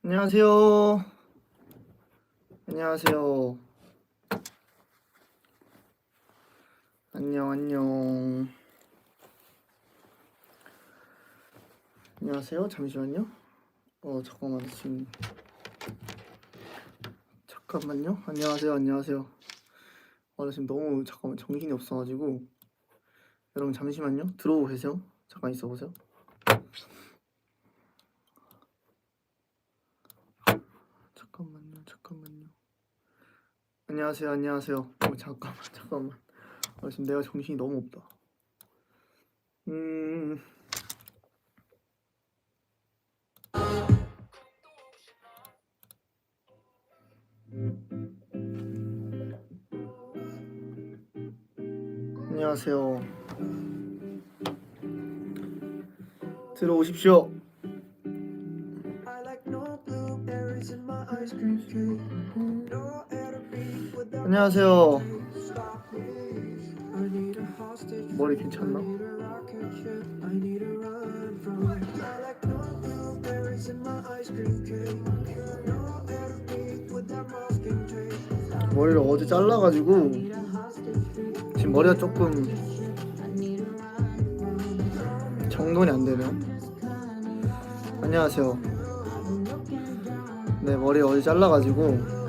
안녕하세요. 안녕하세요. 안녕. 안녕하세요. 잠시만요. 잠깐만 지금 잠깐만요. 안녕하세요. 나 지금 너무 잠깐만 정신이 없어가지고 여러분 잠시만요. 들어오고 계세요. 잠깐 있어보세요. 잠깐만요. 안녕하세요. 잠깐만. 지금 내가 정신이 너무 없다. 안녕하세요. 들어오십시오. 안녕하세요. 머리 괜찮나? 머리를 어제 잘라가지고 지금 머리가 조금 정돈이 안 되네요. 안녕하세요. 네, 머리 어제 잘라가지고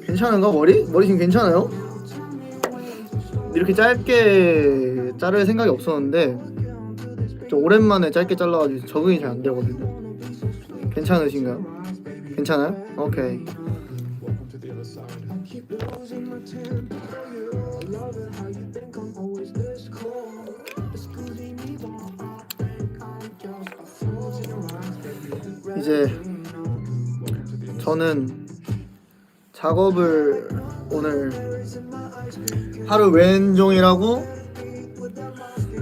괜찮은가 머리? 머리 지금 괜찮아요? 이렇게 짧게 자를 생각이 없었는데 좀 오랜만에 짧게 잘라가지고 적응이 잘 안 되거든요. 괜찮으신가요? 괜찮아요? 오케이. 이제 저는 작업을 오늘 하루 왼종일 하고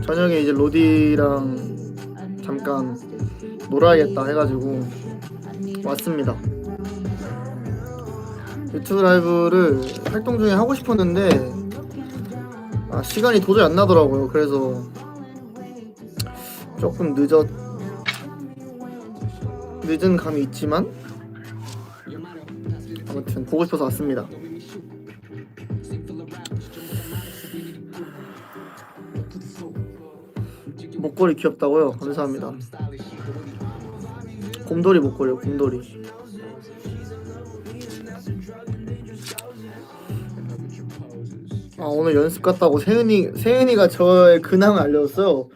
저녁에 이제 로디랑 잠깐 놀아야겠다 해가지고 왔습니다. 유튜브 라이브를 활동 중에 하고 싶었는데 시간이 도저히 안 나더라고요. 그래서 조금 늦은 감이 있지만 아무튼 보고 싶어서 왔습니다. 목걸이 귀엽다고요? 감사합니다. 곰돌이 목걸이요. 곰돌이. 오늘 연습 갔다고 세은이가 저의 근황을 알려줬어요.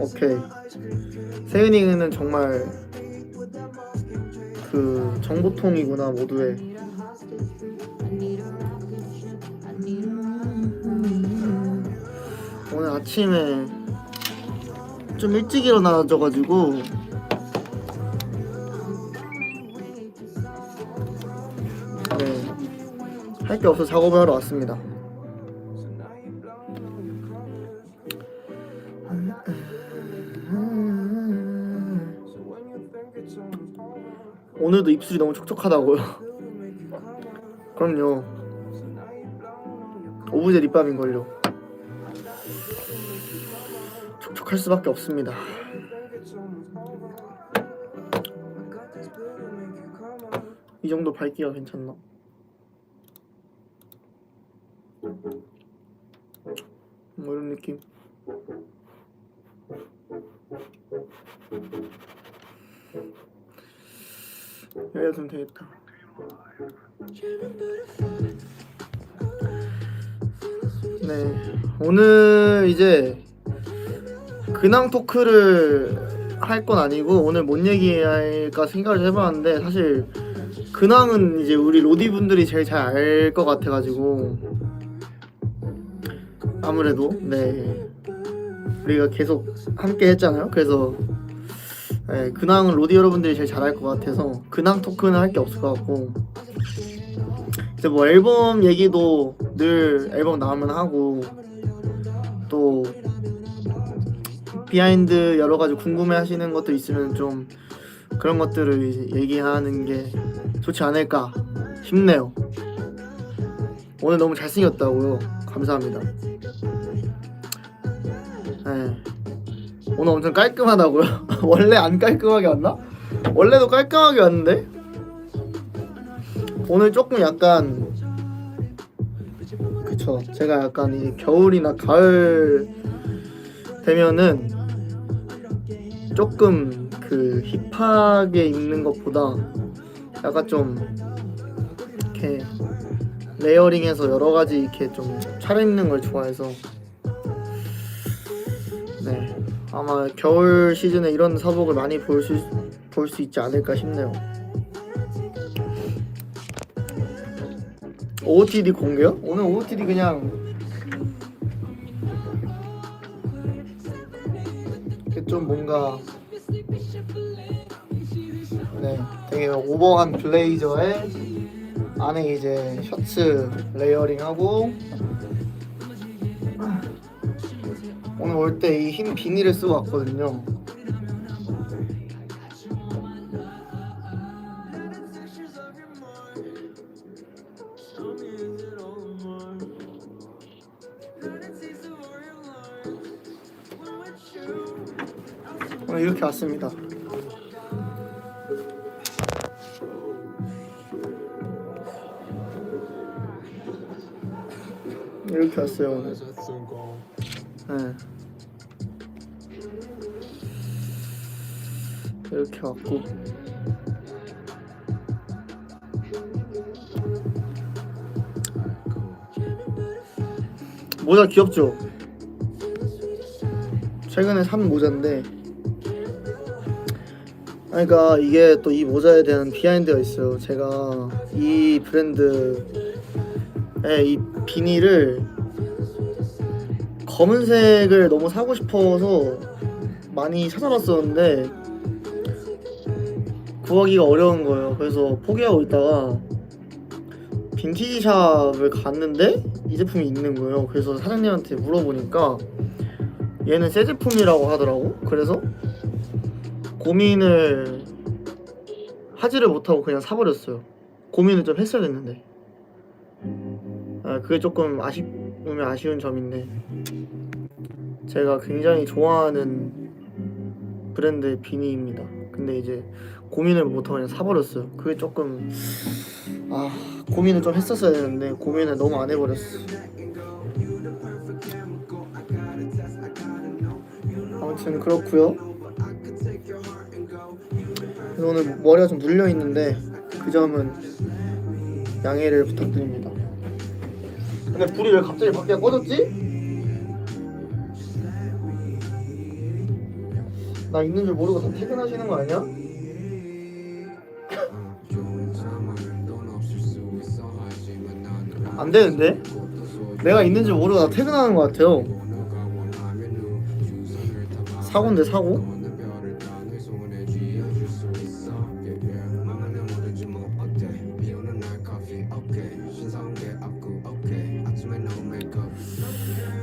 오케이. 세은이는 정말 그 정보통이구나 모두의. 오늘 아침에 좀 일찍 일어나져가지고 할 게 없어서 작업을 하러 왔습니다. 오늘도 입술이 너무 촉촉하다고요? 그럼요. 오브제 립밤인걸요. 촉촉할 수밖에 없습니다. 이 정도 밝기가 괜찮나? 뭐 이런 느낌. 여기다 두면 되겠다. 네, 오늘 이제 근황 토크를 할 건 아니고 오늘 뭔 얘기할까 생각을 해봤는데 사실 근황은 이제 우리 로디 분들이 제일 잘 알 것 같아가지고 아무래도 우리가 계속 함께 했잖아요. 그래서 근황은 로디 여러분들이 제일 잘 알 것 같아서 근황 토크는 할 게 없을 것 같고 이제 뭐 앨범 얘기도 늘 앨범 나오면 하고 또 비하인드 여러 가지 궁금해하시는 것도 있으면 좀 그런 것들을 이제 얘기하는 게 좋지 않을까 싶네요. 오늘 너무 잘생겼다고요? 감사합니다. 오늘 엄청 깔끔하다고요? 원래 안 깔끔하게 왔나? 원래도 깔끔하게 왔는데? 오늘 조금 약간 그쵸, 제가 약간 이 겨울이나 가을 되면은 조금 그 힙하게 입는 것보다 약간 좀 이렇게 레이어링해서 여러 가지 이렇게 좀 차려입는 걸 좋아해서 네, 아마 겨울 시즌에 이런 사복을 많이 볼 수 있지 않을까 싶네요. OOTD 공개요? 오늘 OOTD 그냥 좀 뭔가 네, 되게 오버한 블레이저에 안에 이제 셔츠 레이어링하고 오늘 올 때 이 흰 비닐을 쓰고 왔거든요. 오늘 이렇게 왔습니다. 이렇게 왔어요 오늘. 네. 이렇게 왔고 모자 귀엽죠? 최근에 산 모자인데 그러니까 이게 또 이 모자에 대한 비하인드가 있어요. 제가 이 브랜드의 이 비닐을 검은색을 너무 사고 싶어서 많이 찾아봤었는데 구하기가 어려운 거예요. 그래서 포기하고 있다가 빈티지 샵을 갔는데 이 제품이 있는 거예요. 그래서 사장님한테 물어보니까 얘는 새 제품이라고 하더라고. 그래서 고민을 하지를 못하고 그냥 사버렸어요. 고민을 좀 했어야 됐는데 그게 조금 아쉬운 점인데 제가 굉장히 좋아하는 브랜드의 비니입니다. 근데 이제 고민을 못하고 그냥 사버렸어요. 그게 조금 고민을 좀 했었어야 되는데 고민을 너무 안 해버렸어. 아무튼 그렇고요. 그래서 오늘 머리가 좀 눌려 있는데 그 점은 양해를 부탁드립니다. 근데 불이 왜 갑자기 밖에 꺼졌지? 나 있는 줄 모르고 다 퇴근하시는 거 아니야? 안 되는데? 내가 있는 줄 모르고 다 퇴근하는 거 같아요. 사고인데 사고?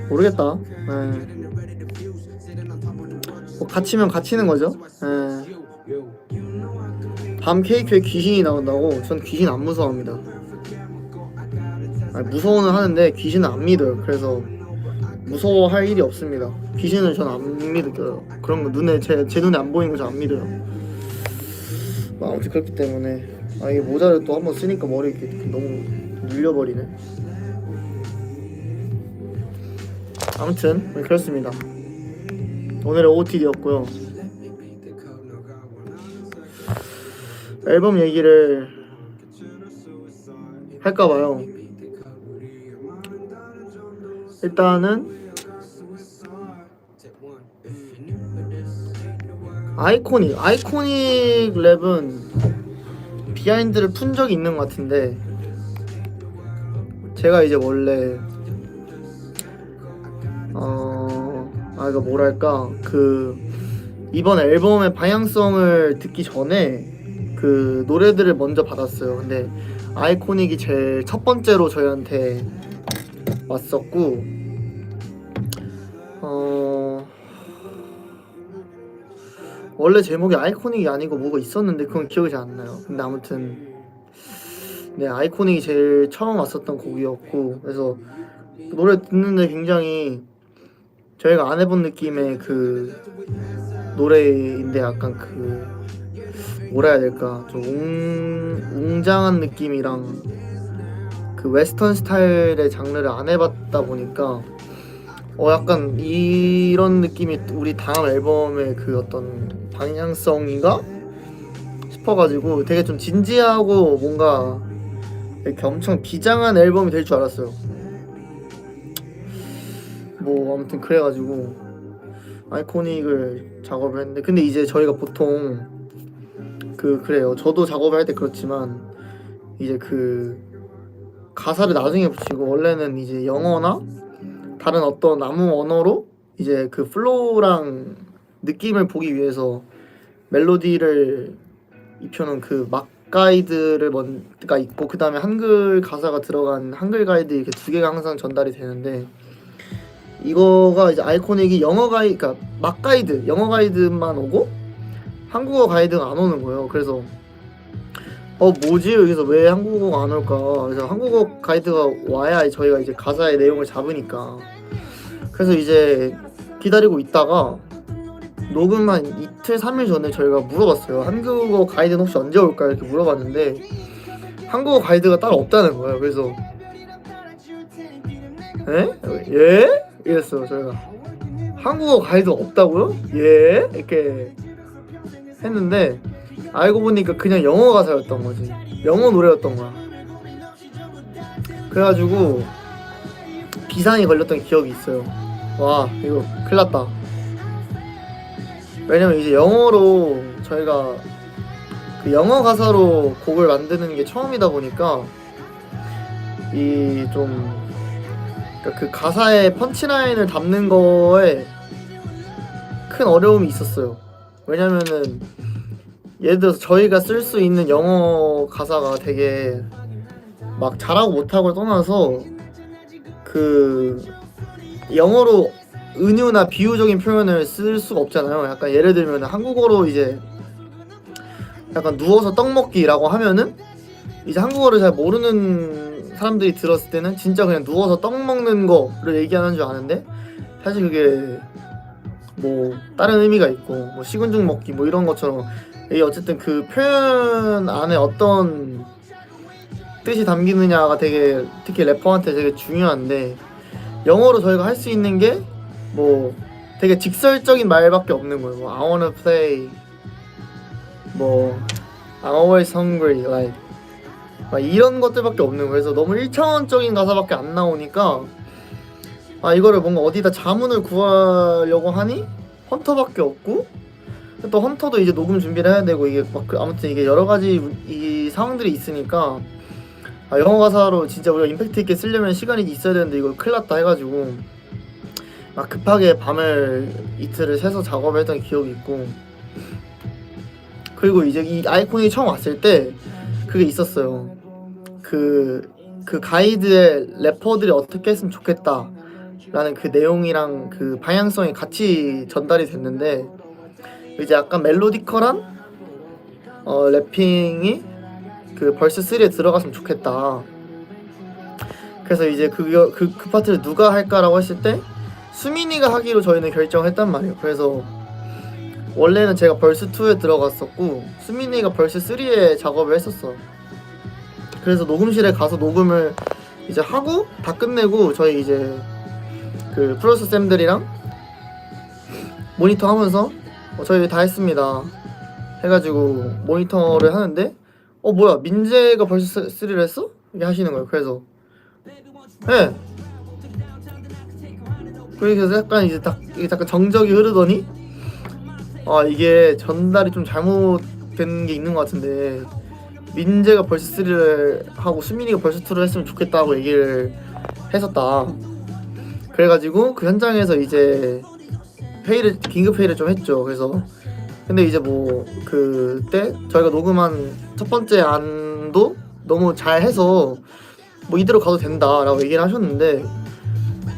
모르겠다. 뭐 갇히면 갇히는 거죠. 밤 케이크에 귀신이 나온다고? 전 귀신 안 무서워합니다. 무서워는 하는데 귀신은 안 믿어요. 그래서 무서워할 일이 없습니다. 귀신을 전 안 믿어요. 그런 거 눈에 제 눈에 안 보이는 거 전 안 믿어요. 아무튼 그렇기 때문에 이 모자를 또 한번 쓰니까 머리 이렇게 너무 눌려버리네. 아무튼 그렇습니다. 오늘의 OOTD였고요. 앨범 얘기를 할까봐요. 일단은 아이코닉 랩은 비하인드를 푼 적이 있는 것 같은데 제가 이제 원래 이거 뭐랄까 이번 앨범의 방향성을 듣기 전에 그 노래들을 먼저 받았어요. 근데 아이코닉이 제일 첫 번째로 저희한테 왔었고 원래 제목이 아이코닉이 아니고 뭐가 있었는데 그건 기억이 잘 안 나요. 근데 아무튼 네, 아이코닉이 제일 처음 왔었던 곡이었고 그래서 노래 듣는데 굉장히 저희가 안 해본 느낌의 그 노래인데 약간 그 뭐라 해야 될까 좀 웅장한 느낌이랑 그 웨스턴 스타일의 장르를 안 해봤다 보니까 약간 이런 느낌이 우리 다음 앨범의 그 어떤 방향성인가 싶어가지고 되게 좀 진지하고 뭔가 이렇게 엄청 비장한 앨범이 될 줄 알았어요. 뭐 아무튼 그래가지고 아이코닉을 작업을 했는데, 근데 이제 저희가 보통 그래요. 저도 작업을 할 때 그렇지만 이제 그 가사를 나중에 붙이고 원래는 이제 영어나 다른 어떤 아무 언어로 이제 그 플로우랑 느낌을 보기 위해서 멜로디를 입혀놓은 그 막 가이드를 뭔가 있고, 그 다음에 한글 가사가 들어간 한글 가이드 이렇게 두 개가 항상 전달이 되는데, 이거가 이제 아이코닉이 영어 가이드, 그러니까 막 가이드, 영어 가이드만 오고 한국어 가이드가 안 오는 거예요. 그래서 뭐지? 여기서 왜 한국어가 안 올까? 그래서 한국어 가이드가 와야 저희가 이제 가사의 내용을 잡으니까. 그래서 이제 기다리고 있다가 녹음 한 이틀 3일 전에 저희가 물어봤어요. 한국어 가이드는 혹시 언제 올까? 이렇게 물어봤는데 한국어 가이드가 따로 없다는 거예요. 그래서 예? 이랬어요. 저희가 한국어 가이드 없다고요? 예? 이렇게 했는데 알고 보니까 그냥 영어 가사였던 거지. 영어 노래였던 거야. 그래가지고 비상이 걸렸던 기억이 있어요. 와, 이거 큰일 났다. 왜냐면 이제 영어로 저희가 그 영어 가사로 곡을 만드는 게 처음이다 보니까 이 좀 그 가사의 펀치라인을 담는 거에 큰 어려움이 있었어요. 왜냐면은 예를 들어서 저희가 쓸 수 있는 영어 가사가 되게 막 잘하고 못하고를 떠나서 그 영어로 은유나 비유적인 표현을 쓸 수가 없잖아요. 약간 예를 들면 한국어로 이제 약간 누워서 떡 먹기라고 하면은 이제 한국어를 잘 모르는 사람들이 들었을 때는 진짜 그냥 누워서 떡 먹는 거를 얘기하는 줄 아는데, 사실 그게 뭐 다른 의미가 있고 뭐 식은죽 먹기 뭐 이런 것처럼 이게 어쨌든 그 표현 안에 어떤 뜻이 담기느냐가 되게 특히 래퍼한테 되게 중요한데, 영어로 저희가 할 수 있는 게 뭐 되게 직설적인 말밖에 없는 거예요. 뭐 I wanna play, 뭐 I'm always hungry, like 막 이런 것들밖에 없는 거예요. 그래서 너무 1차원적인 가사밖에 안 나오니까 이거를 뭔가 어디다 자문을 구하려고 하니 헌터밖에 없고, 또 헌터도 이제 녹음 준비를 해야 되고 이게 막 아무튼 이게 여러 가지 이 상황들이 있으니까 영어 가사로 진짜 우리가 임팩트 있게 쓰려면 시간이 있어야 되는데 이거 큰일 났다 해가지고 막 급하게 밤을 이틀을 새서 작업을 했던 기억이 있고, 그리고 이제 이 아이콘이 처음 왔을 때 그게 있었어요. 그 가이드에 래퍼들이 어떻게 했으면 좋겠다 라는 그 내용이랑 그 방향성이 같이 전달이 됐는데, 이제 약간 멜로디컬한 래핑이 그 벌스 3에 들어갔으면 좋겠다. 그래서 이제 그 파트를 누가 할까라고 했을 때 수민이가 하기로 저희는 결정을 했단 말이에요. 그래서 원래는 제가 벌스 2에 들어갔었고 수민이가 벌스 3에 작업을 했었어. 그래서 녹음실에 가서 녹음을 이제 하고 다 끝내고 저희 이제 그 프로듀서 쌤들이랑 모니터 하면서 저희 다 했습니다 해가지고 모니터를 하는데 뭐야 민재가 벌써 3를 했어? 이렇게 하시는 거예요. 그래서 그래서 약간 이제 이게 약간 정적이 흐르더니 이게 전달이 좀 잘못된 게 있는 것 같은데, 민재가 벌써 3를 하고 수민이가 벌써 2를 했으면 좋겠다고 얘기를 했었다. 그래가지고 그 현장에서 이제 긴급 회의를 좀 했죠. 그래서 근데 이제 뭐 그때 저희가 녹음한 첫 번째 안도 너무 잘해서 뭐 이대로 가도 된다라고 얘기를 하셨는데,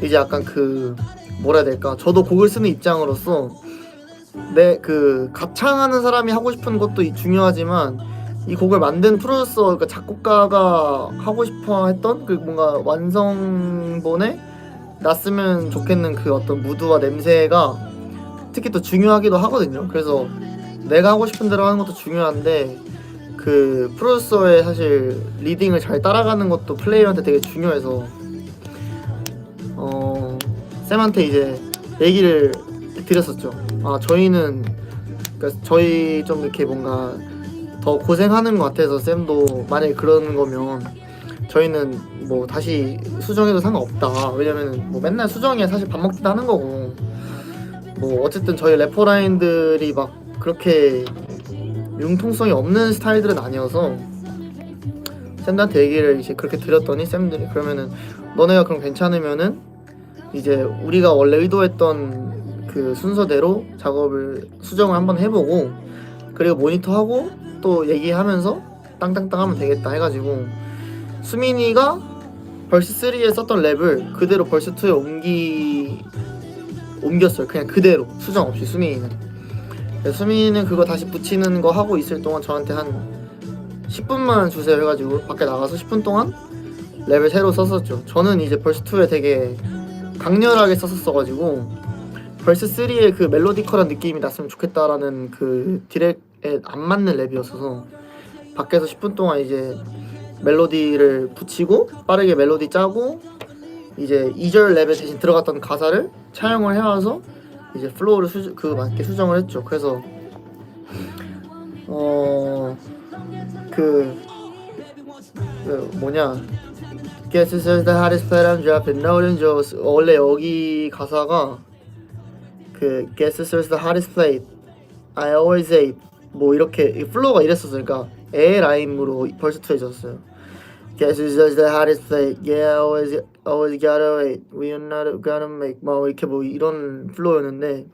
이제 약간 그 뭐라 해야 될까, 저도 곡을 쓰는 입장으로서 내 그 가창하는 사람이 하고 싶은 것도 중요하지만 이 곡을 만든 프로듀서, 그러니까 작곡가가 하고 싶어 했던 그 뭔가 완성본의 났으면 좋겠는 그 어떤 무드와 냄새가 특히 또 중요하기도 하거든요. 그래서 내가 하고 싶은 대로 하는 것도 중요한데 그 프로듀서의 사실 리딩을 잘 따라가는 것도 플레이어한테 되게 중요해서 쌤한테 이제 얘기를 드렸었죠. 아 저희는 그러니까 저희 좀 이렇게 뭔가 더 고생하는 것 같아서 쌤도 만약에 그러는 거면 저희는 뭐 다시 수정해도 상관없다. 왜냐면은 뭐 맨날 수정이야 사실 밥 먹기도 하는 거고 뭐 어쨌든 저희 래퍼 라인들이 막 그렇게 융통성이 없는 스타일들은 아니어서 쌤들한테 얘기를 이제 그렇게 드렸더니 쌤들이 그러면은 너네가 그럼 괜찮으면은 이제 우리가 원래 의도했던 그 순서대로 작업을 수정을 한번 해보고 그리고 모니터하고 또 얘기하면서 땅땅땅 하면 되겠다 해가지고 수민이가 벌스 3에 썼던 랩을 그대로 벌스 2에 옮겼어요. 그냥 그대로 수정 없이 수민이는. 수민이는 그거 다시 붙이는 거 하고 있을 동안 저한테 한 10분만 주세요 해가지고 밖에 나가서 10분 동안 랩을 새로 썼었죠. 저는 이제 벌스 2에 되게 강렬하게 썼었어가지고 벌스 3의 그 멜로디컬한 느낌이 났으면 좋겠다라는 그 디렉에 안 맞는 랩이었어서 밖에서 10분 동안 이제 멜로디를 붙이고 빠르게 멜로디 짜고 이제 2절 랩에 대신 들어갔던 가사를 차용을 해와서 이제 플로우를 그 맞게 수정을 했죠. 그래서 그 뭐냐 Guess this is the hottest plate I'm dropping no one knows 원래 여기 가사가 그 Guess this is the hottest plate I always ate 뭐 이렇게 플로우가 이랬었어요. 그러니까 에 라임으로 벌스 2에 졌어요. Guess this is the hottest plate yeah always gotta wait we're not gonna make 뭐 이렇게 뭐 이런 플로우였는데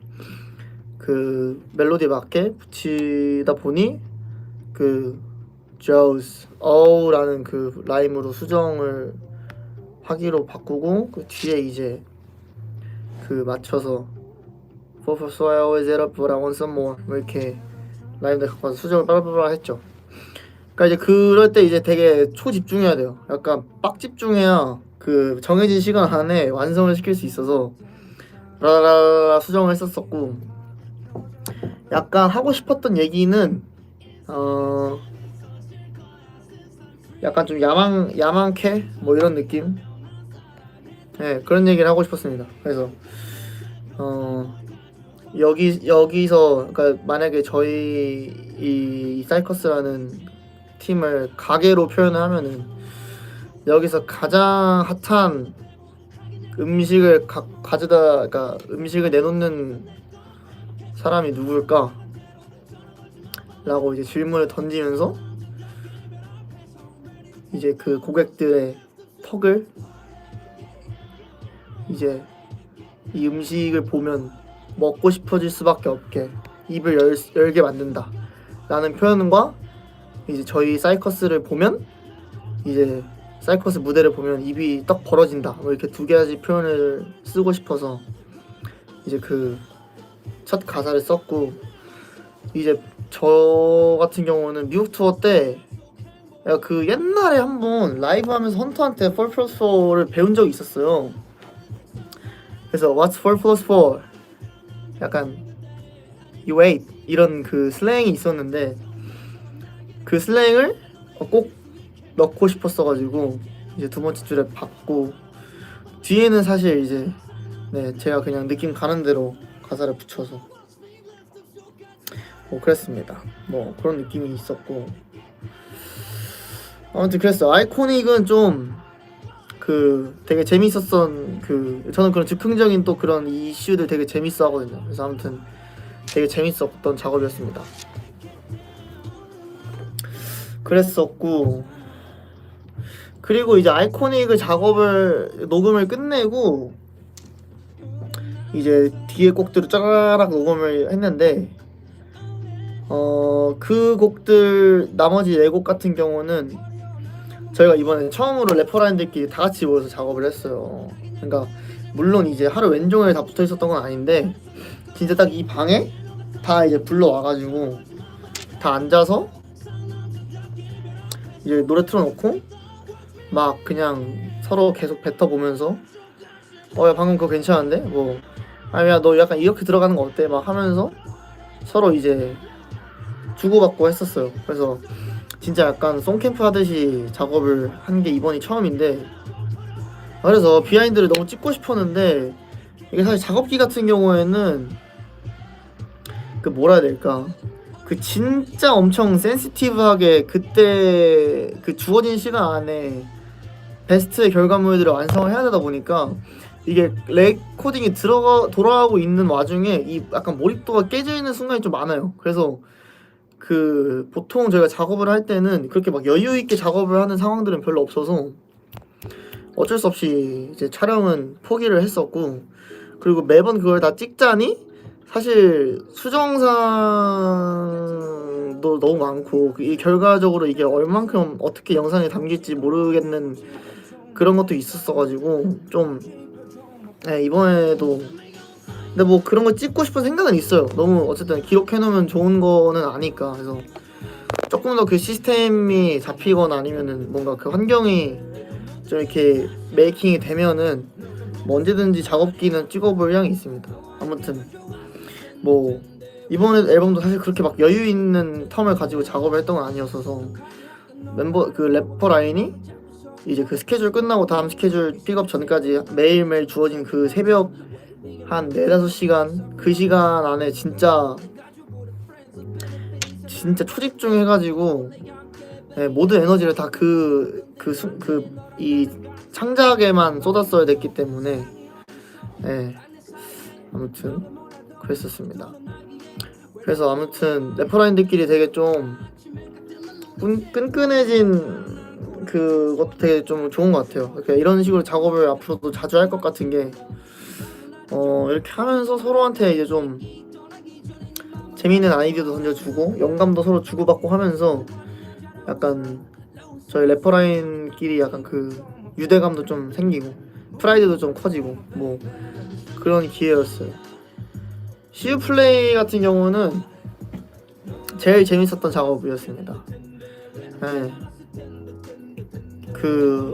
그 멜로디에 맞게 붙이다 보니 그 Joe's 라는 그 라임으로 수정을 하기로 바꾸고 그 뒤에 이제 그 맞춰서 For so I always get up but I want some more 뭐 이렇게 라임들 갖고 와서 수정을 빨빨빨 했죠. 그러니까 이제 그럴 때 이제 되게 초집중해야 돼요. 약간 빡 집중해야 그 정해진 시간 안에 완성을 시킬 수 있어서 라라라 수정을 했었었고 약간 하고 싶었던 얘기는 약간 좀 야망캐 뭐 이런 느낌 네 그런 얘기를 하고 싶었습니다. 그래서 여기서 그러니까 만약에 저희 이 사이커스라는 팀을 가게로 표현을 하면은 여기서 가장 핫한 음식을 가져다 그러니까 음식을 내놓는 사람이 누굴까? 라고 이제 질문을 던지면서 이제 그 고객들의 턱을 이제 이 음식을 보면 먹고 싶어질 수밖에 없게 입을 열게 만든다 라는 표현과 이제 저희 사이커스를 보면 이제 사이커스 무대를 보면 입이 떡 벌어진다 뭐 이렇게 두 가지 표현을 쓰고 싶어서 이제 그 첫 가사를 썼고 이제 저 같은 경우는 미국 투어 때 그 옛날에 한번 라이브 하면서 헌터한테 4+4를 배운 적이 있었어요. 그래서 What's 4+4? 약간 You wait 이런 그 슬랭이 있었는데 그 슬랭을 꼭 넣고 싶었어가지고 이제 두 번째 줄에 받고 뒤에는 사실 이제 네 제가 그냥 느낌 가는 대로 가사를 붙여서 뭐 그랬습니다. 뭐 그런 느낌이 있었고 아무튼 그랬어. 아이코닉은 좀 그 되게 재밌었던 그 저는 그런 즉흥적인 또 그런 이슈들 되게 재밌어 하거든요. 그래서 아무튼 되게 재밌었던 작업이었습니다. 그랬었고 그리고 이제 아이코닉을 녹음을 끝내고 이제 뒤에 곡들을 짜라락 녹음을 했는데 그 곡들 나머지 4곡 같은 경우는 저희가 이번에 처음으로 래퍼라인들끼리 다 같이 모여서 작업을 했어요. 그러니까 물론 이제 하루 왼종일 다 붙어 있었던 건 아닌데 진짜 딱 이 방에 다 이제 불러와가지고 다 앉아서 이제 노래 틀어놓고 막 그냥 서로 계속 뱉어보면서 야 방금 그거 괜찮은데? 뭐 아니 야 너 약간 이렇게 들어가는 거 어때? 막 하면서 서로 이제 주고받고 했었어요. 그래서 진짜 약간 송캠프 하듯이 작업을 한 게 이번이 처음인데, 그래서 비하인드를 너무 찍고 싶었는데 이게 사실 작업기 같은 경우에는 그 뭐라 해야 될까, 그 진짜 엄청 센시티브하게 그때 그 주어진 시간 안에 베스트의 결과물들을 완성을 해야 되다 보니까 이게 레코딩이 돌아가고 있는 와중에 이 약간 몰입도가 깨져 있는 순간이 좀 많아요. 그래서 그 보통 저희가 작업을 할 때는 그렇게 막 여유 있게 작업을 하는 상황들은 별로 없어서 어쩔 수 없이 이제 촬영은 포기를 했었고, 그리고 매번 그걸 다 찍자니 사실 수정사도 너무 많고 이 결과적으로 이게 얼만큼 어떻게 영상에 담길지 모르겠는 그런 것도 있었어가지고 좀 이번에도 근데 뭐 그런 거 찍고 싶은 생각은 있어요. 너무 어쨌든 기록해놓으면 좋은 거는 아니까. 그래서 조금 더 그 시스템이 잡히거나 아니면은 뭔가 그 환경이 좀 이렇게 메이킹이 되면은 뭐 언제든지 작업기는 찍어볼 의향이 있습니다. 아무튼 뭐 이번 앨범도 사실 그렇게 막 여유 있는 텀을 가지고 작업을 했던 건 아니었어서 멤버 그 래퍼 라인이 이제 그 스케줄 끝나고 다음 스케줄 픽업 전까지 매일매일 주어진 그 새벽 한 4-5시간 그 시간 안에 진짜 초집중해가지고 모든 에너지를 다 이 창작에만 쏟았어야 됐기 때문에 아무튼 그랬었습니다. 그래서 아무튼 래퍼라인들끼리 되게 좀 끈끈해진 그것도 되게 좀 좋은 것 같아요. 그러니까 이런 식으로 작업을 앞으로도 자주 할 것 같은 게 이렇게 하면서 서로한테 이제 좀 재미있는 아이디어도 던져주고 영감도 서로 주고받고 하면서 약간 저희 래퍼라인끼리 약간 그 유대감도 좀 생기고 프라이드도 좀 커지고 뭐 그런 기회였어요. 시우 플레이 같은 경우는 제일 재밌었던 작업이었습니다. 그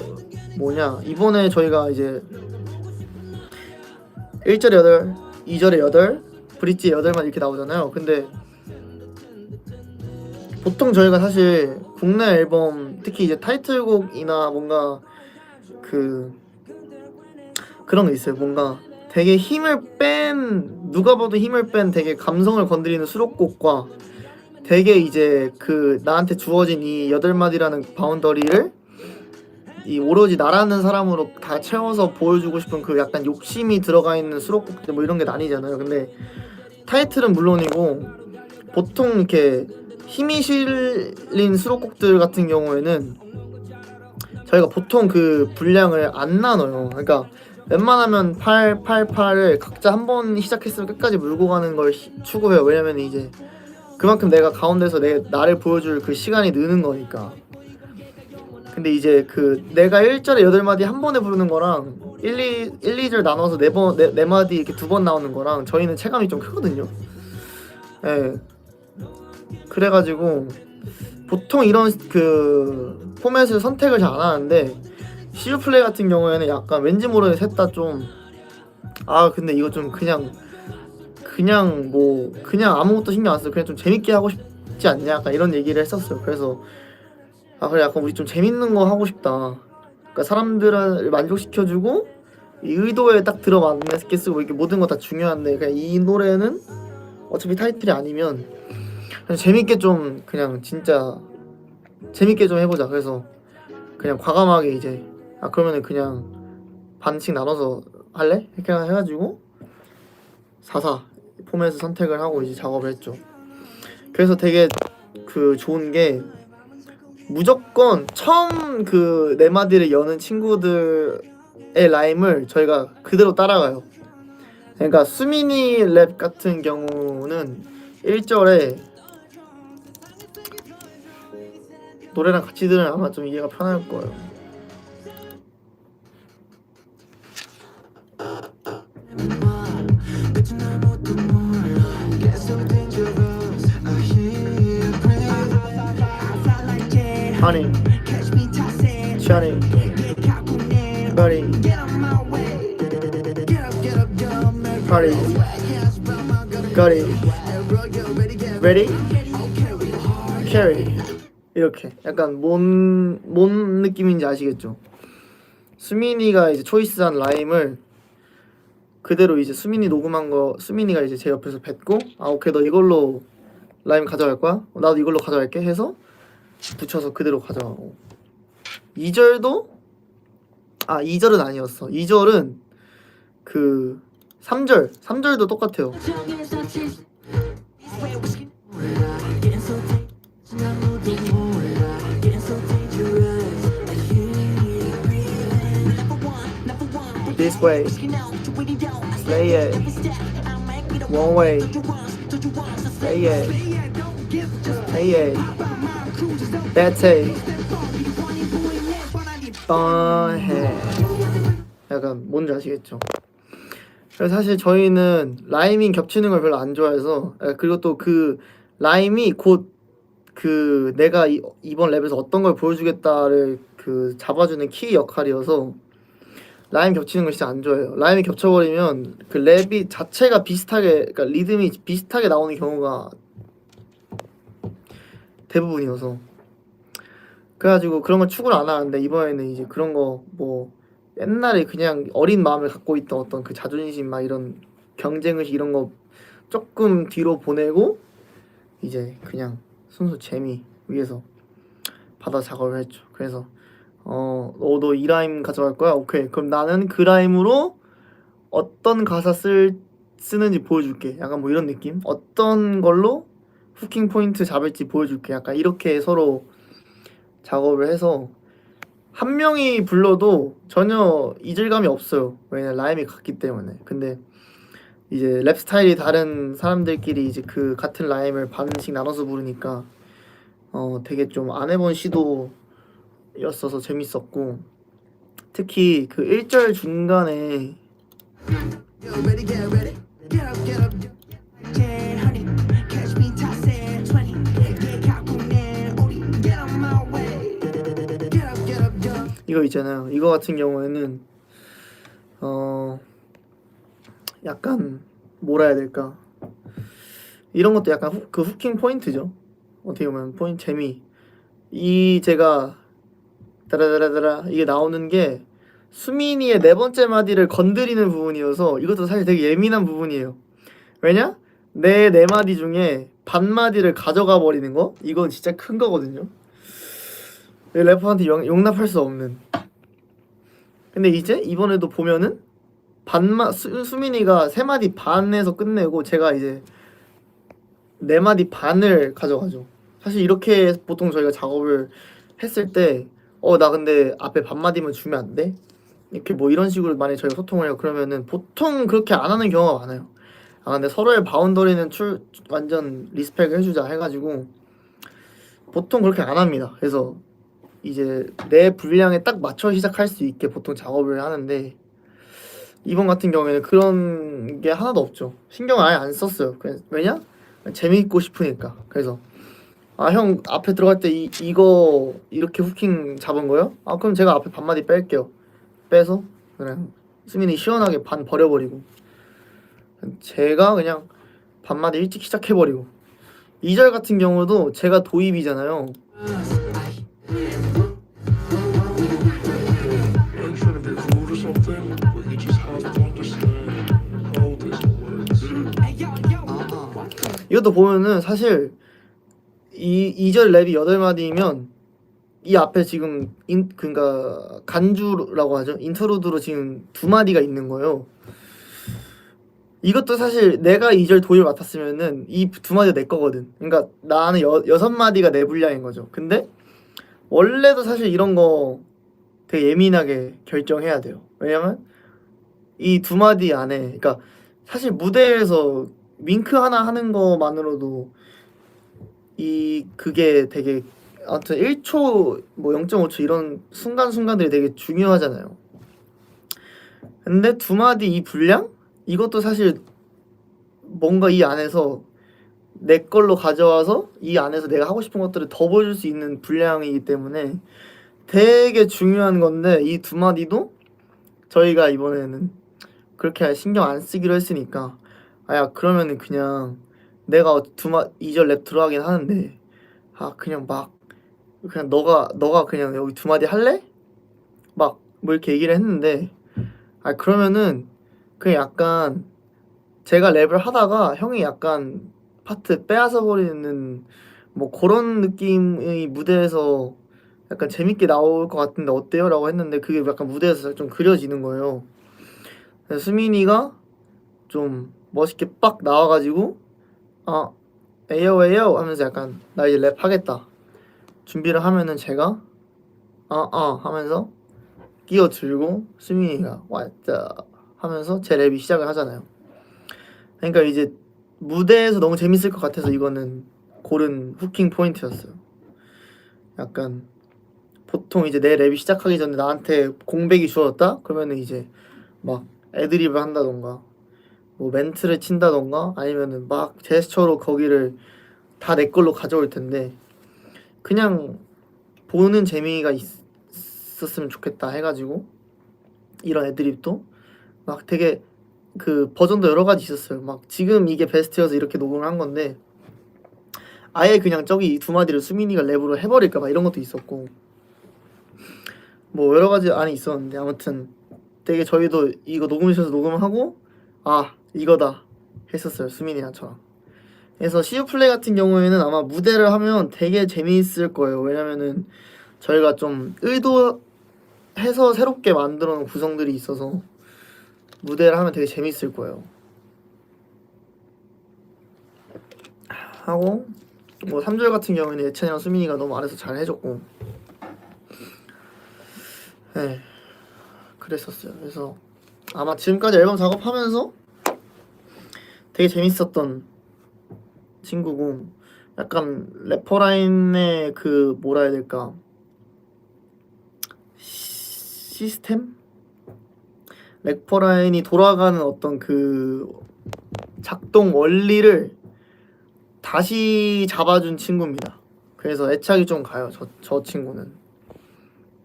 뭐냐, 이번에 저희가 이제 1절에 8, 2절에 8, 브릿지에 8만 이렇게 나오잖아요. 근데 보통 저희가 사실 국내 앨범 특히 이제 타이틀곡이나 뭔가 그런 게 있어요. 뭔가 되게 누가 봐도 힘을 뺀 되게 감성을 건드리는 수록곡과 되게 이제 그 나한테 주어진 이 8마디라는 바운더리를 이 오로지 나라는 사람으로 다 채워서 보여주고 싶은 그 약간 욕심이 들어가 있는 수록곡들 뭐 이런 게 나뉘잖아요. 근데 타이틀은 물론이고 보통 이렇게 힘이 실린 수록곡들 같은 경우에는 저희가 보통 그 분량을 안 나눠요. 그러니까 웬만하면 8, 8, 8을 각자 한 번 시작했으면 끝까지 물고 가는 걸 추구해요. 왜냐면 이제 그만큼 내가 가운데서 나를 보여줄 그 시간이 느는 거니까. 근데 이제 그 내가 1절에 8마디 한 번에 부르는 거랑 2절 나눠서 4마디 이렇게 2번 나오는 거랑 저희는 체감이 좀 크거든요. 그래가지고 보통 이런 그 포맷을 선택을 잘 안 하는데 시우 플레이 같은 경우에는 약간 왠지 모르게 셋 다 좀 근데 이거 좀 그냥 아무것도 신경 안 써서 그냥 좀 재밌게 하고 싶지 않냐, 약간 이런 얘기를 했었어요. 그래서 그래 약간 우리 좀 재밌는 거 하고 싶다. 그러니까 사람들을 만족시켜주고 이 의도에 딱 들어맞게 쓰고 이게 모든 거 다 중요한데 그냥 이 노래는 어차피 타이틀이 아니면 그냥 재밌게 좀 그냥 진짜 재밌게 좀 해보자. 그래서 그냥 과감하게 이제 그러면은 그냥 반씩 나눠서 할래? 이렇게 해가지고 4 포맷을 선택을 하고 이제 작업을 했죠. 그래서 되게 그 좋은 게 무조건 처음 그 4마디를 여는 친구들의 라임을 저희가 그대로 따라가요. 그러니까 수민이 랩 같은 경우는 1절에 노래랑 같이 들으면 아마 좀 이해가 편할 거예요. Honey, Johnny, buddy. Party. Got it. Ready? Carry. 이렇게 약간 뭔 느낌인지 아시겠죠? 수민이가 이제 초이스한 라임을 그대로 이제 수민이 녹음한 거 수민이가 이제 제 옆에서 뱉고 아 오케이 너 이걸로 라임 가져갈 거야? 나도 이걸로 가져갈게 해서 붙여서 그대로 가져가고 2절도 2절은 아니었어. 2절은 그 3절도 똑같아요. This way, play it. One way, play it. Play it. That's it. 약간 뭔지 아시겠죠? 그래서 사실 저희는 라이밍 겹치는 걸 별로 안 좋아해서 그리고 또 그 라임이 곧 그 내가 이번 랩에서 어떤 걸 보여주겠다를 그 잡아주는 키 역할이어서 라임 겹치는 걸 진짜 안 좋아해요. 라임이 겹쳐버리면 그 랩이 자체가 비슷하게 그러니까 리듬이 비슷하게 나오는 경우가 대부분이어서 그래가지고 그런 걸 추구를 안 하는데 이번에는 이제 그런 거 뭐 옛날에 그냥 어린 마음을 갖고 있던 어떤 그 자존심 막 이런 경쟁의식 이런 거 조금 뒤로 보내고 이제 그냥 순수 재미 위해서 받아 작업을 했죠. 그래서 너 이 라임 가져갈 거야? 오케이. 그럼 나는 그 라임으로 어떤 가사 쓰는지 보여줄게. 약간 뭐 이런 느낌? 어떤 걸로 후킹 포인트 잡을지 보여줄게. 약간 이렇게 서로 작업을 해서 한 명이 불러도 전혀 이질감이 없어요. 왜냐면 라임이 같기 때문에. 근데 이제 랩 스타일이 다른 사람들끼리 이제 그 같은 라임을 반씩 나눠서 부르니까 되게 좀 안 해본 시도였어서 재밌었고 특히 그 1절 중간에 이거 있잖아요. 이거 같은 경우에는 약간 뭐라 해야 될까? 이런 것도 약간 그 후킹 포인트죠. 어떻게 보면 포인트 재미. 이 제가 따라따라따라 이게 나오는 게 수민이의 네 번째 마디를 건드리는 부분이어서 이것도 사실 되게 예민한 부분이에요. 왜냐? 내 네 마디 중에 반 마디를 가져가 버리는 거? 이건 진짜 큰 거거든요. 래퍼한테 용납할 수 없는. 근데 이제 이번에도 보면은 수민이가 세 마디 반에서 끝내고 제가 이제 네 마디 반을 가져가죠. 사실 이렇게 보통 저희가 작업을 했을 때 나 근데 앞에 반마디만 주면 안 돼? 이렇게 뭐 이런 식으로 만약에 저희가 소통을 해요. 그러면은 보통 그렇게 안 하는 경우가 많아요. 근데 서로의 바운더리는 완전 리스펙을 해주자 해가지고 보통 그렇게 안 합니다. 그래서 이제 내 분량에 딱 맞춰 시작할 수 있게 보통 작업을 하는데 이번 같은 경우에는 그런 게 하나도 없죠. 신경을 아예 안 썼어요. 왜냐? 재미있고 싶으니까. 그래서 형 앞에 들어갈 때 이거 이렇게 후킹 잡은 거요? 그럼 제가 앞에 반마디 뺄게요. 빼서 그냥 수민이 시원하게 반 버려버리고 제가 그냥 반마디 일찍 시작해버리고 2절 같은 경우도 제가 도입이잖아요. 이것도 보면은 사실 이 2절 랩이 8마디면 이 앞에 지금 그러니까 간주라고 하죠. 인트로드로 지금 2마디가 있는 거예요. 이것도 사실 내가 2절 도입을 맡았으면은 이 2마디가 내 거거든. 그러니까 나는 6마디가 내 분량인 거죠. 근데 원래도 사실 이런 거 되게 예민하게 결정해야 돼요. 왜냐면 이 2마디 안에 그러니까 사실 무대에서 윙크 하나 하는 거만으로도 그게 되게 아무튼 1초 뭐 0.5초 이런 순간순간들이 되게 중요하잖아요. 근데 2마디 이 분량? 이것도 사실 뭔가 이 안에서 내 걸로 가져와서 이 안에서 내가 하고 싶은 것들을 더 보여줄 수 있는 분량이기 때문에 되게 중요한 건데 이 2마디도 저희가 이번에는 그렇게 신경 안 쓰기로 했으니까 아야 그러면은 그냥 내가 2절 랩 들어가긴 하는데 그냥 막 그냥 너가 그냥 여기 2마디 할래? 막 뭐 이렇게 얘기를 했는데 그러면은 그냥 약간 제가 랩을 하다가 형이 약간 파트 빼앗아 버리는 뭐 그런 느낌의 무대에서 약간 재밌게 나올 것 같은데 어때요? 라고 했는데 그게 약간 무대에서 좀 그려지는 거예요. 그래서 수민이가 좀 멋있게 빡 나와가지고 에요 에요 하면서 약간 나 이제 랩 하겠다 준비를 하면은 제가 하면서 끼어들고 수민이가 왔자 하면서 제 랩이 시작을 하잖아요. 그러니까 이제 무대에서 너무 재밌을 것 같아서 이거는 고른 후킹 포인트였어요. 약간 보통 이제 내 랩이 시작하기 전에 나한테 공백이 주어졌다? 그러면은 이제 막 애드립을 한다던가 뭐 멘트를 친다던가 아니면은 막 제스처로 거기를 다 내 걸로 가져올 텐데 그냥 보는 재미가 있었으면 좋겠다 해가지고 이런 애드립도 막 되게 그 버전도 여러 가지 있었어요. 막 지금 이게 베스트여서 이렇게 녹음을 한 건데 아예 그냥 저기 2마디를 수민이가 랩으로 해버릴까 막 이런 것도 있었고 뭐 여러 가지 안이 있었는데 아무튼 되게 저희도 이거 녹음실에서 녹음하고 이거다 했었어요. 수민이랑 저랑. 그래서 CU 플레이 같은 경우에는 아마 무대를 하면 되게 재미있을 거예요. 왜냐면은 저희가 좀 의도해서 새롭게 만들어 놓은 구성들이 있어서 무대를 하면 되게 재미있을 거예요. 하고 뭐 3절 같은 경우에는 예찬이랑 수민이가 너무 안에서 잘 해줬고 네 그랬었어요. 그래서 아마 지금까지 앨범 작업하면서 되게 재밌었던 친구고 약간 래퍼 라인의 그 뭐라 해야 될까 시스템? 래퍼 라인이 돌아가는 어떤 그 작동 원리를 다시 잡아준 친구입니다. 그래서 애착이 좀 가요. 저 친구는.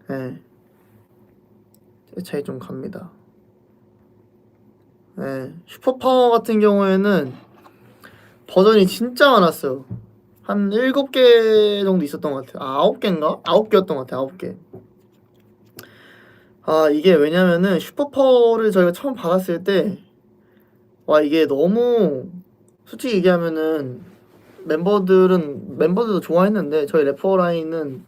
네. 애착이 좀 갑니다. 네. 슈퍼파워 같은 경우에는 버전이 진짜 많았어요. 한 7개 정도 있었던 것 같아요. 9개인가? 9개였던 것 같아요. 9개. 이게 왜냐면은 슈퍼파워를 저희가 처음 받았을 때 이게 너무 솔직히 얘기하면은 멤버들도 좋아했는데 저희 래퍼 라인은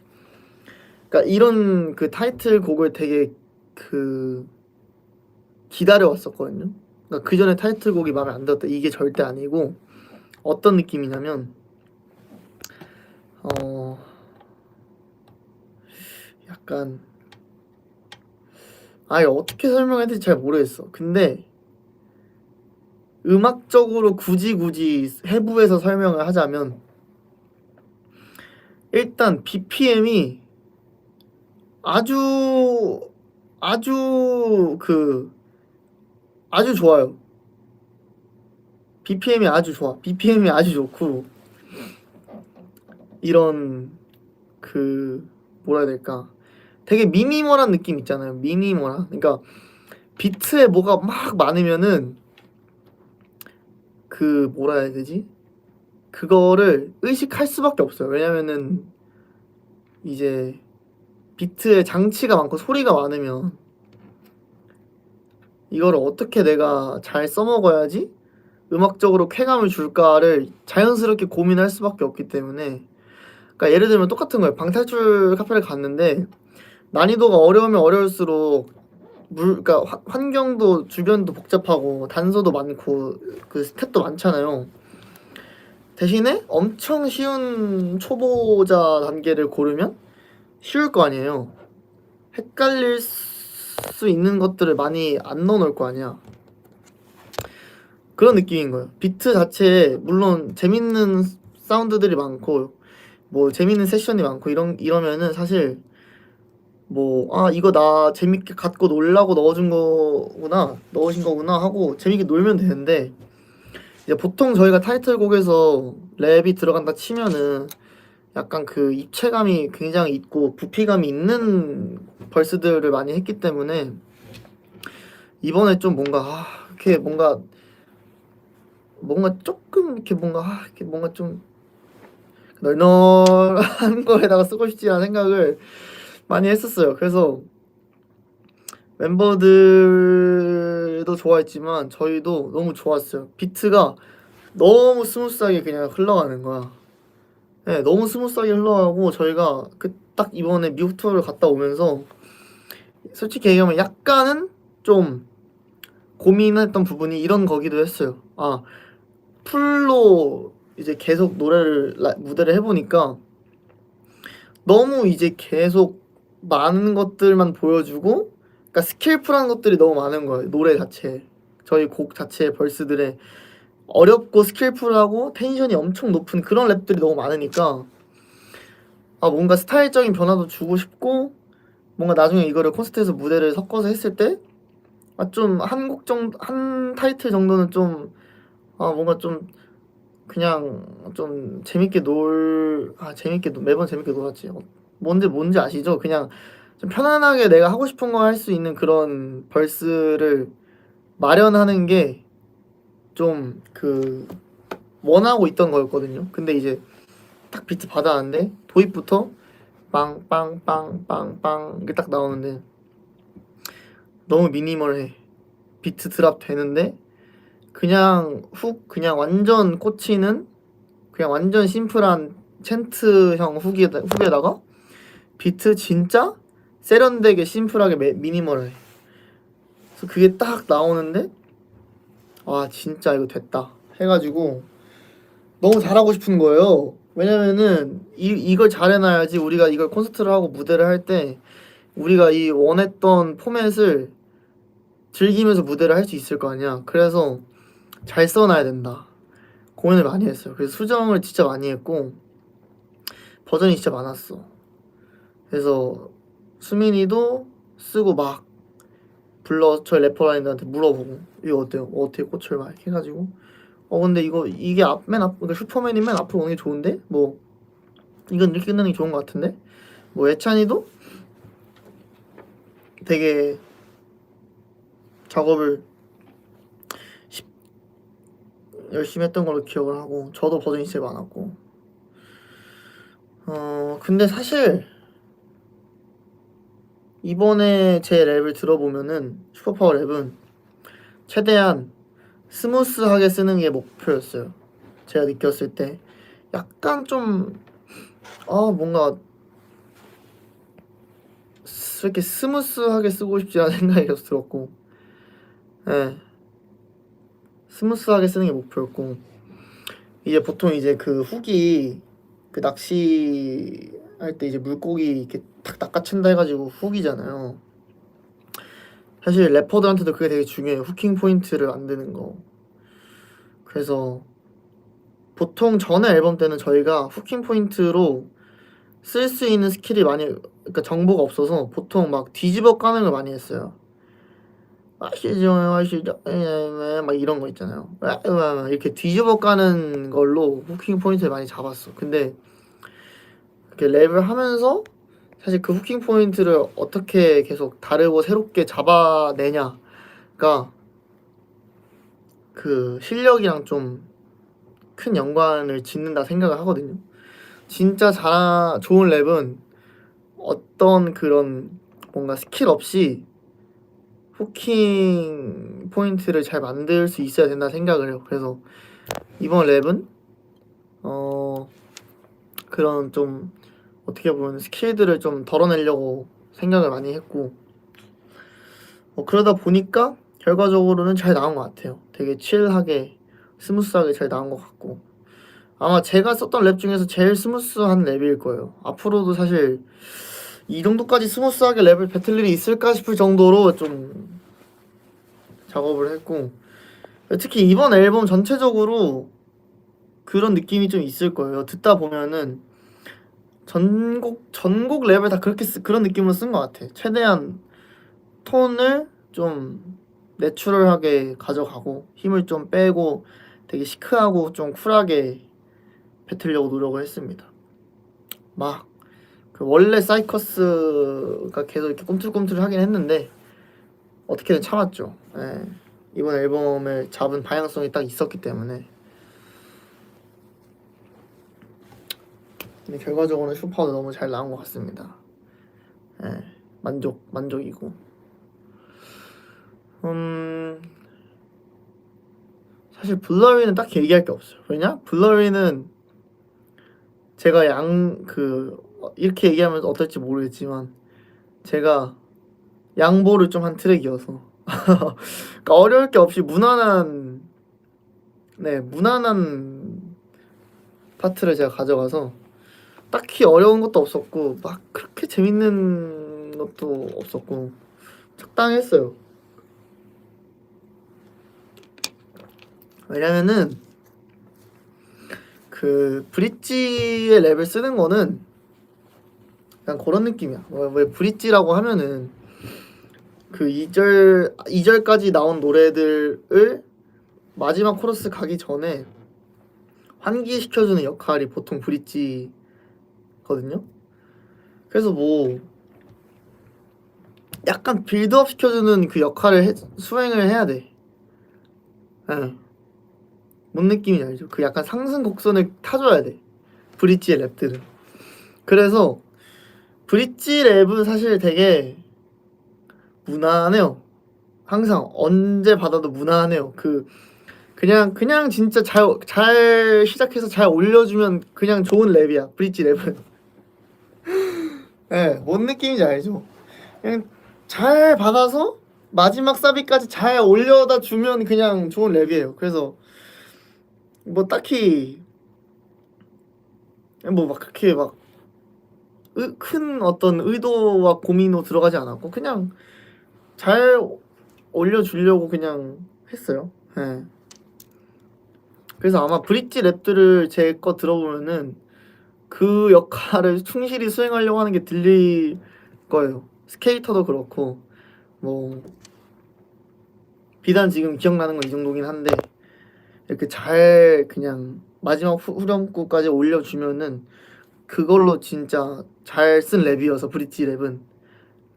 그러니까 이런 그 타이틀 곡을 되게 그 기다려 왔었거든요. 그러니까 그 전에 타이틀곡이 마음에 안 들었다 이게 절대 아니고 어떤 느낌이냐면 약간 이거 어떻게 설명해야 될지 잘 모르겠어. 근데 음악적으로 굳이 해부해서 설명을 하자면 일단 BPM이 아주 아주 좋아요. BPM이 아주 좋아. BPM이 아주 좋고 이런 그 뭐라 해야 될까? 되게 미니멀한 느낌 있잖아요. 미니멀한. 그러니까 비트에 뭐가 막 많으면은 그 뭐라 해야 되지? 그거를 의식할 수밖에 없어요. 왜냐면은 이제 비트에 장치가 많고 소리가 많으면 이거를 어떻게 내가 잘 써먹어야지 음악적으로 쾌감을 줄까를 자연스럽게 고민할 수밖에 없기 때문에 그러니까 예를 들면 똑같은 거예요. 방탈출 카페를 갔는데 난이도가 어려우면 어려울수록 그러니까 환경도 주변도 복잡하고 단서도 많고 그 스탯도 많잖아요. 대신에 엄청 쉬운 초보자 단계를 고르면 쉬울 거 아니에요. 헷갈릴 수 있는 것들을 많이 안 넣어놓을 거 아니야. 그런 느낌인 거예요. 비트 자체에 물론 재밌는 사운드들이 많고 뭐 재밌는 세션이 많고 이러면은 사실 뭐 이거 나 재밌게 갖고 놀라고 넣으신 거구나 하고 재밌게 놀면 되는데 이제 보통 저희가 타이틀곡에서 랩이 들어간다 치면은 약간 그 입체감이 굉장히 있고 부피감이 있는 벌스들을 많이 했기 때문에 이번에 좀 뭔가 이렇게 뭔가 조금 이렇게 이렇게 뭔가 좀 널널한 거에다가 쓰고 싶지라는 생각을 많이 했었어요. 그래서 멤버들도 좋아했지만 저희도 너무 좋았어요. 비트가 너무 스무스하게 그냥 흘러가는 거야. 네, 너무 스무스하게 흘러가고 저희가 그 딱 이번에 미국 투어를 갔다 오면서 솔직히 얘기하면 약간은 좀 고민했던 부분이 이런 거기도 했어요. 풀로 이제 계속 무대를 해보니까 너무 이제 계속 많은 것들만 보여주고, 그러니까 스킬풀한 것들이 너무 많은 거예요. 노래 자체, 저희 곡 자체의 벌스들에 어렵고 스킬풀하고 텐션이 엄청 높은 그런 랩들이 너무 많으니까 뭔가 스타일적인 변화도 주고 싶고, 뭔가 나중에 이거를 콘서트에서 무대를 섞어서 했을 때 좀 한 타이틀 정도는 좀 뭔가 좀 그냥 좀 매번 재밌게 놀았지. 뭔지 아시죠? 그냥 좀 편안하게 내가 하고 싶은 거 할 수 있는 그런 벌스를 마련하는 게 좀 원하고 있던 거였거든요. 근데 이제 딱 비트 받아왔는데 도입부터 빵빵빵빵빵 이게 딱 나오는데 너무 미니멀해. 비트 드랍 되는데 그냥 완전 꽂히는 그냥 완전 심플한 챈트형 훅에다가 비트 진짜 세련되게 심플하게 미니멀해. 그래서 그게 딱 나오는데 진짜 이거 됐다 해가지고 너무 잘하고 싶은 거예요. 왜냐면은 이걸 잘해놔야지 우리가 이걸 콘서트를 하고 무대를 할 때 우리가 이 원했던 포맷을 즐기면서 무대를 할 수 있을 거 아니야. 그래서 잘 써놔야 된다 고민을 많이 했어요. 그래서 수정을 진짜 많이 했고 버전이 진짜 많았어. 그래서 수민이도 쓰고 막 불러 저희 래퍼라인들한테 물어보고 이거 어때요? 어떻게 꽂혀요? 막 이렇게 해가지고 근데 이게 그러니까 슈퍼맨이 맨 앞으로 오는 게 좋은데 뭐 이건 이렇게 끝나는 게 좋은 것 같은데 뭐 예찬이도 되게 작업을 열심히 했던 걸로 기억을 하고 저도 버전이 제일 많았고 근데 사실 이번에 제 랩을 들어보면은 슈퍼파워 랩은 최대한 스무스하게 쓰는 게 목표였어요. 제가 느꼈을 때 약간 좀 뭔가 이렇게 스무스하게 쓰고 싶지 않은 생각이 계속 들었고 예 스무스하게 쓰는 게 목표였고 이제 보통 이제 그 훅이 낚시 할 때 이제 물고기 이렇게 탁 낚아챈다 해가지고 훅이잖아요. 사실 래퍼들한테도 그게 되게 중요해요. 후킹 포인트를 만드는 거. 그래서 보통 전에 앨범 때는 저희가 후킹 포인트로 쓸 수 있는 스킬이 그러니까 정보가 없어서 보통 막 뒤집어 까는 걸 많이 했어요. 아시죠? 막 이런 거 있잖아요. 이렇게 뒤집어 까는 걸로 후킹 포인트를 많이 잡았어. 근데 이렇게 랩을 하면서 사실 그 후킹 포인트를 어떻게 계속 다르고 새롭게 잡아내냐가 그 실력이랑 좀 큰 연관을 짓는다 생각을 하거든요. 진짜 좋은 랩은 어떤 그런 뭔가 스킬 없이 후킹 포인트를 잘 만들 수 있어야 된다 생각을 해요. 그래서 이번 랩은 그런 좀 어떻게 보면 스킬들을 좀 덜어내려고 생각을 많이 했고 그러다 보니까 결과적으로는 잘 나온 것 같아요. 되게 칠하게 스무스하게 잘 나온 것 같고 아마 제가 썼던 랩 중에서 제일 스무스한 랩일 거예요. 앞으로도 사실 이 정도까지 스무스하게 랩을 뱉을 일이 있을까 싶을 정도로 좀 작업을 했고 특히 이번 앨범 전체적으로 그런 느낌이 좀 있을 거예요. 듣다 보면은 전곡 랩을 다 그런 느낌으로 쓴 것 같아. 최대한 톤을 좀 내추럴하게 가져가고 힘을 좀 빼고 되게 시크하고 좀 쿨하게 뱉으려고 노력을 했습니다. 막 원래 사이커스가 계속 이렇게 꿈틀꿈틀 하긴 했는데 어떻게든 참았죠. 예, 이번 앨범을 잡은 방향성이 딱 있었기 때문에. 근데 결과적으로는 슈퍼도 너무 잘 나온 것 같습니다. 예, 만족이고. 사실 블러리는 딱히 얘기할 게 없어요. 왜냐? 블러리는 제가 이렇게 얘기하면 어떨지 모르겠지만 제가 양보를 좀 한 트랙이어서 그러니까 어려울 게 없이 무난한 파트를 제가 가져가서 딱히 어려운 것도 없었고 막 그렇게 재밌는 것도 없었고 적당했어요. 왜냐면은 그 브릿지의 랩을 쓰는 거는 그냥 그런 느낌이야. 왜 브릿지라고 하면은 그 2절까지 나온 노래들을 마지막 코러스 가기 전에 환기시켜주는 역할이 보통 브릿지거든요. 그래서 뭐 약간 빌드업 시켜주는 그 역할을 수행을 해야 돼. 예. 뭔 느낌인지 알죠? 그 약간 상승 곡선을 타줘야 돼. 브릿지의 랩들은. 그래서 브릿지 랩은 사실 되게 무난해요. 항상 언제 받아도 무난해요. 그냥 진짜 잘 시작해서 잘 올려주면 그냥 좋은 랩이야. 브릿지 랩은. 예, 뭔 느낌인지 알죠? 그냥 잘 받아서 마지막 사비까지 잘 올려다 주면 그냥 좋은 랩이에요. 그래서 뭐 딱히 뭐 막 그렇게 막 큰 어떤 의도와 고민으로 들어가지 않았고 그냥 잘 올려주려고 그냥 했어요. 예. 그래서 아마 브릿지 랩들을 제 거 들어보면은 그 역할을 충실히 수행하려고 하는 게 들릴 거예요. 스케이터도 그렇고 뭐 비단 지금 기억나는 건 이 정도긴 한데 이렇게 잘 그냥 마지막 후렴구까지 올려주면은 그걸로 진짜 잘 쓴 랩이어서 브릿지 랩은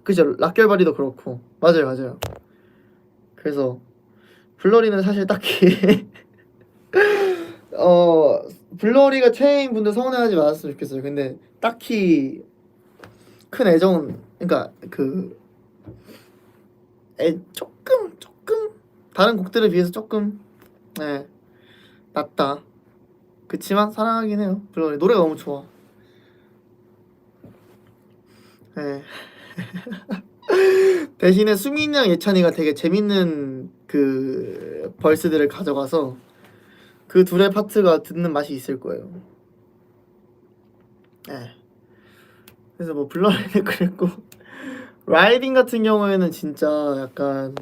그죠. 락결바리도 그렇고 맞아요. 그래서 블러리는 사실 딱히 블러리가 최애인 분들 서운해하지 말았으면 좋겠어요. 근데 딱히 큰 애정 그러니까 조금 다른 곡들에 비해서 조금 네, 낫다. 그치만 사랑하긴 해요. 블러리 노래가 너무 좋아. 네. 대신에 수민이랑 예찬이가 되게 재밌는 그 벌스들을 가져가서 그 둘의 파트가 듣는 맛이 있을 거예요. 네. 그래서 뭐 블러리는 그랬고 라이딩 같은 경우에는 진짜 약간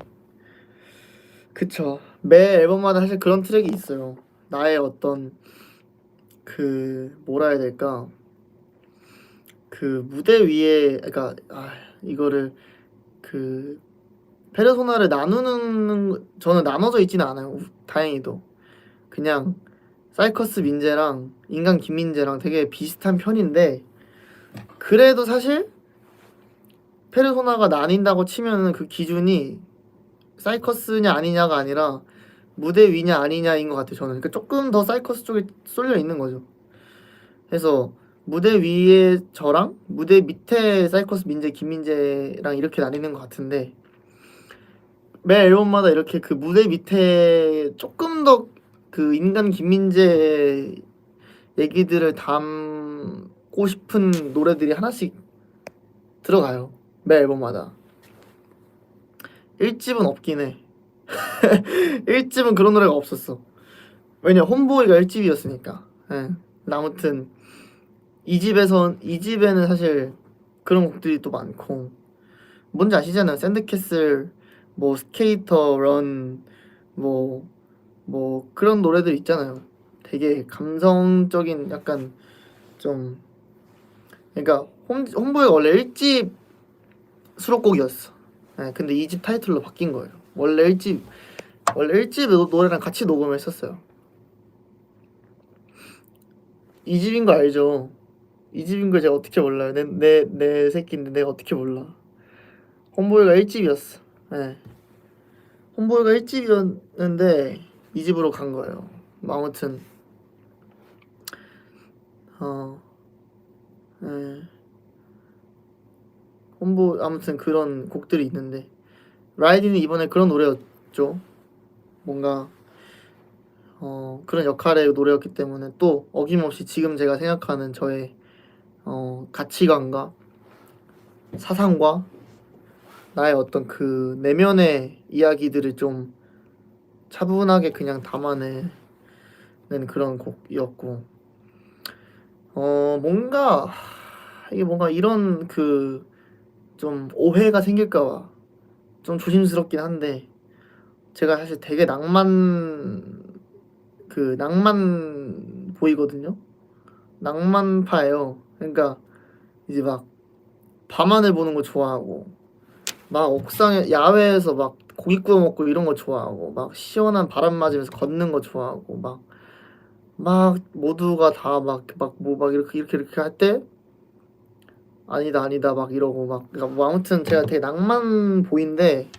그쵸. 매 앨범마다 사실 그런 트랙이 있어요. 나의 어떤 뭐라 해야 될까? 그 무대 위에 그러니까 이거를 그 페르소나를 나누는 저는 나눠져 있지는 않아요. 다행히도 그냥 사이커스 민재랑 인간 김민재랑 되게 비슷한 편인데 그래도 사실 페르소나가 나뉜다고 치면은 그 기준이 사이커스냐 아니냐가 아니라 무대 위냐 아니냐인 것 같아요. 저는 그러니까 조금 더 사이커스 쪽에 쏠려 있는 거죠. 그래서 무대 위에 저랑 무대 밑에 사이커스 민재 김민재랑 이렇게 나뉘는 것 같은데 매 앨범마다 이렇게 그 무대 밑에 조금 더 그 인간 김민재 얘기들을 담고 싶은 노래들이 하나씩 들어가요. 매 앨범마다. 1집은 없긴 해. 1집은 그런 노래가 없었어. 왜냐 홈보이가 1집이었으니까. 예. 아무튼 2집에는 사실 그런 곡들이 또 많고 뭔지 아시잖아요. 샌드캐슬 뭐 스케이터 런 뭐 그런 노래들 있잖아요. 되게 감성적인 약간 좀 그러니까 홈보이가 원래 1집 수록곡이었어. 네, 근데 2집 타이틀로 바뀐 거예요. 원래 1집 노래랑 같이 녹음을 했었어요. 2집인 거 알죠? 2집인 걸 제가 어떻게 몰라요? 내 새끼인데 내가 어떻게 몰라? 홈보이가 1집이었어. 네. 홈보이가 1집이었는데 2집으로 간 거예요. 아무튼 네. 홈보 아무튼 그런 곡들이 있는데 라이디는 이번에 그런 노래였죠. 뭔가 그런 역할의 노래였기 때문에 또 어김없이 지금 제가 생각하는 저의 가치관과 사상과 나의 어떤 그 내면의 이야기들을 좀 차분하게 그냥 담아내는 그런 곡이었고 뭔가 이게 뭔가 이런 그 좀 오해가 생길까봐 좀 조심스럽긴 한데 제가 사실 되게 낭만 보이거든요. 낭만파예요. 그러니까 이제 막 밤하늘 보는 거 좋아하고 막 옥상에 야외에서 막 고기 구워 먹고 이런 거 좋아하고 막 시원한 바람 맞으면서 걷는 거 좋아하고 막 모두가 다 막 이렇게 할 때 아니다 막 이러고 막 그러니까 뭐 아무튼 제가 되게 낭만 보인데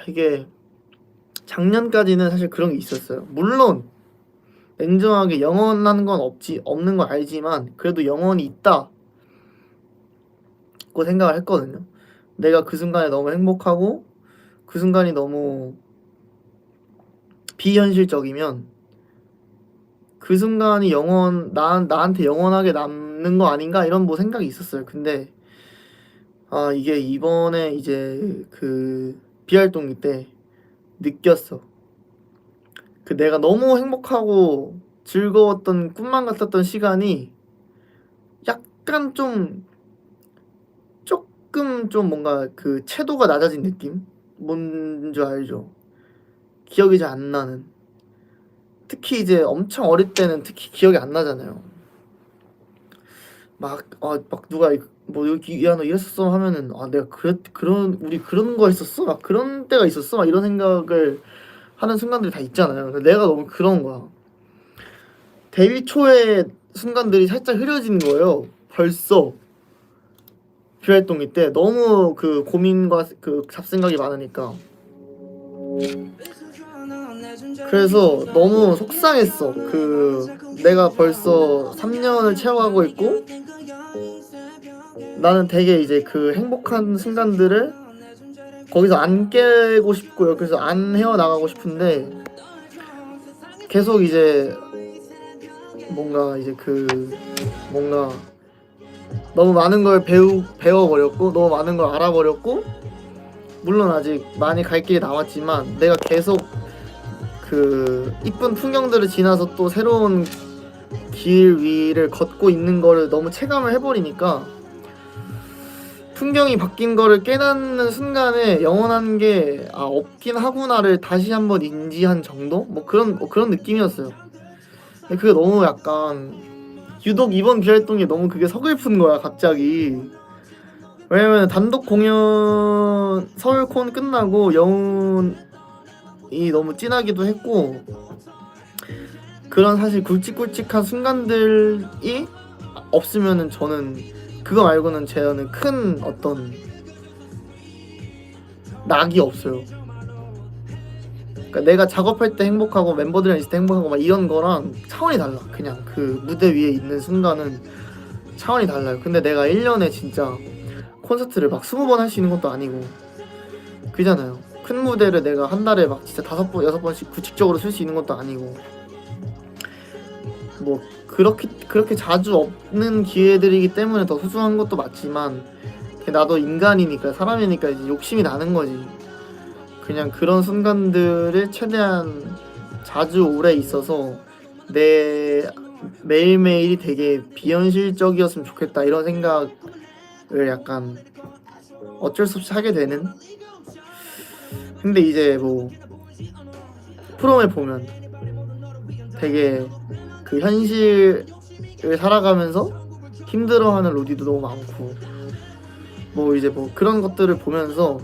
이게 작년까지는 사실 그런 게 있었어요. 물론 냉정하게 영원한 건 없는 거 알지만 그래도 영원히 있다고 생각을 했거든요. 내가 그 순간에 너무 행복하고 그 순간이 너무 비현실적이면 그 순간이 나한테 영원하게 남는 거 아닌가 이런 뭐 생각이 있었어요. 근데 이게 이번에 이제 그 비활동기 때 느꼈어. 그 내가 너무 행복하고 즐거웠던 꿈만 같았던 시간이 약간 조금 좀 뭔가 그 채도가 낮아진 느낌? 뭔지 알죠? 기억이 잘 안 나는. 특히 이제 엄청 어릴 때는 특히 기억이 안 나잖아요. 막 누가 뭐 여기 야 너 이랬었어 하면은 내가 우리 그런 거 했었어? 막 그런 때가 있었어? 막 이런 생각을 하는 순간들이 다 있잖아요. 내가 너무 그런 거야. 데뷔 초의 순간들이 살짝 흐려지는 거예요. 벌써 비활동기 때 너무 그 고민과 그 잡생각이 많으니까 그래서 너무 속상했어. 그 내가 벌써 3년을 채워가고 있고 나는 되게 이제 그 행복한 순간들을 거기서 안 깨고 싶고요. 그래서 안 헤어나가고 싶은데 계속 이제 뭔가 이제 뭔가 너무 많은 걸 배워버렸고 너무 많은 걸 알아버렸고 물론 아직 많이 갈 길이 남았지만 내가 계속 그 이쁜 풍경들을 지나서 또 새로운 길 위를 걷고 있는 거를 너무 체감을 해버리니까 풍경이 바뀐 거를 깨닫는 순간에 영원한 게 없긴 하구나를 다시 한번 인지한 정도? 뭐 그런 느낌이었어요. 근데 그게 너무 약간 유독 이번 비활동이 너무 그게 서글픈 거야 갑자기. 왜냐면 단독 공연 서울콘 끝나고 영훈이 너무 진하기도 했고 그런 사실 굵직굵직한 순간들이 없으면은 저는 그거 말고는 저는 큰 어떤 낙이 없어요. 그러니까 내가 작업할 때 행복하고 멤버들이랑 있을 때 행복하고 막 이런 거랑 차원이 달라. 그냥 그 무대 위에 있는 순간은 차원이 달라요. 근데 내가 1년에 진짜 콘서트를 막 20번 할 수 있는 것도 아니고 그잖아요. 큰 무대를 내가 한 달에 막 진짜 5번, 6번씩 규칙적으로 쓸 수 있는 것도 아니고 뭐 그렇게 자주 없는 기회들이기 때문에 더 소중한 것도 맞지만 나도 인간이니까 사람이니까 이제 욕심이 나는 거지. 그냥 그런 순간들을 최대한 자주 오래 있어서 내 매일매일이 되게 비현실적이었으면 좋겠다 이런 생각을 약간 어쩔 수 없이 하게 되는. 근데 이제 뭐 프롬에 보면 되게 그 현실을 살아가면서 힘들어하는 로디도 너무 많고 뭐 이제 뭐 그런 것들을 보면서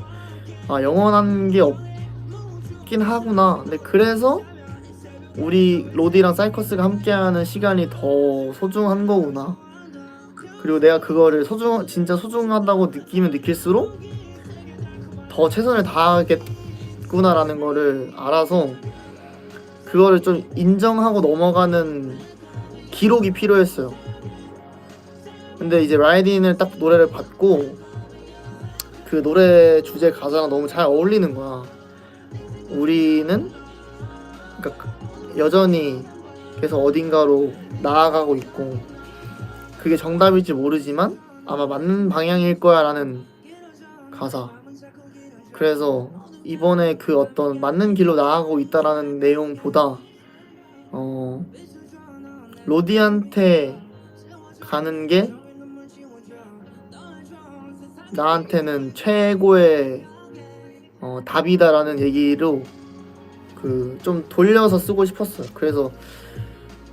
영원한 게 없긴 하구나. 근데 그래서 우리 로디랑 사이커스가 함께하는 시간이 더 소중한 거구나. 그리고 내가 그거를 진짜 소중하다고 느끼면 느낄수록 더 최선을 있구나라는 거를 알아서 그거를 좀 인정하고 넘어가는 기록이 필요했어요. 근데 이제 라이딘을 딱 노래를 받고 그 노래 주제 가사랑 너무 잘 어울리는 거야. 우리는 그러니까 여전히 계속 어딘가로 나아가고 있고 그게 정답일지 모르지만 아마 맞는 방향일 거야 라는 가사. 그래서 이번에 그 어떤 맞는 길로 나아가고 있다라는 내용보다 로디한테 가는 게 나한테는 최고의 답이다라는 얘기로 그 좀 돌려서 쓰고 싶었어요. 그래서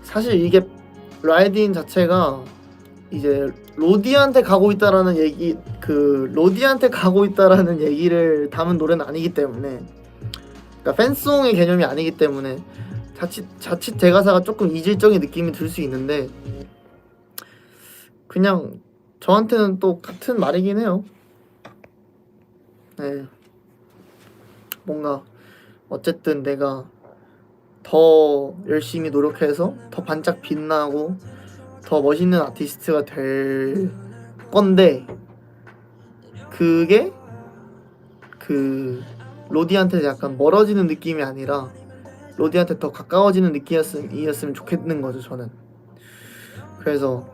사실 이게 라이딘 자체가 이제 로디한테 가고 있다라는 얘기, 그 로디한테 가고 있다라는 얘기를 담은 노래는 아니기 때문에, 그러니까 팬송의 개념이 아니기 때문에 자칫 대가사가 조금 이질적인 느낌이 들 수 있는데 그냥 저한테는 또 같은 말이긴 해요. 네, 뭔가 어쨌든 내가 더 열심히 노력해서 더 반짝 빛나고 더 멋있는 아티스트가 될 건데 그게 그 로디한테 약간 멀어지는 느낌이 아니라 로디한테 더 가까워지는 느낌이었으면 좋겠는 거죠, 저는. 그래서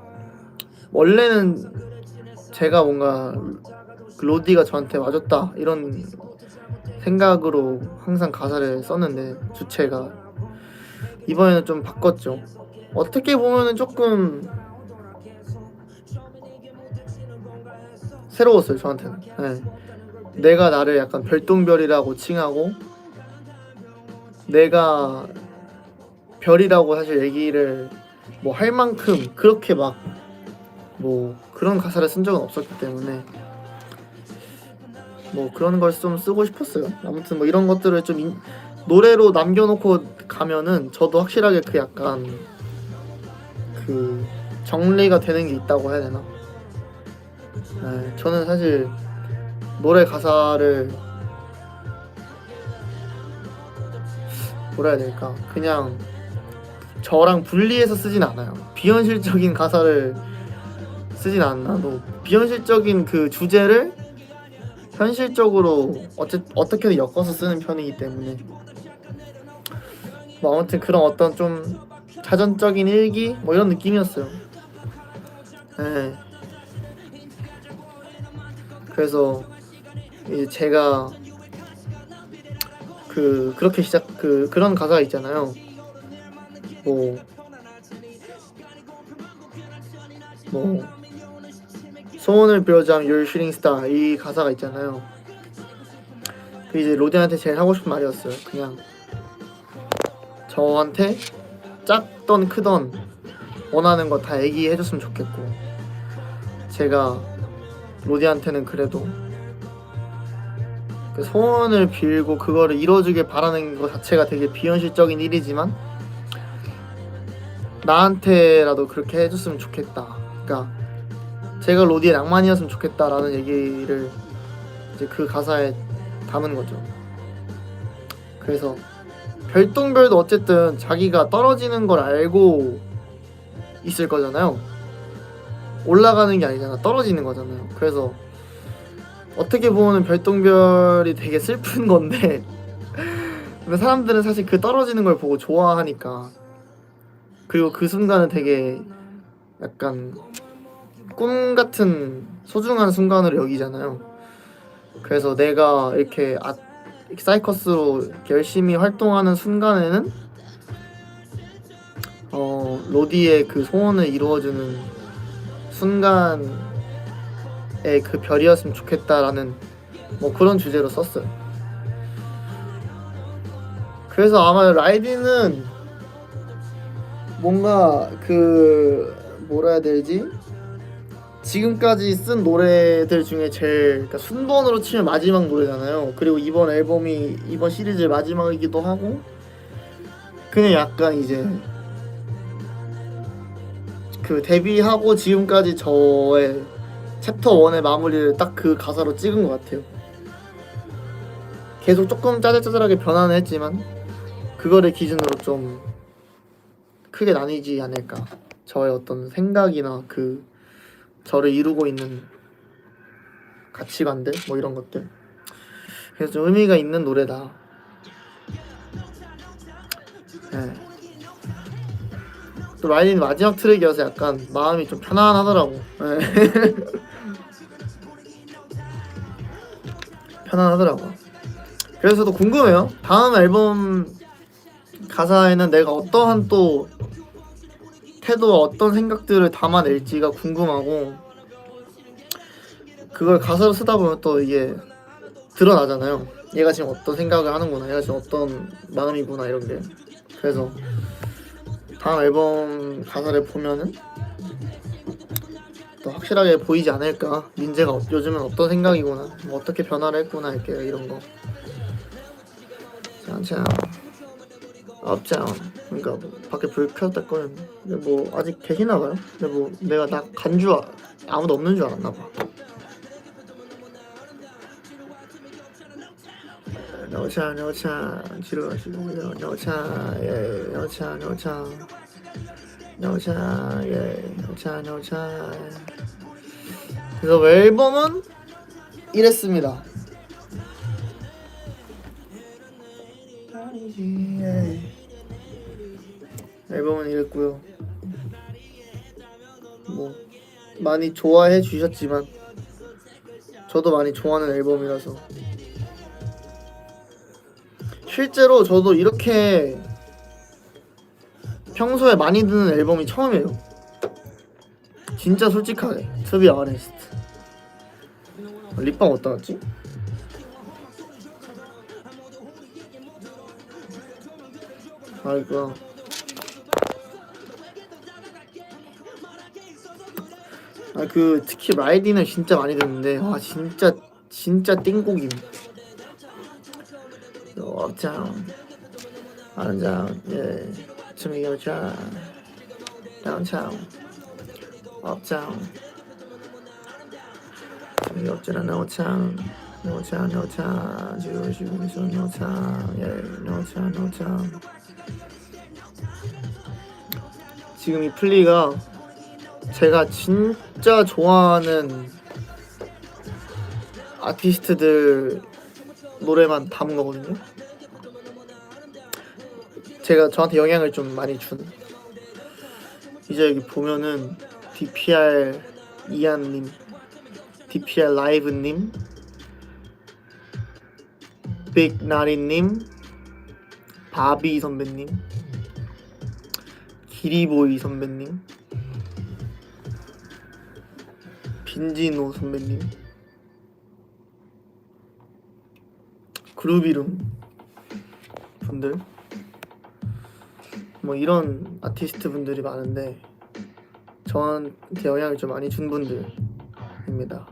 원래는 제가 뭔가 로디가 저한테 와줬다 이런 생각으로 항상 가사를 썼는데 주체가 이번에는 좀 바꿨죠. 어떻게 보면은 조금 새로웠어요, 저한테는. 네. 내가 나를 약간 별똥별이라고 칭하고 내가 별이라고 사실 얘기를 뭐 할 만큼 그렇게 막 뭐 그런 가사를 쓴 적은 없었기 때문에 뭐 그런 걸 좀 쓰고 싶었어요. 아무튼 뭐 이런 것들을 좀 노래로 남겨놓고 가면은 저도 확실하게 그 약간 그 정리가 되는 게 있다고 해야 되나? 네, 저는 사실 노래 가사를 뭐라 해야 될까? 그냥 저랑 분리해서 쓰진 않아요. 비현실적인 가사를 쓰진 않아도 비현실적인 그 주제를 현실적으로 어떻게든 엮어서 쓰는 편이기 때문에 뭐 아무튼 그런 어떤 좀 자전적인 일기 뭐 이런 느낌이었어요. 네. 그래서 이제 제가 그렇게 그런 가사가 있잖아요. 뭐 소원을 빌어자면 You're shooting star 이 가사가 있잖아요. 그 이제 로디한테 제일 하고 싶은 말이었어요. 그냥 저한테 작던 크던 원하는 거 다 얘기해줬으면 좋겠고 제가 로디한테는 그래도 그 소원을 빌고 그거를 이뤄주길 바라는 것 자체가 되게 비현실적인 일이지만 나한테라도 그렇게 해줬으면 좋겠다. 그러니까 제가 로디의 낭만이었으면 좋겠다라는 얘기를 이제 그 가사에 담은 거죠. 그래서 별똥별도 어쨌든 자기가 떨어지는 걸 알고 있을 거잖아요. 올라가는 게 아니잖아. 떨어지는 거잖아요. 그래서 어떻게 보면 별똥별이 되게 슬픈 건데 근데 사람들은 사실 그 떨어지는 걸 보고 좋아하니까 그리고 그 순간은 되게 약간 꿈 같은 소중한 순간으로 여기잖아요. 그래서 내가 이렇게 사이커스로 이렇게 열심히 활동하는 순간에는 로디의 그 소원을 이루어주는 순간에 그 별이었으면 좋겠다라는 뭐 그런 주제로 썼어요. 그래서 아마 라이딘은 뭔가 뭐라 해야 되지? 지금까지 쓴 노래들 중에 제일 그러니까 순번으로 치면 마지막 노래잖아요. 그리고 이번 앨범이 이번 시리즈의 마지막이기도 하고 그냥 약간 이제 그 데뷔하고 지금까지 저의 챕터 1의 마무리를 딱 그 가사로 찍은 것 같아요. 계속 조금 짜잘짜잘하게 변화는 했지만 그거를 기준으로 좀 크게 나뉘지 않을까. 저의 어떤 생각이나 그 저를 이루고 있는 가치관들 뭐 이런 것들. 그래서 좀 의미가 있는 노래다. 네. 또 라이딘 마지막 트랙이어서 약간 마음이 좀 편안하더라고. 네. 편안하더라고. 그래서 또 궁금해요. 다음 앨범 가사에는 내가 어떠한 또 태도와 어떤 생각들을 담아낼지가 궁금하고, 그걸 가사로 쓰다 보면 또 이게 드러나잖아요. 얘가 지금 어떤 생각을 하는구나, 얘가 지금 어떤 마음이구나 이런 게. 그래서 다음 앨범 가사를 보면은 또 확실하게 보이지 않을까. 민재가 요즘은 어떤 생각이구나, 뭐 어떻게 변화를 했구나 이렇게 이런 거. 자, 업자운. 그러니까 뭐 밖에 불 켜졌다 꺼냈네. 근데 뭐 아직 계시나 봐요. 근데 뭐 내가 나 간 줄 아무도 없는 줄 알았나 봐. 노차 지루하시고 노차 예 노차 예 노차. 그래서 앨범은 이랬습니다. 앨범은 이랬고요. 뭐 많이 좋아해 주셨지만 저도 많이 좋아하는 앨범이라서, 실제로 저도 이렇게 평소에 많이 듣는 앨범이 처음이에요. 진짜 솔직하게 To be honest. 립밤 어디다 놨지? 아이고. 그 특히 라이딘을 진짜 많이 듣는데 진짜 띵곡임. 업자운 아름다운 예 춤이 여자 다운타운 업자운 춤이 없잖아 노창 지루시고서 노창 예 노창. 지금 이 플리가 제가 진짜 좋아하는 아티스트들 노래만 담은 거거든요. 제가 저한테 영향을 좀 많이 준. 이제 여기 보면은 DPR 이한님, DPR 라이브님, 빅나리님, 바비 선배님, 기리보이 선배님, 빈지노 선배님, 그루비룸 분들, 뭐 이런 아티스트 분들이 많은데 저한테 영향을 좀 많이 준 분들입니다.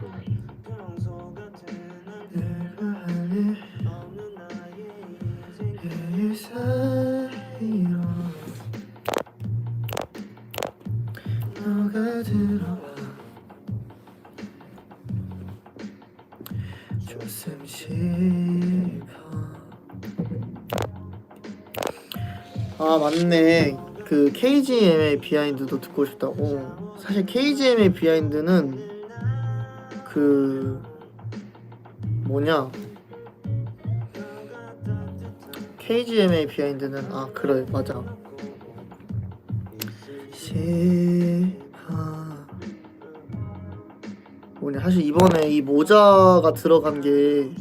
너가 들어와 줬음 싶어. 아 맞네. 그 KGM의 비하인드도 듣고 싶다고. 사실 KGM의 비하인드는 그 뭐냐, KGM의 비하인드는 아 그래 맞아. 뭐냐, 사실 이번에 이 모자가 들어간 게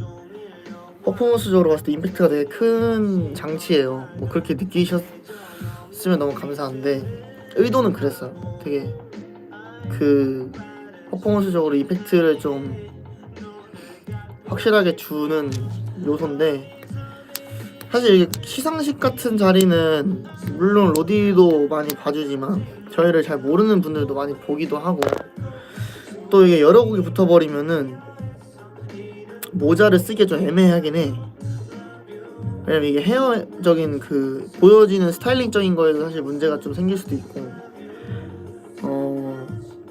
퍼포먼스적으로 봤을 때 임팩트가 되게 큰 장치예요. 뭐 그렇게 느끼셨으면 너무 감사한데 의도는 그랬어요. 되게 그 퍼포먼스적으로 임팩트를 좀 확실하게 주는 요소인데, 사실 이게 시상식 같은 자리는 물론 로디도 많이 봐주지만 저희를 잘 모르는 분들도 많이 보기도 하고, 또 이게 여러 곡이 붙어버리면은 모자를 쓰기가 좀 애매하긴 해. 왜냐면 이게 헤어적인 그 보여지는 스타일링적인 거에서 사실 문제가 좀 생길 수도 있고,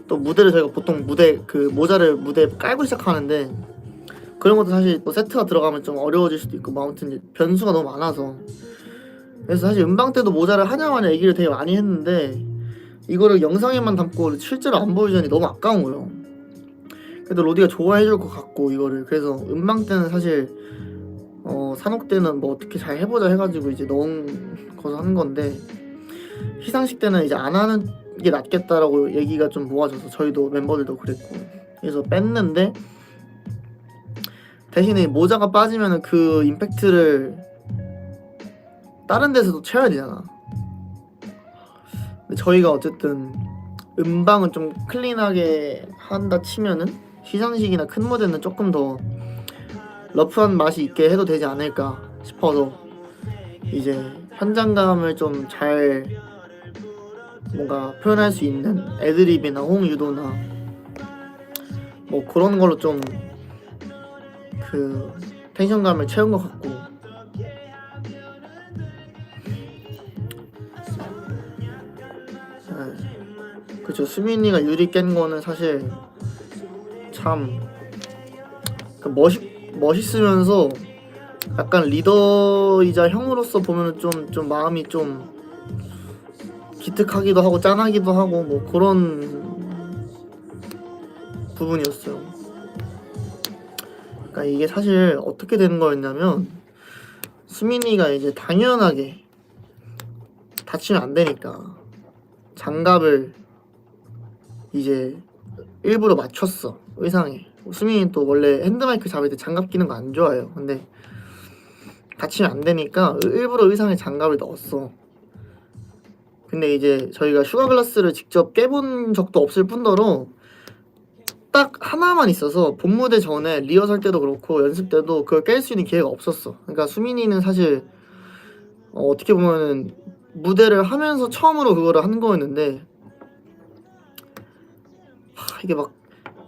또 무대를 저희가 보통 무대 그 모자를 무대에 깔고 시작하는데 그런 것도 사실 뭐 세트가 들어가면 좀 어려워질 수도 있고 뭐 아무튼 이제 변수가 너무 많아서 그래서 사실 음방 때도 모자를 하냐마냐 얘기를 되게 많이 했는데 이거를 영상에만 담고 실제로 안 보여주니 너무 아까운 거예요. 그래도 로디가 좋아해줄 것 같고 이거를 그래서 음방 때는 사실 산옥 때는 뭐 어떻게 잘 해보자 해가지고 이제 넣은 거서 하는 건데 시상식 때는 이제 안 하는 게 낫겠다라고 얘기가 좀 모아져서 저희도 멤버들도 그랬고 그래서 뺐는데 대신에 모자가 빠지면은 그 임팩트를 다른 데서도 채워야 되잖아. 근데 저희가 어쨌든 음방은 좀 클린하게 한다 치면은 시상식이나 큰 무대는 조금 더 러프한 맛이 있게 해도 되지 않을까 싶어서 이제 현장감을 좀 잘 뭔가 표현할 수 있는 애드립이나 호응 유도나 뭐 그런 걸로 좀 그 텐션감을 채운 것 같고 그쵸. 수민이가 유리 깬 거는 사실 참 멋있으면서 약간 리더이자 형으로서 보면은 좀 마음이 좀 기특하기도 하고 짠하기도 하고 뭐 그런 부분이었어요. 그러니까 이게 사실 어떻게 되는 거였냐면 수민이가 이제 당연하게 다치면 안 되니까 장갑을 이제 일부러 맞췄어 의상에. 수민이는 또 원래 핸드마이크 잡을 때 장갑 끼는 거 안 좋아해요. 근데 다치면 안 되니까 일부러 의상에 장갑을 넣었어. 근데 이제 저희가 슈가글라스를 직접 깨본 적도 없을 뿐더러 딱 하나만 있어서 본무대 전에 리허설 때도 그렇고 연습 때도 그걸 깰 수 있는 기회가 없었어. 그러니까 수민이는 사실 어떻게 보면은 무대를 하면서 처음으로 그거를 한 거였는데 이게 막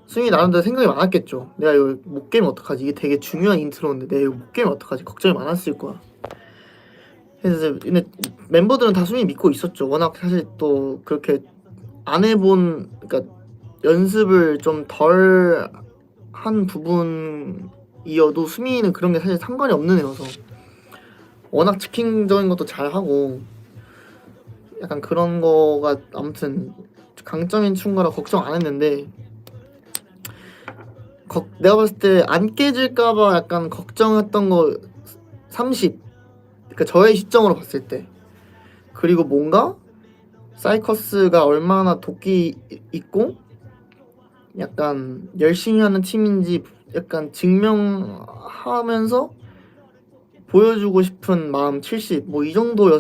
수민이 나름대로 생각이 많았겠죠. 내가 이거 못 깨면 어떡하지? 이게 되게 중요한 인트로인데 내가 이거 못 깨면 어떡하지? 걱정이 많았을 거야. 그래서 근데 멤버들은 다 수민이 믿고 있었죠. 워낙 사실 또 그렇게 안 해본 그러니까 연습을 좀 덜 한 부분이어도 수민이는 그런 게 사실 상관이 없는 애여서 워낙 즉흥적인 것도 잘 하고 약간 그런 거가 아무튼 강점인 친구라 걱정 안 했는데 내가 봤을 때 안 깨질까봐 약간 걱정했던 거 30. 그러니까 저의 시점으로 봤을 때 그리고 뭔가 사이커스가 얼마나 도끼 있고 약간 열심히 하는 팀인지 약간 증명하면서 보여주고 싶은 마음 70. 뭐 이 정도로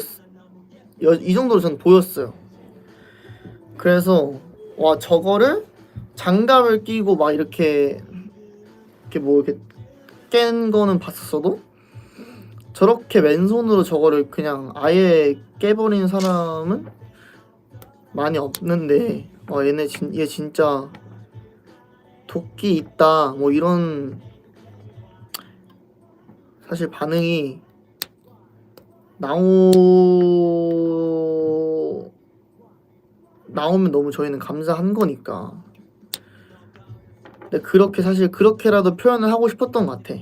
전 보였어요. 그래서 와 저거를 장갑을 끼고 막 이렇게 뭐 이렇게 깬 거는 봤었어도 저렇게 맨손으로 저거를 그냥 아예 깨버린 사람은 많이 없는데 얘 진짜 도끼 있다 뭐 이런 사실 반응이 나오면 너무 저희는 감사한 거니까. 근데 그렇게 사실 그렇게라도 표현을 하고 싶었던 것 같아.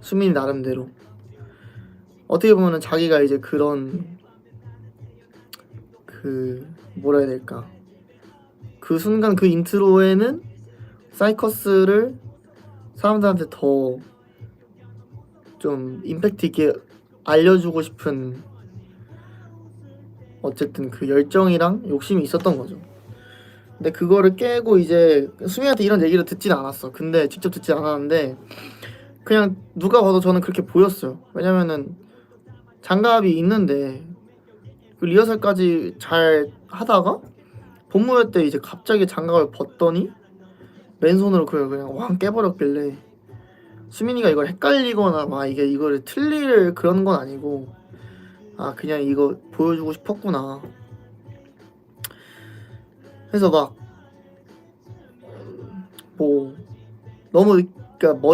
수민이 나름대로. 어떻게 보면은 자기가 이제 그런 뭐라 해야 될까? 그 순간 그 인트로에는 사이커스를 사람들한테 더 좀 임팩트 있게 알려주고 싶은 어쨌든 그 열정이랑 욕심이 있었던 거죠. 근데 그거를 깨고 이제 수미한테 이런 얘기를 듣진 않았어. 근데 직접 듣진 않았는데 그냥 누가 봐도 저는 그렇게 보였어요. 왜냐면은 장갑이 있는데 그 리허설까지 잘 하다가 본무회 때 이제 갑자기 장갑을 벗더니 맨손으로 그냥 왕 깨버렸길래 수민이가 이걸 헷갈리거나 막 이거를 틀릴 그런 건 아니고 아 그냥 이거 보여주고 싶었구나. 해서 막 뭐 너무 그러니까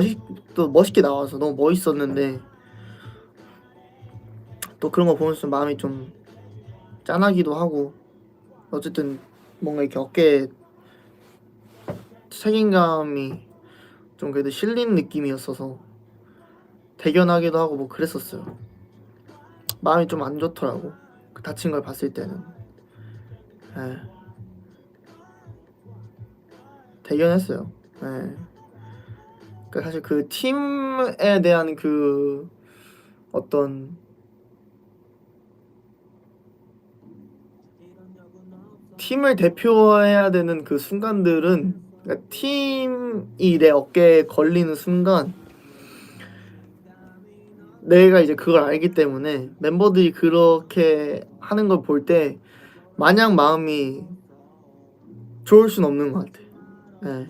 멋있게 나와서 너무 멋있었는데 또 그런 거 보면서 좀 마음이 좀 짠하기도 하고 어쨌든 뭔가 이렇게 어깨에 책임감이 좀 그래도 실린 느낌이었어서 대견하기도 하고 뭐 그랬었어요. 마음이 좀 안 좋더라고. 그 다친 걸 봤을 때는. 예. 대견했어요. 예. 그러니까 사실 그 팀에 대한 그 어떤 팀을 대표해야 되는 그 순간들은, 그러니까 팀이 내 어깨에 걸리는 순간 내가 이제 그걸 알기 때문에 멤버들이 그렇게 하는 걸 볼 때 마냥 마음이 좋을 순 없는 것 같아. 예.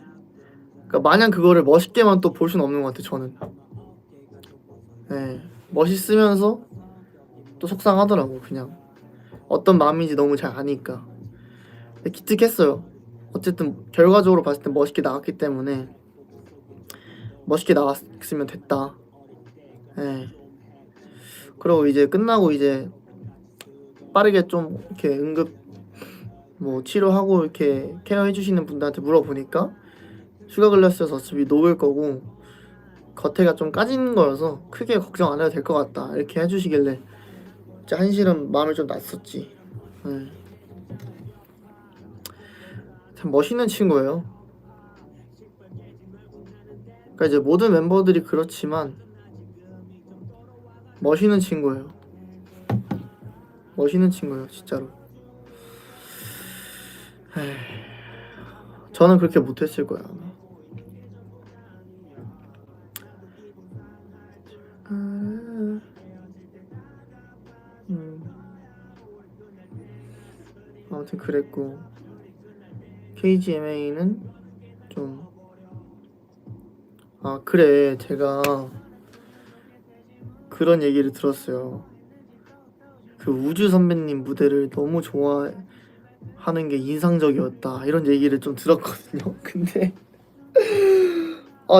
그러니까 마냥 그거를 멋있게만 또 볼 순 없는 것 같아 저는. 예. 멋있으면서 또 속상하더라고. 그냥 어떤 마음인지 너무 잘 아니까. 근데 기특했어요. 어쨌든 결과적으로 봤을 때 멋있게 나갔기 때문에 멋있게 나갔으면 됐다. 예. 그리고 이제 끝나고 이제 빠르게 좀 이렇게 응급 뭐 치료하고 이렇게 케어해 주시는 분들한테 물어보니까 슈가 글라스여서 어차피 녹을 거고 겉에가 좀 까진 거여서 크게 걱정 안 해도 될 것 같다 이렇게 해주시길래 진짜 한시름 마음이 좀 났었지. 네. 참 멋있는 친구예요. 그러니까 이제 모든 멤버들이 그렇지만 멋있는 친구예요. 멋있는 친구예요 진짜로. 에이, 저는 그렇게 못했을 거야 아마. 아무튼 그랬고 KGMA는 좀 그래 제가 그런 얘기를 들었어요. 그 우주 선배님 무대를 너무 좋아하는 게 인상적이었다 이런 얘기를 좀 들었거든요. 근데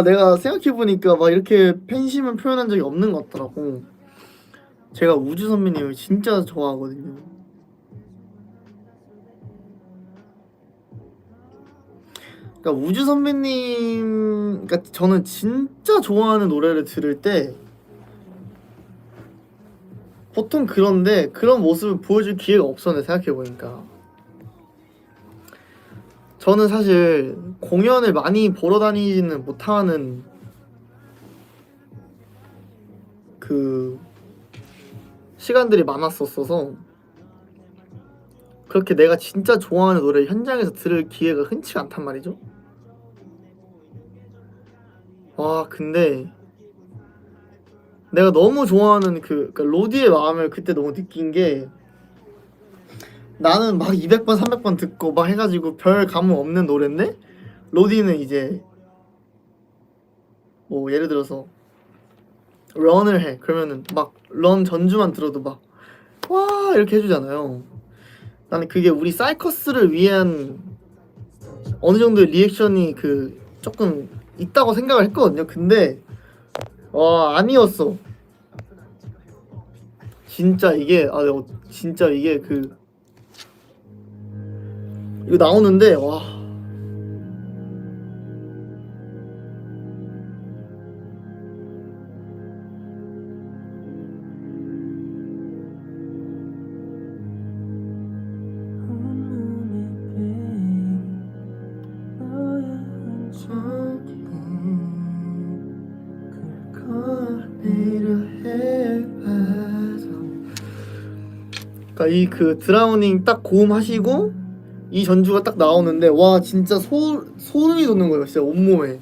내가 생각해보니까 막 이렇게 팬심을 표현한 적이 없는 것 같더라고. 제가 우주 선배님을 진짜 좋아하거든요. 그러니까 우주 선배님, 그러니까 저는 진짜 좋아하는 노래를 들을 때 보통 그런데 그런 모습을 보여줄 기회가 없었네 생각해보니까. 저는 사실 공연을 많이 보러 다니지는 못하는 그 시간들이 많았었어서 그렇게 내가 진짜 좋아하는 노래를 현장에서 들을 기회가 흔치 않단 말이죠. 와 근데 내가 너무 좋아하는 그러니까 로디의 마음을 그때 너무 느낀 게 나는 막 200번 300번 듣고 막 해가지고 별 감흥 없는 노래인데 로디는 이제 뭐 예를 들어서 런을 해 그러면은 막 런 전주만 들어도 막 와 이렇게 해주잖아요. 나는 그게 우리 사이커스를 위한 어느 정도의 리액션이 그 조금 있다고 생각을 했거든요. 근데 와 아니었어. 진짜 이게 내가 진짜 이게 그 이거 나오는데 와 그러니까 이 그 드라우닝 딱 고음하시고 이 전주가 딱 나오는데 와 진짜 소름이 돋는 거예요 진짜 온몸에.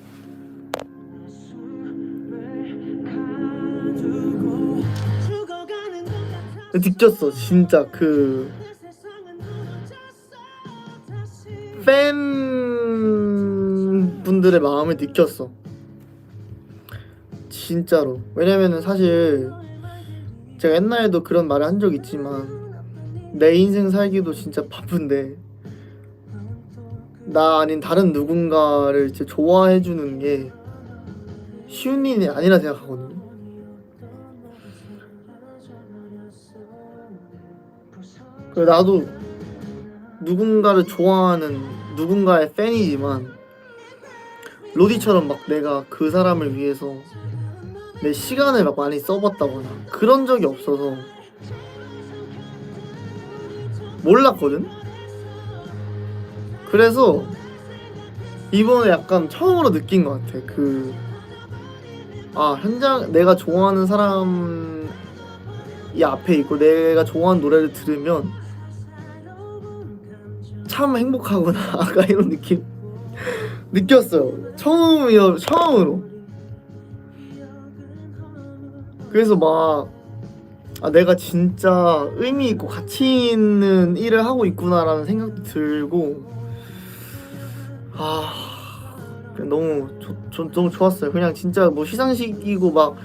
느꼈어 진짜 그 팬분들의 마음을 느꼈어 진짜로. 왜냐면은 사실 제가 옛날에도 그런 말을 한 적 있지만 내 인생 살기도 진짜 바쁜데 나 아닌 다른 누군가를 진짜 좋아해주는 게 쉬운 일이 아니라 생각하거든요. 그리고 나도 누군가를 좋아하는 누군가의 팬이지만 로디처럼 막 내가 그 사람을 위해서 내 시간을 막 많이 써봤다거나 그런 적이 없어서 몰랐거든? 그래서 이번에 약간 처음으로 느낀 것 같아. 현장 내가 좋아하는 사람이 앞에 있고 내가 좋아하는 노래를 들으면 참 행복하구나. 아까 이런 느낌 느꼈어요. 처음으로. 그래서 내가 진짜 의미 있고 가치 있는 일을 하고 있구나라는 생각도 들고 그냥 너무 좋았어요. 그냥 진짜 뭐 시상식이고 뭐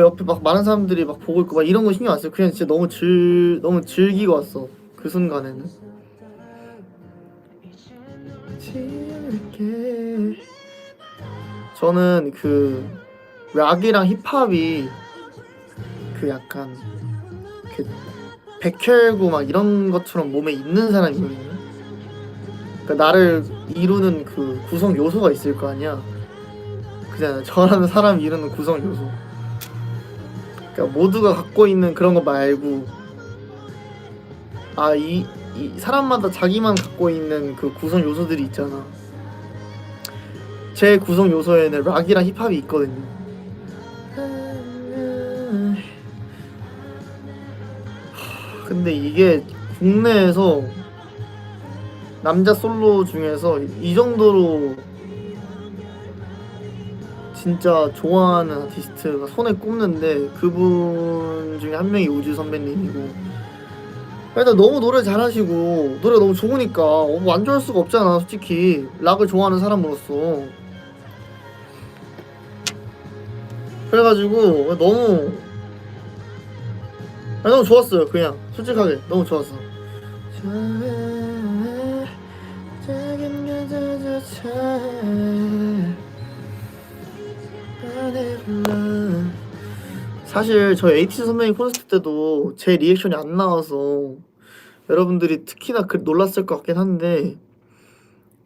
옆에 막 많은 사람들이 막 보고 있고 막 이런 거 신경 안 써요. 그냥 진짜 너무 즐기고 왔어. 그 순간에는. 저는 그 락이랑 힙합이 그 약간 그 백혈구 막 이런 것처럼 몸에 있는 사람이거든요. 그러니까 나를 이루는 그 구성 요소가 있을 거 아니야. 그냥 저라는 사람이 이루는 구성 요소. 그러니까 모두가 갖고 있는 그런 거 말고 이 사람마다 자기만 갖고 있는 그 구성 요소들이 있잖아. 제 구성 요소에는 락이랑 힙합이 있거든요. 근데 이게 국내에서 남자 솔로 중에서 이 정도로 진짜 좋아하는 아티스트가 손에 꼽는데 그분 중에 한 명이 우주 선배님이고, 일단 너무 노래 잘하시고 노래가 너무 좋으니까 안 좋아할 수가 없잖아. 솔직히 락을 좋아하는 사람으로서. 그래가지고 너무 좋았어요. 그냥 솔직하게 너무 좋았어. 사실 저희 에이티즈 선배님 콘서트 때도 제 리액션이 안 나와서 여러분들이 특히나 놀랐을 것 같긴 한데,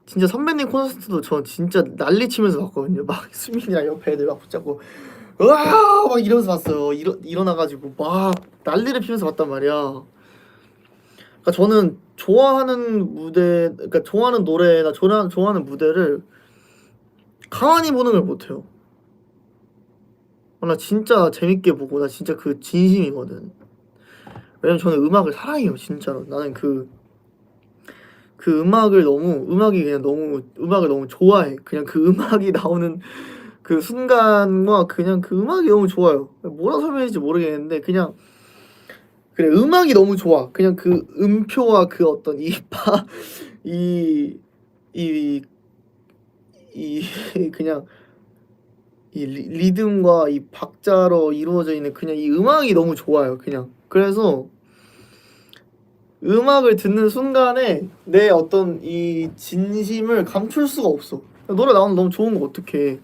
진짜 선배님 콘서트도 저 진짜 난리치면서 봤거든요. 막 수민이랑 옆에 애들 막 붙잡고 으아 막 이러면서 봤어요. 일어나가지고 막 난리를 피면서 봤단 말이야. 그러니까 저는 좋아하는 그러니까 좋아하는 노래나 좋아하는 무대를 가만히 보는 걸 못해요. 나 진짜 재밌게 보고 나 진짜 그 진심이거든. 왜냐면 저는 음악을 사랑해요. 진짜로. 나는 음악을 너무 좋아해. 그냥 그 음악이 나오는 그 순간과 그냥 그 음악이 너무 좋아요. 뭐라 설명할지 모르겠는데 그냥 그래, 음악이 너무 좋아. 그냥 그 음표와 그 어떤 이, 이, 이, 그냥 이 리듬과 이 박자로 이루어져 있는 그냥 이 음악이 너무 좋아요. 그냥. 그래서 음악을 듣는 순간에 내 어떤 이 진심을 감출 수가 없어. 노래 나오면 너무 좋은 거 어떡해.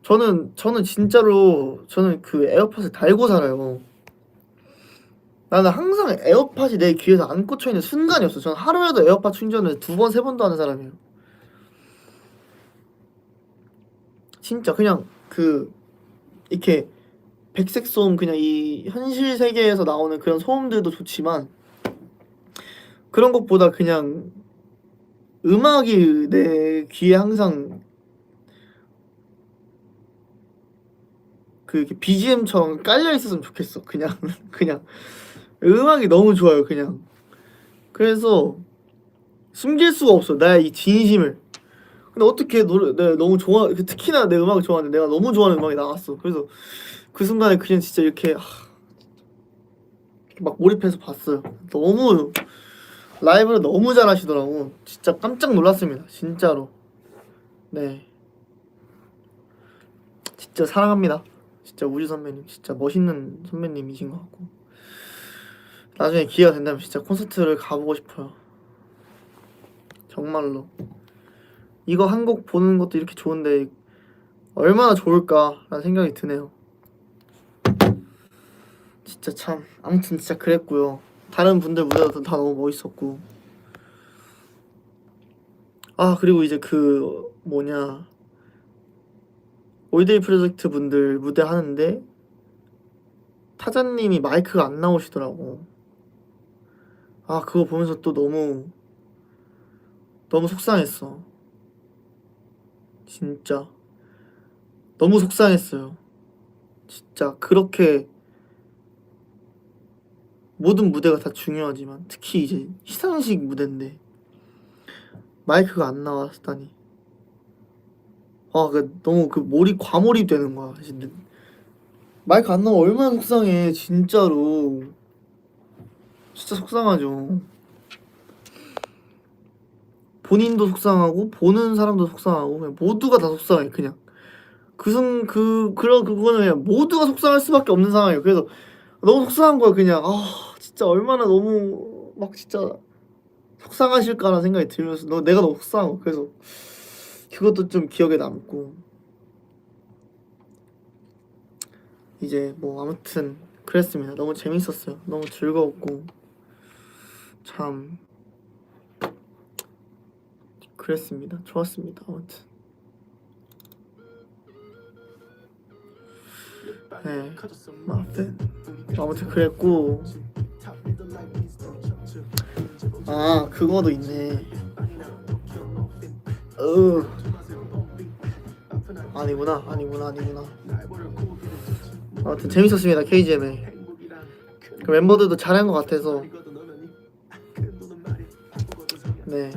저는 진짜로 저는 그 에어팟을 달고 살아요. 나는 항상 에어팟이 내 귀에서 안 꽂혀 있는 순간이었어. 저는 하루에도 에어팟 충전을 2번, 3번도 하는 사람이에요. 진짜 그냥 이렇게 백색 소음, 그냥 이 현실 세계에서 나오는 그런 소음들도 좋지만 그런 것보다 그냥 음악이 내 귀에 항상 이렇게 BGM처럼 깔려 있었으면 좋겠어. 그냥 그냥 음악이 너무 좋아요. 그냥. 그래서 숨길 수가 없어. 나의 이 진심을. 근데 어떻게 내가 너무 특히나 내 음악을 좋아하는데 내가 너무 좋아하는 음악이 나왔어. 그래서 그 순간에 그냥 진짜 이렇게 막 몰입해서 봤어요. 너무 라이브를 너무 잘하시더라고. 진짜 깜짝 놀랐습니다. 진짜로. 네. 진짜 사랑합니다. 진짜 우주 선배님 진짜 멋있는 선배님이신 것 같고, 나중에 기회가 된다면 진짜 콘서트를 가보고 싶어요. 정말로. 이거 한 곡 보는 것도 이렇게 좋은데 얼마나 좋을까라는 생각이 드네요. 진짜 참 아무튼 진짜 그랬고요. 다른 분들 무대도 다 너무 멋있었고, 그리고 이제 올데이 프로젝트 분들 무대 하는데 타자님이 마이크가 안 나오시더라고. 아 그거 보면서 또 너무 속상했어. 진짜 너무 속상했어요. 진짜 그렇게 모든 무대가 다 중요하지만 특히 이제 시상식 무대인데 마이크가 안 나왔다니. 너무 과몰입 되는 거야. 진짜. 마이크 안 나오면 얼마나 속상해. 진짜로 진짜 속상하죠. 본인도 속상하고 보는 사람도 속상하고 그냥 모두가 다 속상해. 그냥 그거는 그냥 모두가 속상할 수밖에 없는 상황이에요. 그래서 너무 속상한 거야. 그냥 진짜 얼마나 너무 막 진짜 속상하실까라는 생각이 들면서 내가 너무 속상하고 그래서 그것도 좀 기억에 남고 이제 뭐 아무튼 그랬습니다. 너무 재밌었어요. 너무 즐거웠고 참 그랬습니다. 좋았습니다. 아무튼 그랬고 그거도 있네. 아니구나. 아무튼 재밌었습니다. KGMA 그 멤버들도 잘한 것 같아서 네.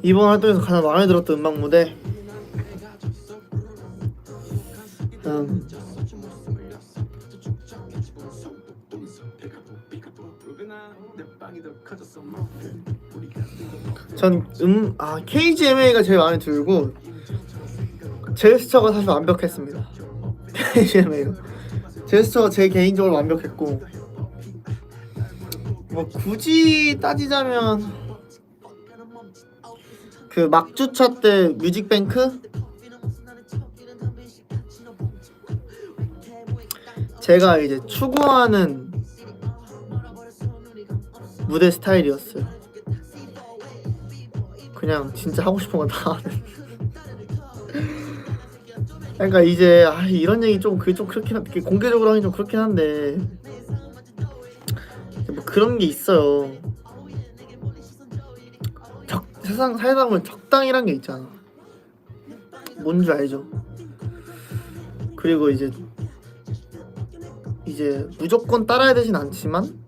이번 활동에서 가장 마음에 들었던 음악 무대 KGMA가 제일 마음에 들고 제스처가 사실 완벽했습니다. KGMA가 제스처가 제 개인적으로 완벽했고 뭐 굳이 따지자면 그 막주차 때 뮤직뱅크 제가 이제 추구하는 무대 스타일이었어요. 그냥 진짜 하고 싶은 거 다 하는. 그러니까 이제 이런 얘기 좀 그렇긴 공개적으로 하긴 좀 그렇긴 한데 뭐 그런 게 있어요. 세상 보면 적당이란 게 있잖아. 뭔지 알죠? 그리고 이제 무조건 따라야 되진 않지만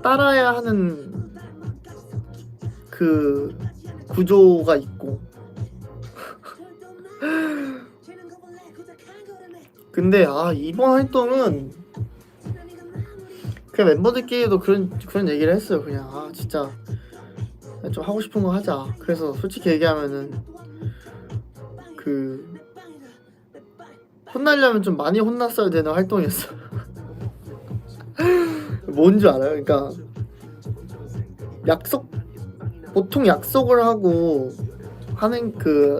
따라야 하는 그 구조가 있고 근데 이번 활동은 그냥 멤버들끼리도 그런 얘기를 했어요. 그냥 진짜 좀 하고 싶은 거 하자. 그래서 솔직히 얘기하면은 혼나려면 좀 많이 혼났어야 되는 활동이었어. 뭔지 알아요? 그러니까 보통 약속을 하고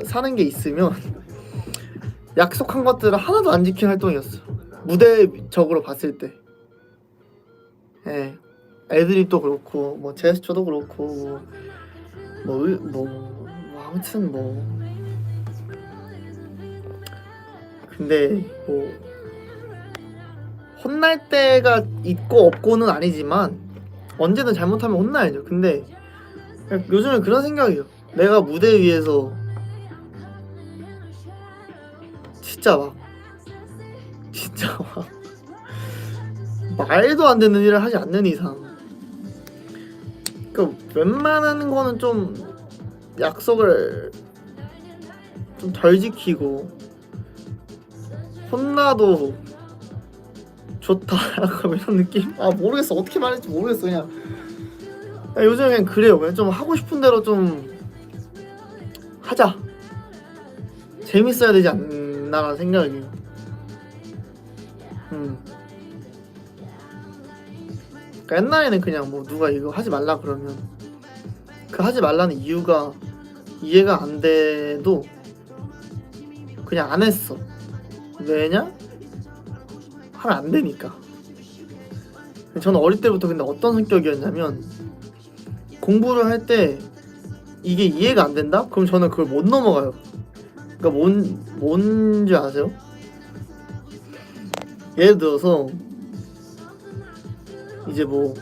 사는 게 있으면 약속한 것들을 하나도 안 지킨 활동이었어. 무대적으로 봤을 때. 애드립도 그렇고 뭐 제스처도 그렇고 아무튼 근데 혼날 때가 있고 없고는 아니지만 언제든 잘못하면 혼나야죠. 근데 요즘은 그런 생각이에요. 내가 무대 위에서 진짜 막 말도 안 되는 일을 하지 않는 이상 웬만한 거는 좀 약속을 좀 덜 지키고 혼나도 좋다 약간 이런 느낌? 모르겠어. 어떻게 말할지 모르겠어. 그냥 요즘에 그냥 그래요. 그냥 좀 하고 싶은 대로 좀 하자. 재밌어야 되지 않나 않나라는 생각이에요. 그러니까 옛날에는 그냥 뭐 누가 이거 하지 말라 그러면 그 하지 말라는 이유가 이해가 안 돼도 그냥 안 했어. 왜냐? 하면 안 되니까. 저는 어릴 때부터 근데 어떤 성격이었냐면 공부를 할 때 이게 이해가 안 된다? 그럼 저는 그걸 못 넘어가요. 그러니까 뭔지 아세요? 예를 들어서 이제 뭐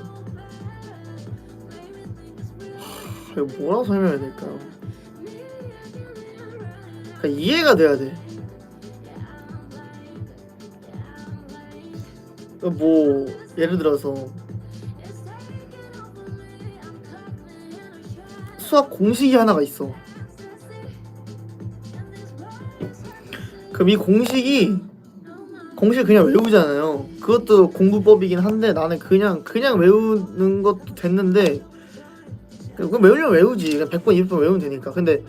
이거 뭐라고 설명해야 될까요? 그러니까 이해가 돼야 돼. 뭐 예를 들어서 수학 공식이 하나가 있어. 그럼 이 공식을 그냥 외우잖아요. 그것도 공부법이긴 한데 나는 그냥 외우는 것도 됐는데 그럼 외우려면 외우지. 그냥 100번 200번 외우면 되니까. 근데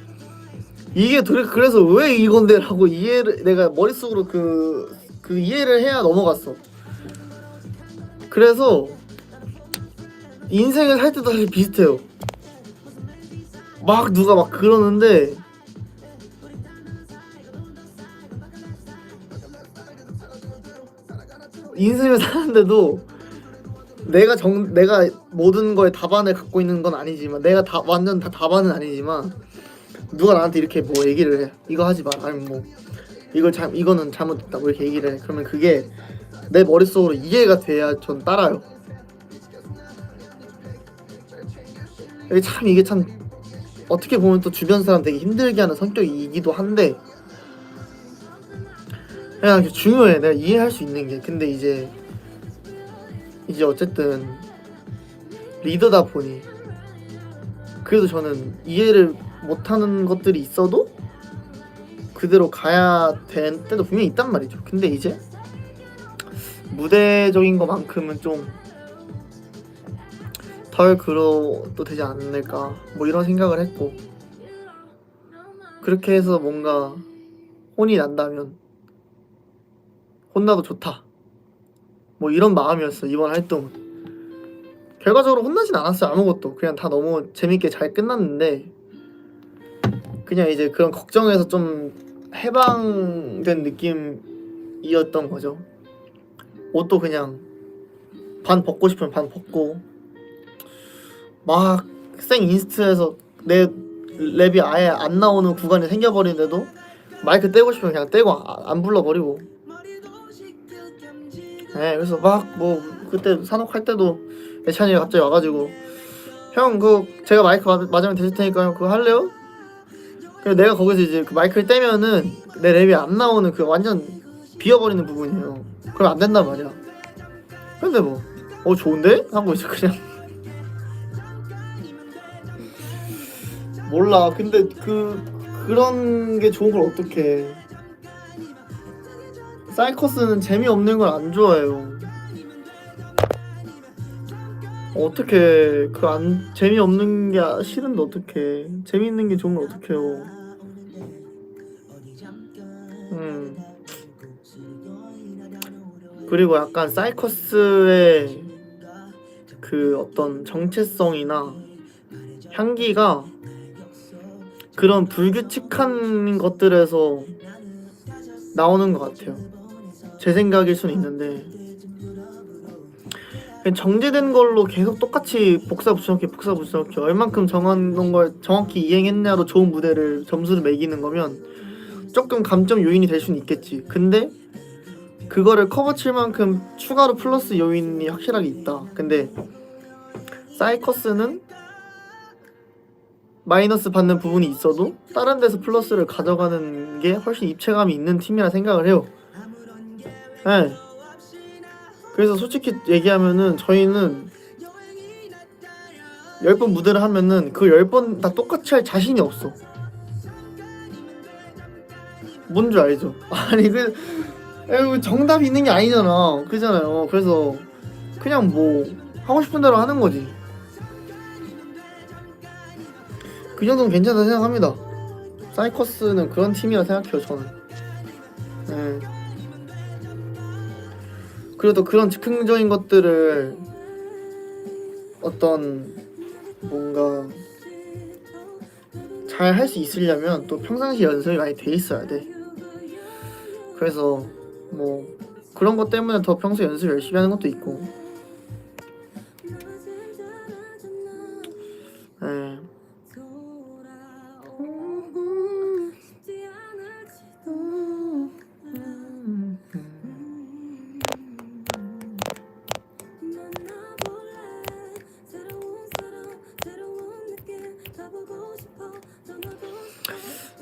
이게 그래서 왜 이건데 라고 이해를 내가 머릿속으로 그 이해를 해야 넘어갔어. 그래서 인생을 살 때도 사실 비슷해요. 막 누가 막 그러는데 인생을 사는데도 내가 모든 거에 답안을 갖고 있는 건 아니지만 내가 완전 다 답안은 아니지만 누가 나한테 이렇게 뭐 얘기를 해. 이거 하지 마. 아니면 뭐 이거는 잘못됐다. 뭐 이렇게 얘기를 해. 그러면 그게 내 머릿속으로 이해가 돼야 전 따라요. 이게 참 어떻게 보면 또 주변 사람 되게 힘들게 하는 성격이기도 한데 그냥 중요해. 내가 이해할 수 있는 게. 근데 이제 어쨌든 리더다 보니 그래도 저는 이해를 못하는 것들이 있어도 그대로 가야 될 때도 분명히 있단 말이죠. 근데 이제 무대적인 것만큼은 좀 덜 그러도 되지 않을까 뭐 이런 생각을 했고 그렇게 해서 뭔가 혼이 난다면 혼나도 좋다 뭐 이런 마음이었어. 이번 활동은 결과적으로 혼나진 않았어요. 아무것도 그냥 다 너무 재밌게 잘 끝났는데 그냥 이제 그런 걱정에서 좀 해방된 느낌이었던 거죠. 옷도 그냥 반 벗고 싶으면 반 벗고 막 생 인스트에서 내 랩이 아예 안 나오는 구간이 생겨버리는데도 마이크 떼고 싶으면 그냥 떼고 안 불러버리고. 네, 그래서 막 뭐 그때 산옥할 때도 예찬이가 갑자기 와가지고 형 제가 마이크 맞으면 되실 테니까 그거 할래요? 그래서 내가 거기서 이제 그 마이크를 떼면은 내 랩이 안 나오는 그 완전 비어버리는 부분이에요. 그럼 안 된단 말이야. 근데 뭐 좋은데? 하고 이제 그냥 몰라. 근데 그런 게 좋은 걸 어떡해. 사이커스는 재미없는 걸 안 좋아해요. 어떡해. 재미없는 게 싫은데 어떡해. 재미있는 게 좋은 걸 어떡해요. 그리고 약간 사이커스의 그 어떤 정체성이나 향기가 그런 불규칙한 것들에서 나오는 것 같아요. 제 생각일 수는 있는데 그냥 정제된 걸로 계속 똑같이 복사 붙여넣기 얼만큼 정해놓은 걸 정확히 이행했냐로 좋은 무대를 점수를 매기는 거면 조금 감점 요인이 될 수는 있겠지. 근데 그거를 커버 칠 만큼 추가로 플러스 요인이 확실하게 있다. 근데 사이커스는 마이너스 받는 부분이 있어도 다른 데서 플러스를 가져가는 게 훨씬 입체감이 있는 팀이라 생각을 해요. 네. 그래서 솔직히 얘기하면은 저희는 10번 무대를 하면은 그 10번 다 똑같이 할 자신이 없어. 뭔 줄 알죠? 아니 정답이 있는 게 아니잖아. 그잖아요. 그래서 그냥 뭐 하고 싶은 대로 하는 거지. 그 정도는 괜찮다 생각합니다. 사이커스는 그런 팀이라 생각해요. 저는 네. 그리고 또 그런 즉흥적인 것들을 어떤 뭔가 잘 할 수 있으려면 또 평상시 연습이 많이 돼 있어야 돼. 그래서 뭐 그런 것 때문에 더 평소 연습 열심히 하는 것도 있고. 네.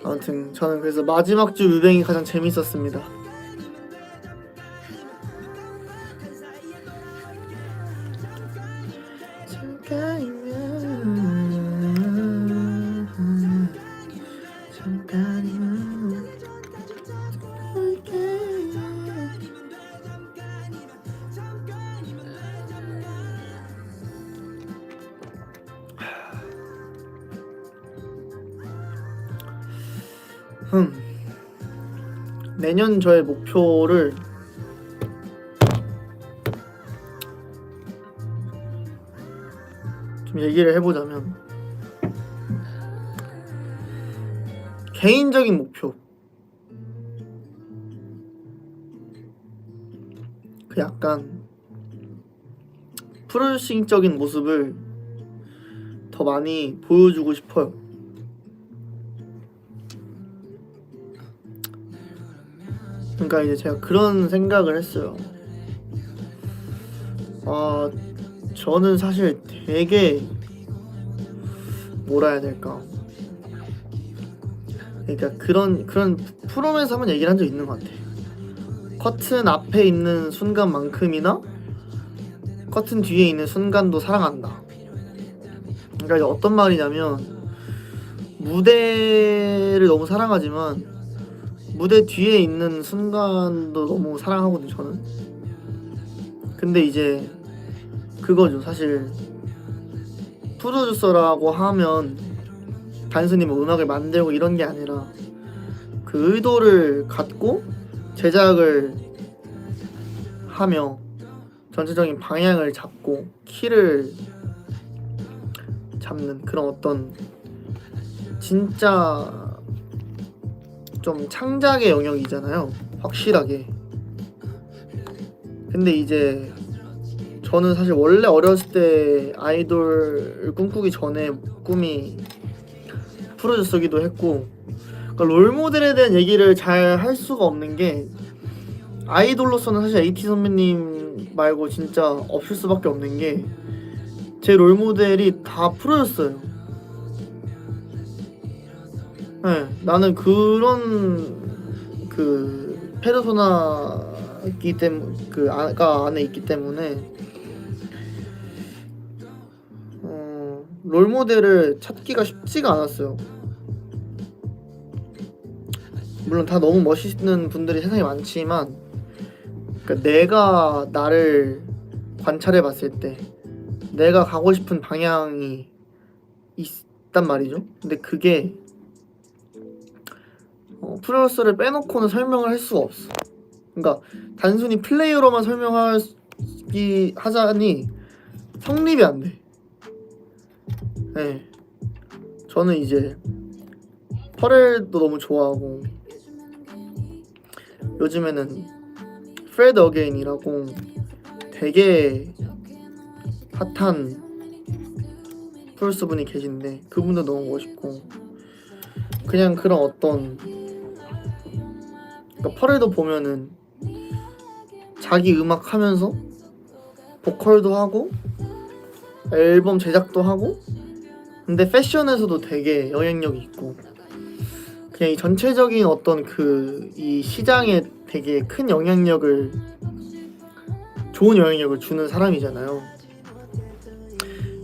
아무튼 저는 그래서 마지막 주 뮤뱅이 가장 재밌었습니다. 내년 저의 목표를 좀 얘기를 해보자면, 개인적인 목표, 그 약간 프로듀싱적인 모습을 더 많이 보여주고 싶어요. 그러니까 이제 제가 그런 생각을 했어요. 저는 사실 되게 뭐라 해야 될까, 그러니까 그런 프로면서 한번 얘기를 한 적 있는 것 같아. 커튼 앞에 있는 순간만큼이나 커튼 뒤에 있는 순간도 사랑한다. 그러니까 이제 어떤 말이냐면, 무대를 너무 사랑하지만 무대 뒤에 있는 순간도 너무 사랑하거든요, 저는. 근데 이제 그거죠. 사실 프로듀서라고 하면 단순히 뭐 음악을 만들고 이런 게 아니라 그 의도를 갖고 제작을 하며 전체적인 방향을 잡고 키를 잡는 그런 어떤 진짜 좀 창작의 영역이잖아요, 확실하게. 근데 이제 저는 사실 원래 어렸을 때 아이돌을 꿈꾸기 전에 꿈이 프로듀서기도 했고, 그러니까 롤모델에 대한 얘기를 잘 할 수가 없는 게, 아이돌로서는 사실 AT 선배님 말고 진짜 없을 수밖에 없는 게, 제 롤모델이 다 프로였어요. 네, 나는 그런 그 페르소나기 때문에, 그 아가 안에 있기 때문에 롤모델을 찾기가 쉽지가 않았어요. 물론 다 너무 멋있는 분들이 세상에 많지만, 그러니까 내가 나를 관찰해 봤을 때 내가 가고 싶은 방향이 있단 말이죠. 근데 그게 프로듀서를 빼놓고는 설명을 할 수가 없어. 그러니까 단순히 플레이어로만 하자니 성립이 안 돼. 네. 저는 이제 퍼렐도 너무 좋아하고, 요즘에는 프레드 어게인이라고 되게 핫한 프로듀서 분이 계신데 그분도 너무 멋있고, 그냥 그런 어떤, 그러니까 퍼렐도 보면은 자기 음악 하면서 보컬도 하고 앨범 제작도 하고, 근데 패션에서도 되게 영향력이 있고, 그냥 이 전체적인 어떤 이 시장에 되게 큰 영향력을, 좋은 영향력을 주는 사람이잖아요.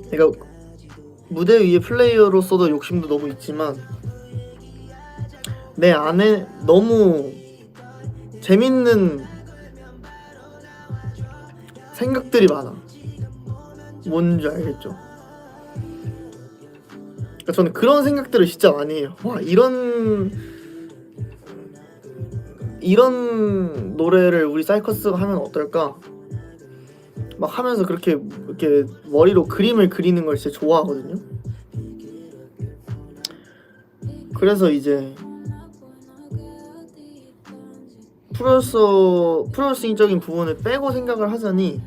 그러니까 무대 위에 플레이어로서도 욕심도 너무 있지만 내 안에 너무 재밌는 생각들이 많아. 뭔지 알겠죠? 그러니까 저는 그런 생각들을 진짜 많이 해요. 와, 이런 노래를 우리 사이커스가 하면 어떨까? 막 하면서 그렇게 이렇게 머리로 그림을 그리는 걸 진짜 좋아하거든요. 그래서 이제 프로듀싱적인 부분을 빼고 생각을 하자니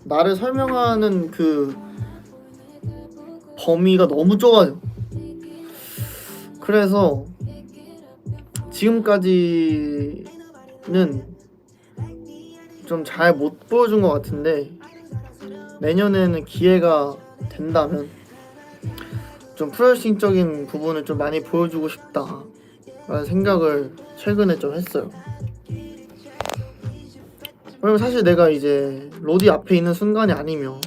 나를 설명하는 그 범위가 너무 좁아요. 그래서 지금까지는 좀 잘 못 보여준 것 같은데 내년에는 기회가 된다면 좀 프로듀싱적인 부분을 좀 많이 보여주고 싶다 라는 생각을 최근에 좀 했어요. 왜냐면 사실 내가 이제 로디 앞에 있는 순간이 아니면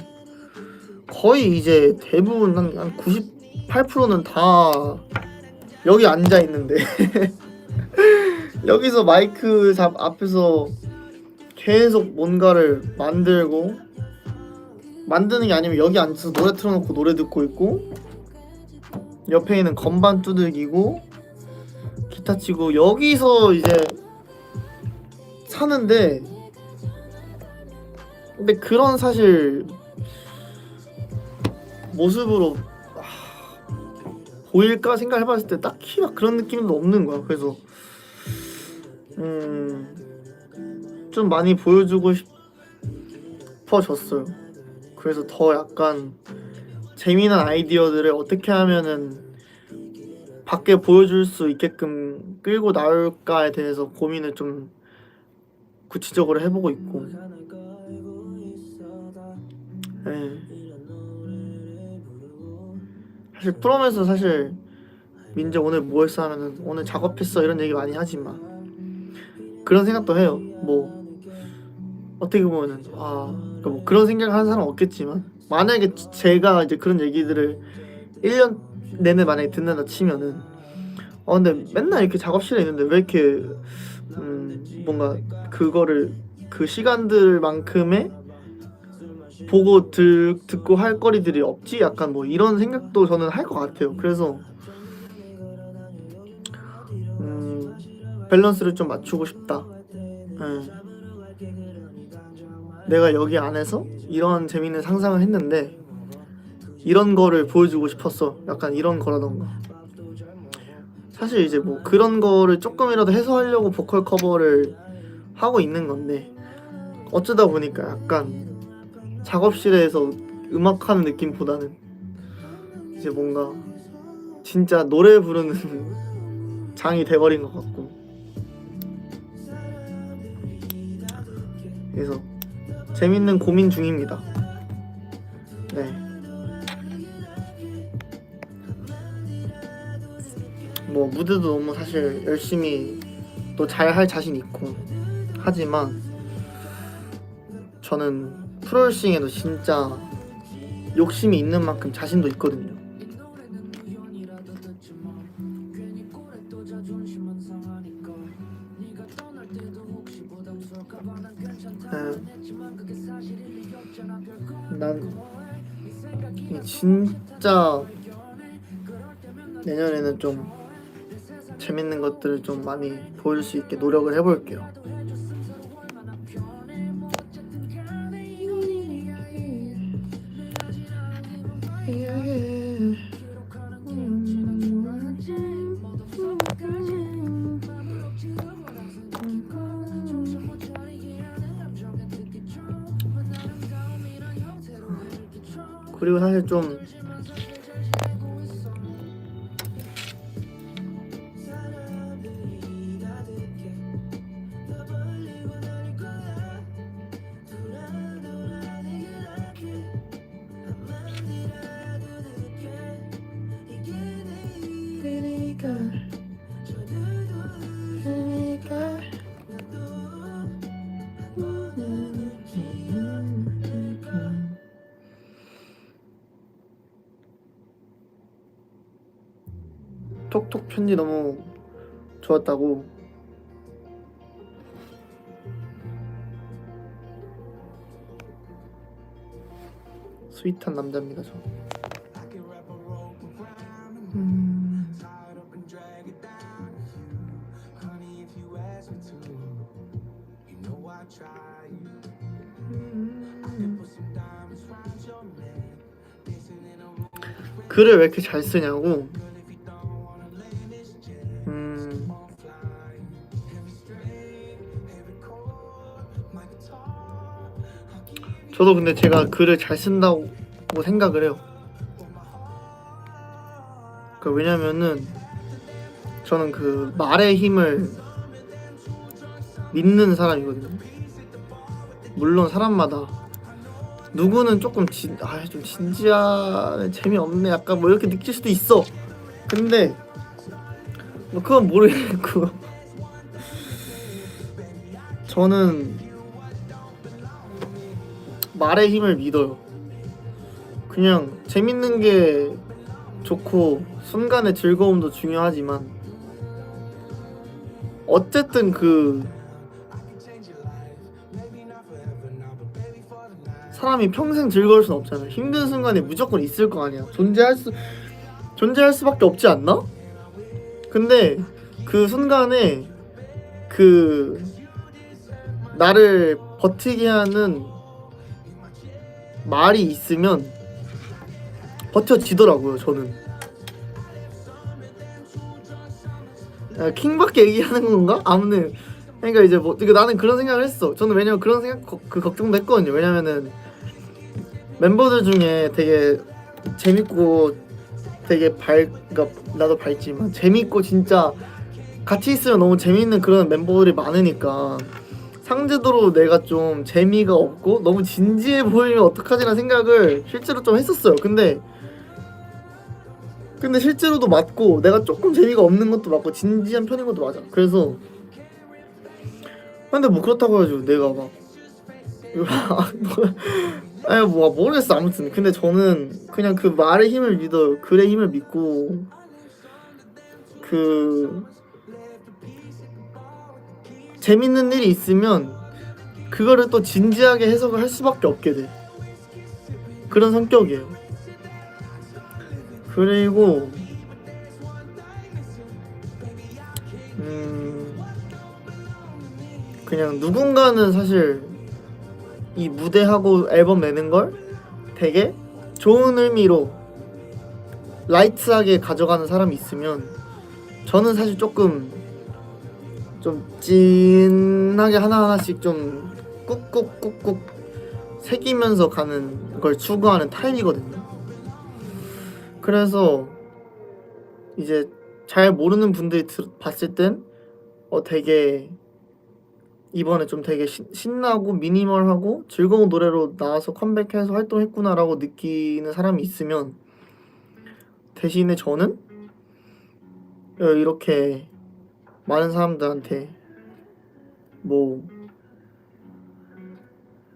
거의 이제 대부분 한 98%는 다 여기 앉아 있는데 여기서 마이크 앞에서 계속 뭔가를 만드는 게 아니면 여기 앉아서 노래 틀어놓고 노래 듣고 있고 옆에 있는 건반 두들기고 기타 치고 여기서 이제 사는데 근데 그런 사실 모습으로 보일까 생각해봤을 때 딱히 막 그런 느낌도 없는 거야. 그래서 좀 많이 보여주고 싶어졌어요. 그래서 더 약간 재미난 아이디어들을 어떻게 하면은 밖에 보여줄 수 있게끔 끌고 나올까에 대해서 고민을 좀 구체적으로 해보고 있고. 네. 사실 프롬에서 사실 민재 오늘 뭐 했어 하면은 오늘 작업했어 이런 얘기 많이 하지만 그런 생각도 해요. 뭐 어떻게 보면은 그러니까 뭐 그런 생각을 하는 사람은 없겠지만 만약에 제가 이제 그런 얘기들을 1년 내내 만약에 듣는다 치면은 근데 맨날 이렇게 작업실에 있는데 왜 이렇게 뭔가 그거를 그 시간들만큼의 보고 듣고 할 거리들이 없지? 약간 뭐 이런 생각도 저는 할 것 같아요. 그래서 밸런스를 좀 맞추고 싶다. 내가 여기 안에서 이런 재밌는 상상을 했는데 이런 거를 보여주고 싶었어. 약간 이런 거라던가. 사실 이제 뭐 그런 거를 조금이라도 해소하려고 보컬 커버를 하고 있는 건데 어쩌다 보니까 약간 작업실에서 음악하는 느낌보다는 이제 뭔가 진짜 노래 부르는 장이 돼버린 것 같고 그래서 재밌는 고민 중입니다. 네. 뭐 무드도 너무 사실 열심히 또 잘할 자신 있고 하지만 저는 프로듀싱에도 진짜 욕심이 있는 만큼 자신도 있거든요. 난 진짜 내년에는 좀 재밌는 것들을 좀 많이 보여줄 수 있게 노력을 해볼게요. 그리고 사실 좀 톡톡 편지 너무 좋았다고. 스윗한 남자입니다 저. 글을 왜 이렇게 잘 쓰냐고. 저도 근데 제가 글을 잘 쓴다고 생각을 해요. 왜냐면은 저는 그 말의 힘을 믿는 사람이거든요. 물론 사람마다 누구는 조금 좀 진지하네, 재미없네, 약간 뭐 이렇게 느낄 수도 있어. 근데 뭐 그건 모르겠고 저는 말의 힘을 믿어요. 그냥 재밌는 게 좋고 순간의 즐거움도 중요하지만 어쨌든 사람이 평생 즐거울 순 없잖아요. 힘든 순간이 무조건 있을 거 아니야. 존재할 수밖에 없지 않나? 근데 그 순간에 나를 버티게 하는 말이 있으면 버텨지더라고요. 저는 킹밖에 얘기하는 건가? 아무튼 그러니까 이제 나는 그런 생각을 했어. 저는 왜냐면 그런 걱정도 했거든요. 왜냐면은 멤버들 중에 되게 재밌고 되게 그러니까 나도 밝지만 재밌고 진짜 같이 있으면 너무 재밌는 그런 멤버들이 많으니까 상대적으로 내가 좀 재미가 없고 너무 진지해 보이면 어떡하지라는 생각을 실제로 좀 했었어요. 근데 실제로도 맞고 내가 조금 재미가 없는 것도 맞고 진지한 편인 것도 맞아. 그래서 근데 뭐 그렇다고 해가지고 내가 막 아니 뭐 모르겠어. 아무튼 근데 저는 그냥 그 말의 힘을 믿어요. 글의 힘을 믿고 재밌는 일이 있으면 그거를 또 진지하게 해석을 할 수밖에 없게 돼. 그런 성격이에요. 그리고 그냥 누군가는 사실 이 무대하고 앨범 내는 걸 되게 좋은 의미로 라이트하게 가져가는 사람이 있으면 저는 사실 조금 좀 진하게 하나하나씩 좀 꾹꾹꾹꾹 새기면서 가는 걸 추구하는 타입이거든요. 그래서 이제 잘 모르는 분들이 봤을 땐 되게 이번에 좀 되게 신나고 미니멀하고 즐거운 노래로 나와서 컴백해서 활동했구나라고 느끼는 사람이 있으면 대신에 저는 이렇게 많은 사람들한테 뭐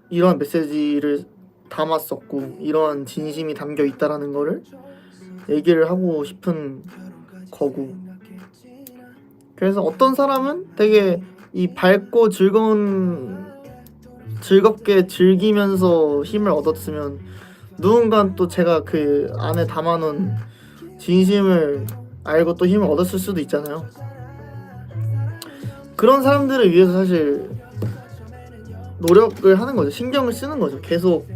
이러한 메시지를 담았었고 이러한 진심이 담겨 있다라는 거를 얘기를 하고 싶은 거고. 그래서 어떤 사람은 되게 이 밝고 즐겁게 즐기면서 힘을 얻었으면 누군가는 또 제가 그 안에 담아놓은 진심을 알고 또 힘을 얻었을 수도 있잖아요. 그런 사람들을 위해서 사실 노력을 하는 거죠. 신경을 쓰는 거죠. 계속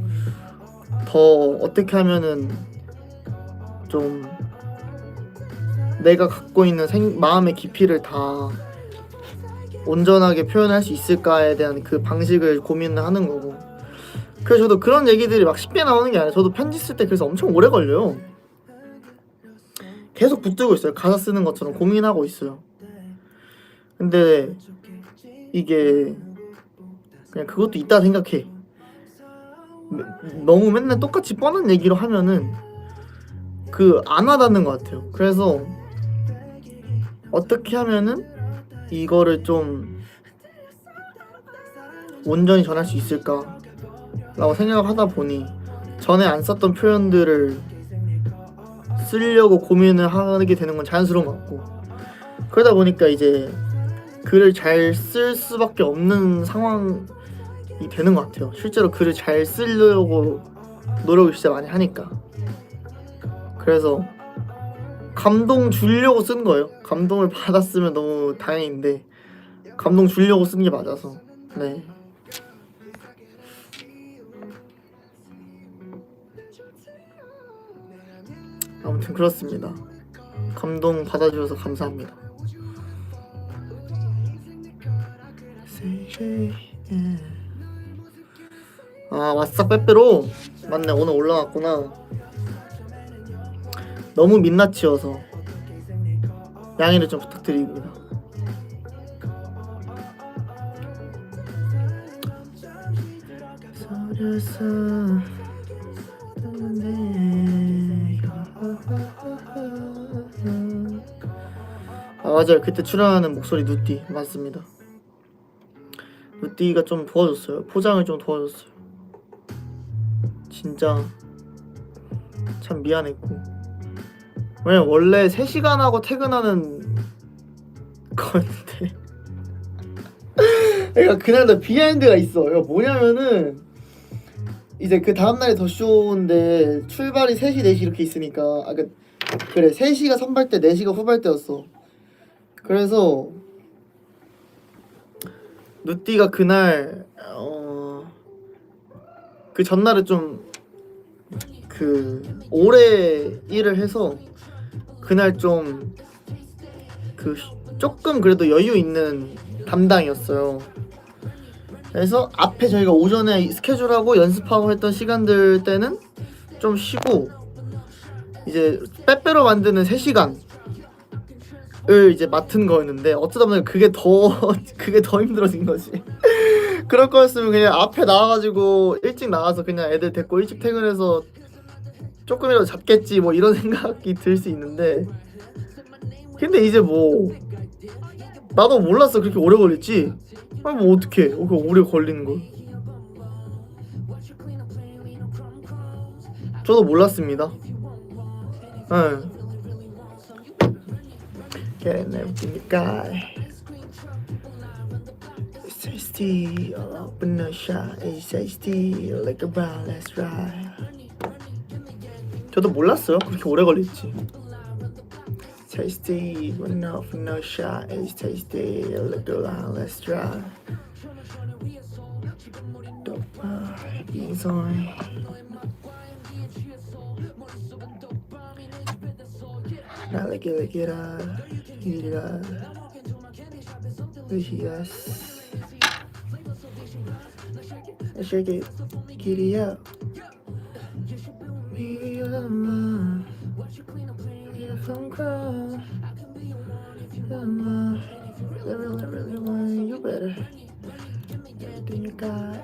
더 어떻게 하면은 좀 내가 갖고 있는 마음의 깊이를 다 온전하게 표현할 수 있을까에 대한 그 방식을 고민을 하는 거고. 그래서 저도 그런 얘기들이 막 쉽게 나오는 게 아니라 저도 편지 쓸 때 그래서 엄청 오래 걸려요. 계속 붙들고 있어요. 가사 쓰는 것처럼 고민하고 있어요. 근데 이게 그냥 그것도 있다 생각해. 너무 맨날 똑같이 뻔한 얘기로 하면은 안 와닿는 것 같아요. 그래서 어떻게 하면은 이거를 좀 온전히 전할 수 있을까 라고 생각을 하다 보니 전에 안 썼던 표현들을 쓰려고 고민을 하게 되는 건 자연스러운 것 같고, 그러다 보니까 이제 글을 잘 쓸 수밖에 없는 상황이 되는 것 같아요. 실제로 글을 잘 쓰려고 노력을 진짜 많이 하니까. 그래서 감동 주려고 쓴 거예요. 감동을 받았으면 너무 다행인데 감동 주려고 쓴 게 맞아서. 네. 아무튼 그렇습니다. 감동 받아주셔서 감사합니다. 아 왓싹 빼빼로 맞네. 오늘 올라왔구나. 너무 민낯이어서 양해를 좀 부탁드립니다. 아 맞아요. 그때 출연하는 목소리 누띠 맞습니다. 누띠가 좀 도와줬어요. 포장을 좀 도와줬어요. 진짜 참 미안했고, 왜냐면 원래 3시간 하고 퇴근하는 거였는데 그러니까 그날도 비하인드가 있어. 이거 뭐냐면은 이제 그 다음날이 더 쇼인데 출발이 3시 4시 이렇게 있으니까 그래 3시가 선발대 4시가 후발대였어. 그래서 누띠가 그날 그 전날에 좀 오래 일을 해서 그날 좀 조금 그래도 여유 있는 담당이었어요. 그래서 앞에 저희가 오전에 스케줄하고 연습하고 했던 시간들 때는 좀 쉬고 이제 빼빼로 만드는 3시간을 이제 맡은 거였는데 어쩌다 보니 그게 더 힘들어진 거지. 그럴 거였으면 그냥 앞에 나와가지고 일찍 나와서 그냥 애들 데리고 일찍 퇴근해서 조금이라도 잡겠지 뭐 이런 생각이 들 수 있는데, 근데 이제 뭐 나도 몰랐어 그렇게 오래 걸릴지. 아니 뭐 어떡해 그렇게 오래 걸리는 걸. 저도 몰랐습니다. 응. Getting everything you got. It's tasty. I'll open a shot. It's tasty. Like around, let's ride. 저도 몰랐어요 그렇게 오래 걸릴지. Tasty, but no for no shot. It's tasty. Look around, let's try. 이성이 나 lick it up, eat it up. Yes. Shake it, get it up. Maybe I'm if I'm crying, really want you better. Everything you got,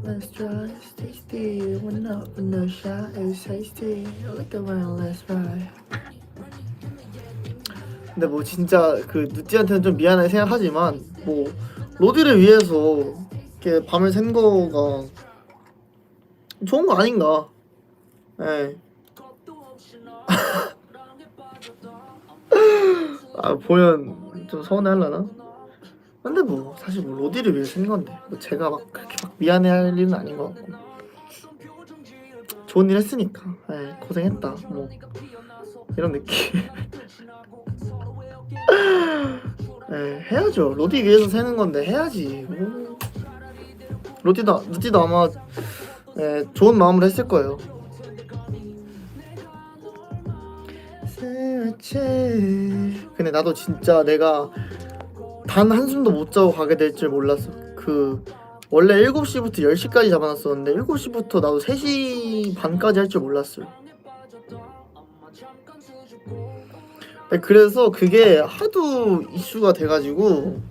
let's try. It's tasty. One up, no shot. It's tasty. Look around, let's ride. 근데 뭐 진짜 그 누띠한테는 좀 미안하게 생각하지만 뭐 로디를 위해서 이렇게 밤을 샌 거가 좋은 거 아닌가. 예. 아 보면 좀 서운해하려나? 근데 뭐 사실 뭐 로디를 위해 쓴 건데 뭐 제가 막 그렇게 막 미안해할 일은 아닌 것 같고 좋은 일 했으니까 고생했다 뭐 이런 느낌. 해야죠. 로디 위해서 새는 건데 해야지. 누띠도 아마 좋은 마음으로 했을 거예요. 근데 나도 진짜 내가 단 한숨도 못 자고 가게 될 줄 몰랐어. 원래 7시부터 10시까지 잡아놨었는데 7시부터 나도 3시 반까지 할 줄 몰랐어요. 그래서 그게 하도 이슈가 돼가지고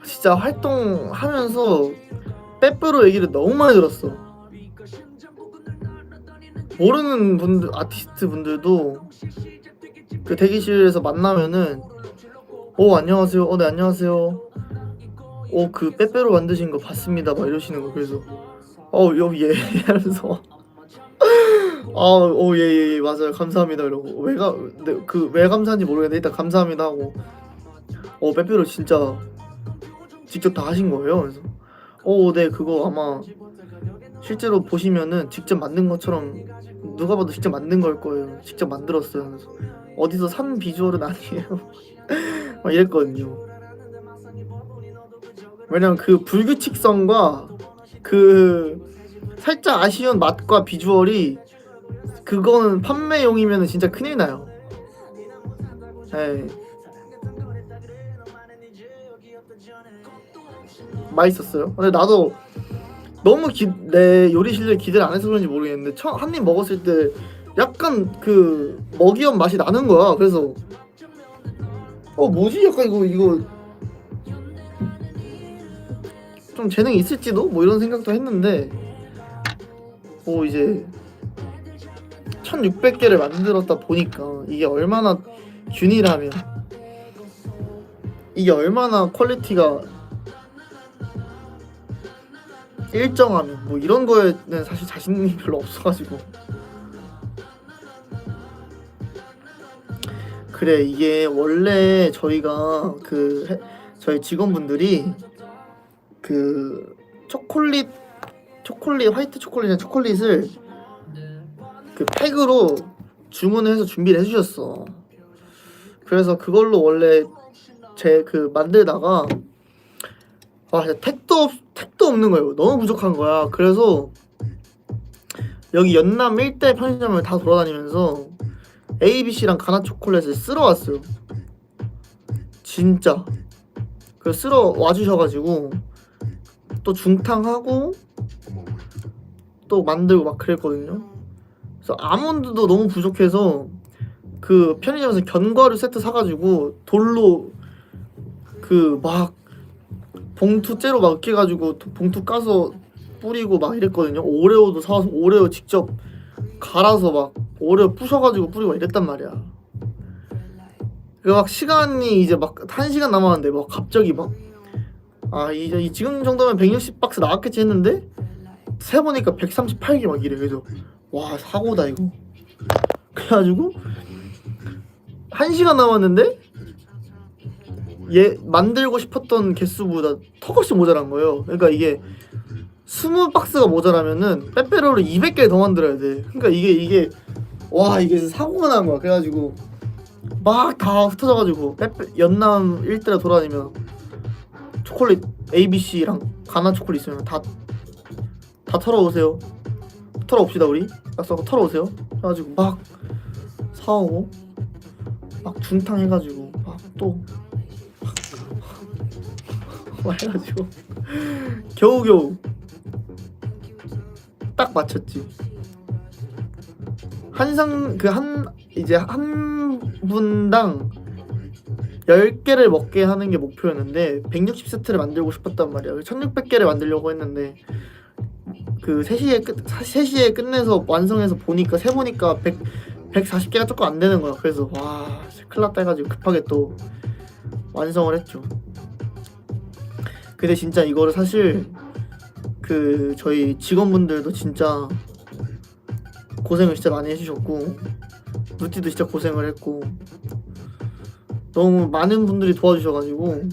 진짜 활동하면서 빼빼로 얘기를 너무 많이 들었어. 모르는 분들, 아티스트 분들도 그 대기실에서 만나면은 안녕하세요. 네 안녕하세요. 그 빼빼로 만드신 거 봤습니다. 막 이러시는 거. 그래서 여기 예 하면서 예 맞아요 감사합니다 이러고 왜 감사한지 모르겠는데 일단 감사합니다 하고 빼빼로 진짜 직접 다 하신 거예요. 그래서 네 그거 아마 실제로 보시면은 직접 만든 것처럼 누가 봐도 직접 만든 걸 거예요. 직접 만들었어요. 그래서 어디서 산 비주얼은 아니에요. 막 이랬거든요. 왜냐면 그 불규칙성과 그 살짝 아쉬운 맛과 비주얼이 그거는 판매용이면 진짜 큰일 나요. 네. 맛있었어요. 근데 나도 너무 내 요리 실력 기대를 안 해서 그런지 모르겠는데 한 입 먹었을 때 약간 그 먹이업 맛이 나는 거야. 그래서 뭐지? 약간 이거 좀 재능이 있을지도? 뭐 이런 생각도 했는데 이제 1600개를 만들었다 보니까 이게 얼마나 균일하면, 이게 얼마나 퀄리티가 일정하면, 뭐 이런 거에는 사실 자신이 별로 없어가지고. 그래, 이게 원래 저희가 저희 직원분들이 그 화이트 초콜릿이나 초콜릿을 그 팩으로 주문을 해서 준비를 해주셨어. 그래서 그걸로 원래 만들다가 진짜 택도 없는 거예요. 너무 부족한 거야. 그래서 여기 연남 일대 편의점을 다 돌아다니면서 ABC랑 가나 초콜릿을 쓸어 왔어요. 진짜. 그 쓸어 와주셔가지고 또 중탕하고 또 만들고 막 그랬거든요. 그래서 아몬드도 너무 부족해서 그 편의점에서 견과류 세트 사가지고 돌로 막 봉투째로 막 으깨가지고 봉투 까서 뿌리고 막 이랬거든요. 오레오도 사와서 오레오 직접 갈아서 막 오레오 부셔가지고 뿌리고 이랬단 말이야. 막 시간이 이제 막 1시간 남았는데 막 갑자기 막 이제 지금 정도면 160박스 나왔겠지 했는데 세보니까 138개 막 이래. 그래서 와, 사고다 이거. 그래가지고 1시간 남았는데 만들고 싶었던 개수보다 턱없이 모자란 거예요. 그러니까 이게 20박스가 모자라면은 빼빼로를 200개 더 만들어야 돼. 그러니까 이게 사고가 난 거야. 그래가지고 막 다 흩어져가지고 연남 일대라 돌아다니면 초콜릿 ABC랑 가나 초콜릿 있으면 다 털어오세요. 털어옵시다 우리. 약속 털어오세요. 그래가지고 막 사오고 막 중탕 해가지고 막또 해가지고 겨우겨우 딱 맞췄지. 이제 한 분당 10개를 먹게 하는 게 목표였는데 160세트를 만들고 싶었단 말이야. 1600개를 만들려고 했는데 그 3시에 끝내서 완성해서 세보니까 140개가 조금 안 되는 거야. 그래서 큰일 났다 해가지고 급하게 또 완성을 했죠. 근데 진짜 이거를 사실 저희 직원분들도 진짜 고생을 진짜 많이 해주셨고 루티도 진짜 고생을 했고 너무 많은 분들이 도와주셔가지고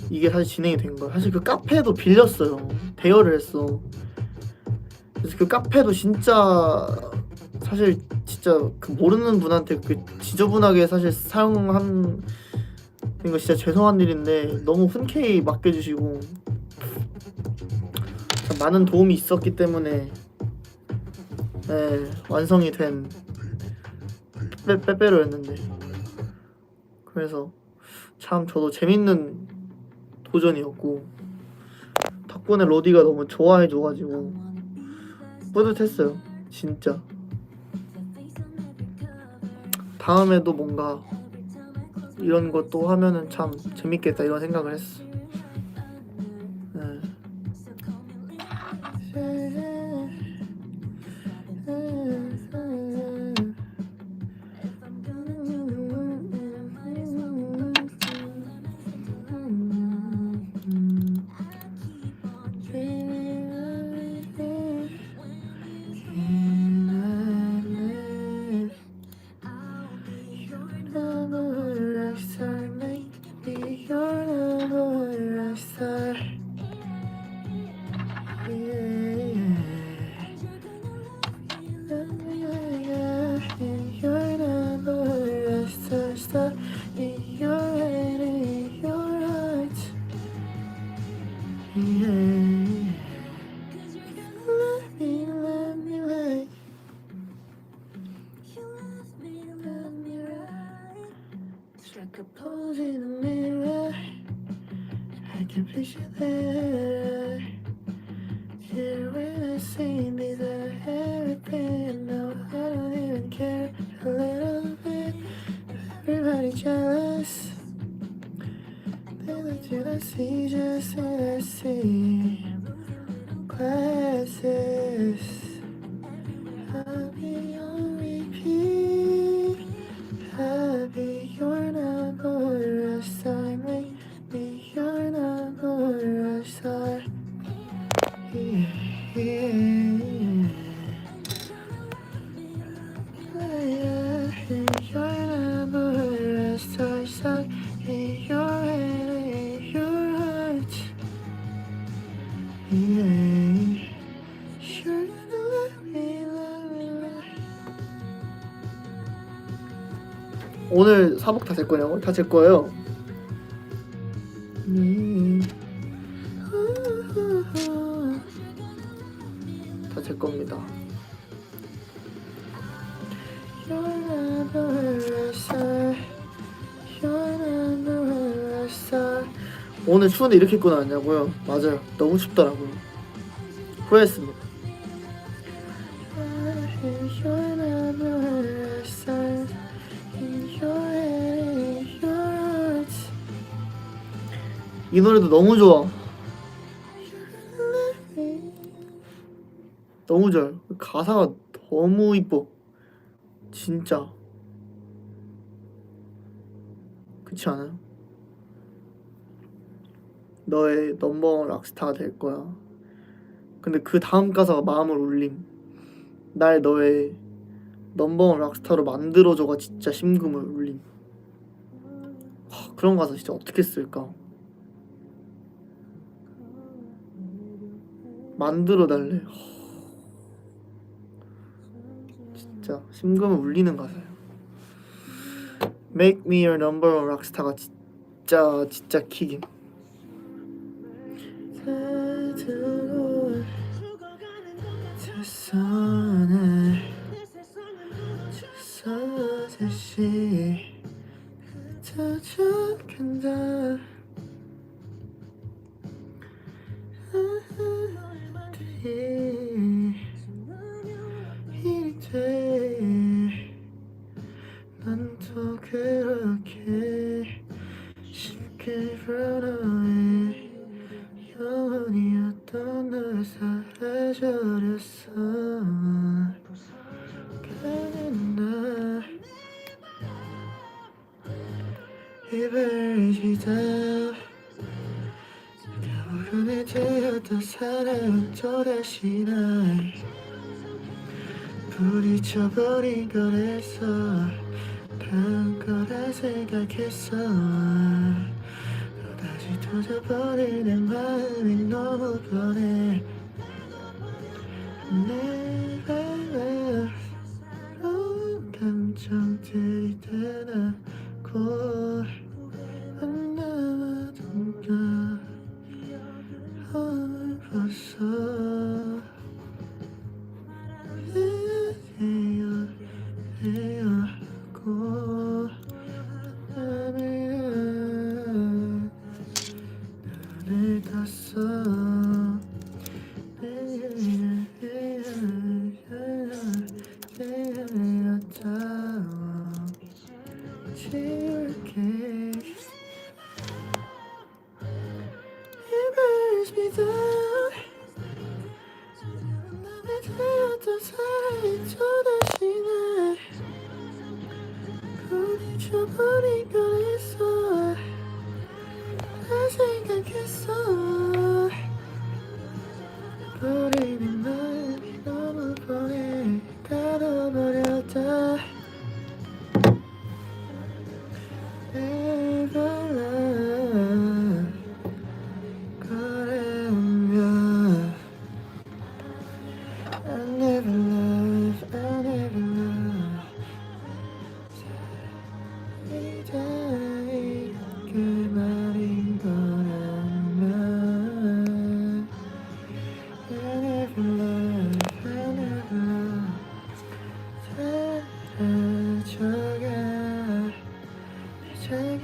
이게 사실 진행이 된 거야. 사실 그 카페도 빌렸어요. 대여를 했어. 그래서 그 카페도 진짜 사실 진짜 모르는 분한테 지저분하게 사실 사용한 거 진짜 죄송한 일인데 너무 흔쾌히 맡겨주시고 많은 도움이 있었기 때문에 완성이 된 빼빼로였는데, 그래서 참 저도 재밌는 도전이었고 덕분에 로디가 너무 좋아해줘가지고 뿌듯했어요. 진짜 다음에도 뭔가 이런 것도 하면은 참 재밌겠다 이런 생각을 했어. could pose in the mirror. I can picture that. Here when I see me there, everything. No, I don't even care a little bit. Everybody jealous. Did I see? Just did I see? Glasses. I'll be on repeat. Happy you're not more a star. Make me you're not more a star. Yeah, yeah. You're not more a star. Stuck in your head, in your heart. Yeah. Sure gonna let me love. 오늘 사복 다 제 거냐고? 다 제 거예요. 다 제 겁니다. 오늘 추운데 이렇게 입고 나왔냐고요? 맞아요. 너무 춥더라고요. 후회했습니다. 이 노래도 너무 좋아. 너무 좋아요. 가사가 너무 이뻐. 진짜. 그렇지 않아요? 너의 넘버원 락스타가 될 거야. 근데 그 다음 가사가 마음을 울림. 날 너의 넘버원 락스타로 만들어줘가 진짜 심금을 울림. 그런 가사 진짜 어떻게 쓸까? 만들어 달래. 진짜 심금을 울리는 가사야. Make me your number one 락스타가 진짜 킥임. 다시 흩어져간다. 난 또 그렇게 쉽게 run away. 영원이었던 널 사라져버렸어. 가는 날 이별이다. 겨울에 되었던 사랑은 또다시 날 부딪혀버린 거랬어. 다른 거라 생각했어. 또다시 터져버린 내 마음이 너무 변해. Never 감정들이 드나고 안 남아둔가 벌써 헤어고 나는 눈을 떴어. 지울게. It burns me down. 남의 되었던 사랑이 또다시 날 부딪혀버린 거랬어. 나 생각했어. 버리는 마음이 너무 뻔해. 가둬버렸다. Never love 거라면 I never love, I never love. 사랑이 그 말인 거라면 I never love, I never love. 사라져가 내 작은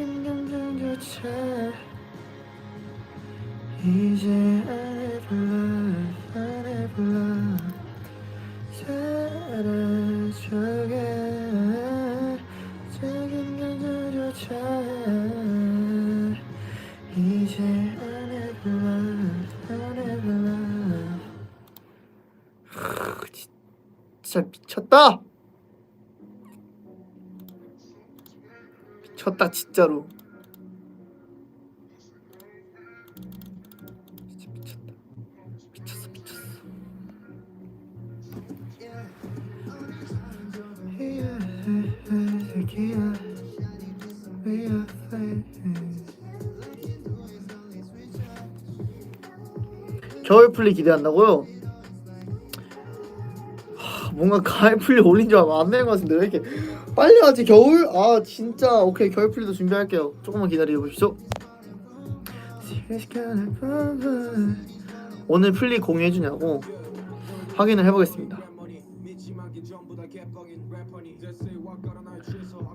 진짜 미쳤다. 미쳤다 진짜로. 진짜 미쳤다. 미쳤어 미쳤어. 겨울 플리 기대한다고요? 뭔가 가을 플리 올린 줄 알면 안 되는 것 같은데 왜 이렇게 빨리 하지? 겨울? 아 진짜 오케이 겨울 플리도 준비할게요. 조금만 기다려 보시죠. 오늘 플리 공유해주냐고 확인을 해보겠습니다.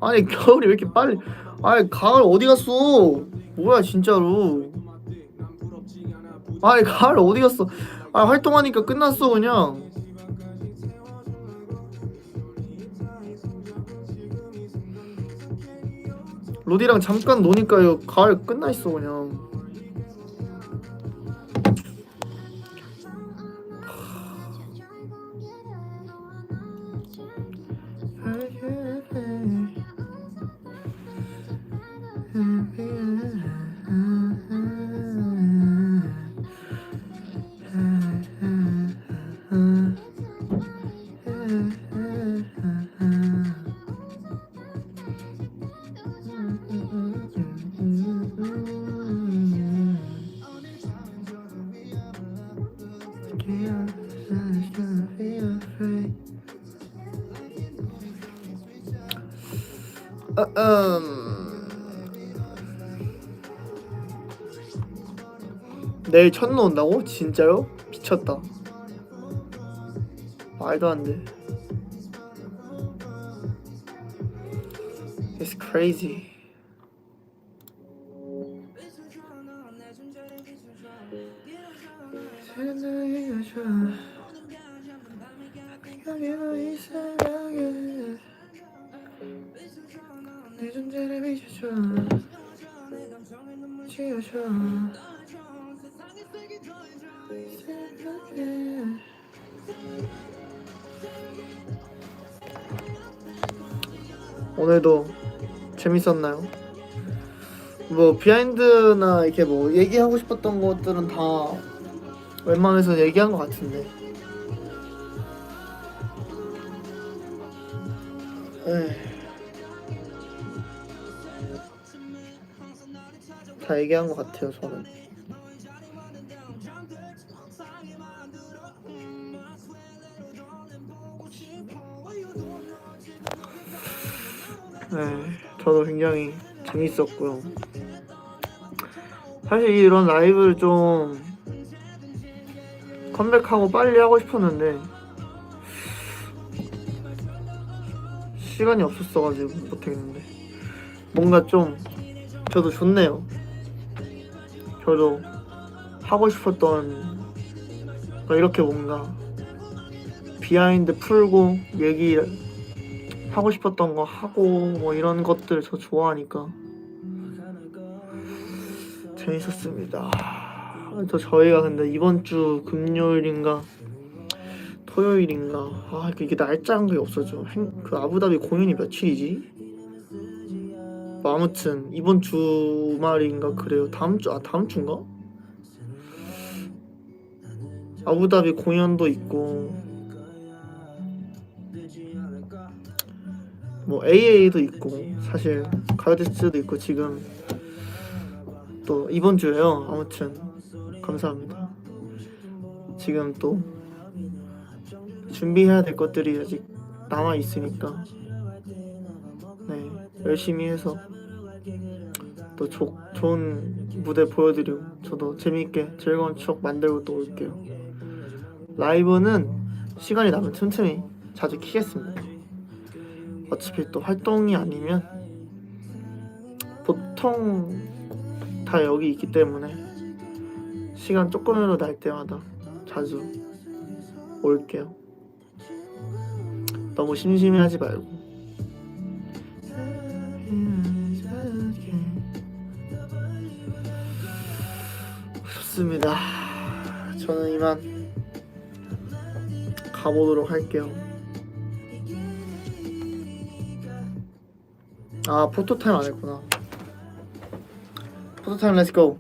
아니 겨울이 왜 이렇게 빨리? 아니 가을 어디 갔어? 뭐야 진짜로? 아니 가을 어디 갔어? 아 활동하니까 끝났어 그냥. 로디랑 잠깐 노니까요 가을 끝나 있어 그냥. 내일 첫눈 온다고? 진짜요? 미쳤다. 말도 안 돼. It's crazy. 내 존재를 비춰줘. 지어줘. 오늘도 재밌었나요? 뭐 비하인드나 이렇게 뭐 얘기하고 싶었던 것들은 다 웬만해서 얘기한 것 같은데. 다 얘기한 것 같아요 저는. 저도 굉장히 재밌었고요. 사실 이런 라이브를 좀 컴백하고 빨리 하고 싶었는데 시간이 없었어가지고 못했는데 뭔가 좀 저도 좋네요. 저도 하고 싶었던 이렇게 뭔가 비하인드 풀고 얘기 하고 싶었던 거 하고 뭐 이런 것들 저 좋아하니까 재밌었습니다. 저희가 근데 이번 주 금요일인가 토요일인가 이게 날짜한 게 없어져. 그 아부다비 공연이 며칠이지? 뭐 아무튼 이번 주말인가 그래요. 다음 주인가? 아부다비 공연도 있고 뭐 AA도 있고 사실 가요제스도 있고 지금 또 이번 주에요. 아무튼 감사합니다. 지금 또 준비해야 될 것들이 아직 남아 있으니까 열심히 해서 또 좋은 무대 보여드리고 저도 재밌게 즐거운 추억 만들고 또 올게요. 라이브는 시간이 나면 틈틈이 자주 키겠습니다. 어차피 또 활동이 아니면 보통 다 여기 있기 때문에 시간 조금이라도 날 때마다 자주 올게요. 너무 심심해하지 말고. 좋습니다. 저는 이만 가보도록 할게요. 아 포토타임 안 했구나. 포토타임 렛츠고.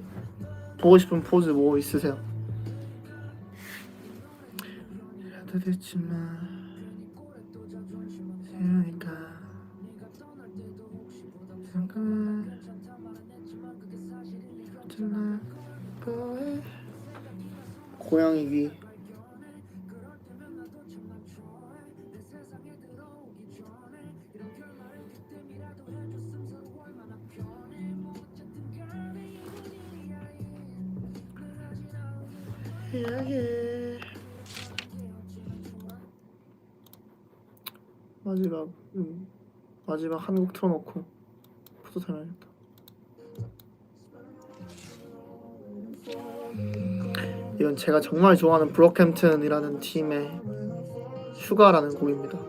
보고 싶은 포즈 뭐 있으세요? 해도 됐지만 세우니까 잠깐만 전화 거에 고양이 귀. 예. 마지막 한 곡 틀어놓고 포토타임 해야겠다. 이건 제가 정말 좋아하는 브로켄튼이라는 팀의 슈가라는 곡입니다.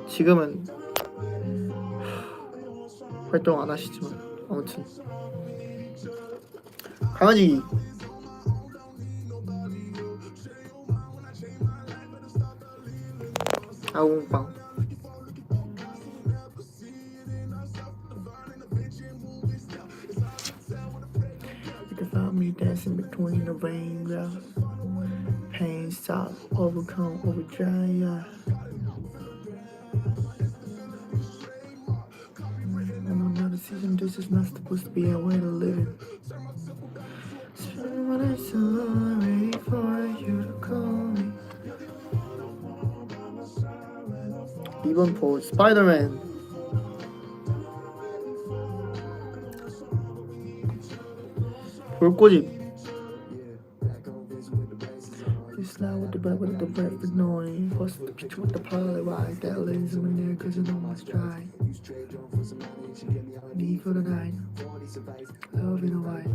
지금은 활동 안 하시지만 아무튼 강아지 아웅빵. You can find me dancing between the raindrops. Pain stop, overcome, overdrive. Yeah. Another season, this is not supposed to be a way to live it. Spend when it's sorry for you to call me. 이번 포 스파이더맨. 볼꼬집. It's loud with the breath with the breath annoying. What's the picture with the poly white that lays in there cause it almost dry. Need for the night. Love in a white.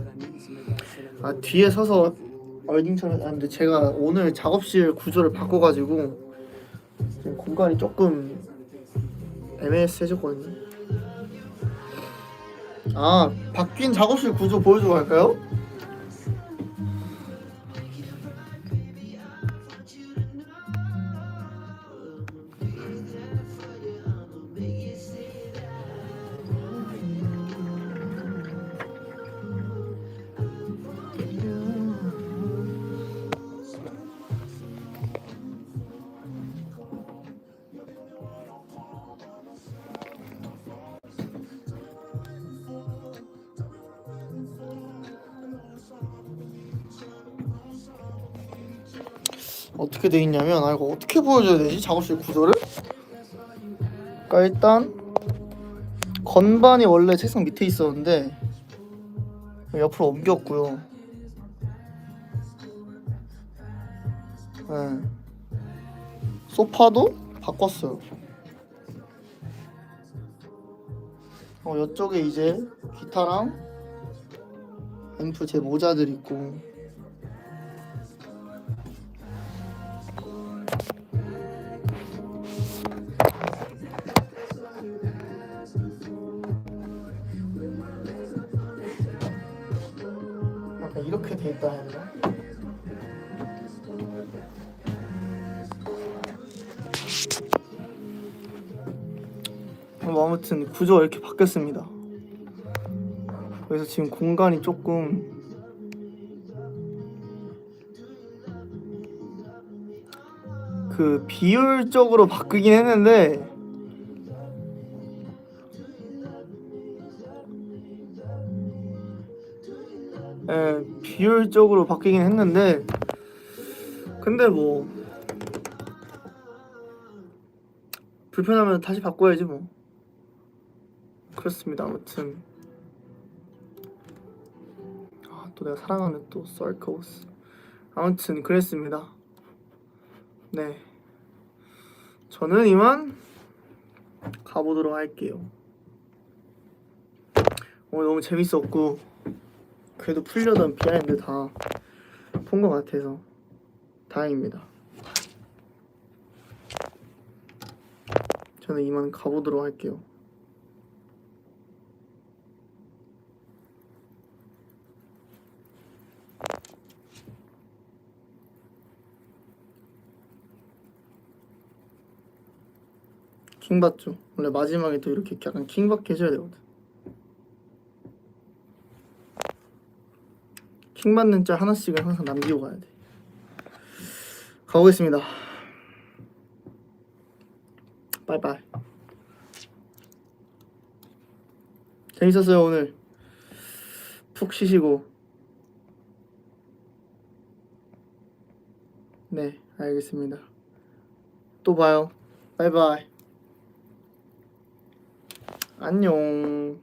아 뒤에 서서 얼딩처럼 하는데 제가 오늘 작업실 구조를 바꿔가지고 지금 공간이 조금 애매해졌거든요. 아 바뀐 작업실 구조 보여주고 갈까요? 어떻게 돼 있냐면 이거 어떻게 보여줘야 되지? 작업실 구조를? 그러니까 일단 건반이 원래 책상 밑에 있었는데 옆으로 옮겼고요. 네. 소파도 바꿨어요. 이쪽에 이제 기타랑 앰프 제 모자들 있고 약간 이렇게 돼 있다 해야 되나? 아무튼 구조가 이렇게 바뀌었습니다. 그래서 지금 공간이 조금 그 비율적으로 바뀌긴 했는데 비율적으로 바뀌긴 했는데 근데 뭐 불편하면 다시 바꿔야지 뭐. 그렇습니다. 아무튼 또 내가 사랑하는 또 서커스. 아무튼 그랬습니다. 네, 저는 이만 가보도록 할게요. 오늘 너무 재밌었고 그래도 풀려던 비하인드 다 푼 것 같아서 다행입니다. 저는 이만 가보도록 할게요. 킹 받죠. 원래 마지막에 또 이렇게 약간 킹 받게 해줘야 되거든. 킹 받는 짤 하나씩은 항상 남기고 가야 돼. 가보겠습니다. 빠이빠이. 재밌었어요 오늘. 푹 쉬시고. 네, 알겠습니다. 또 봐요. 바이바이. 안녕.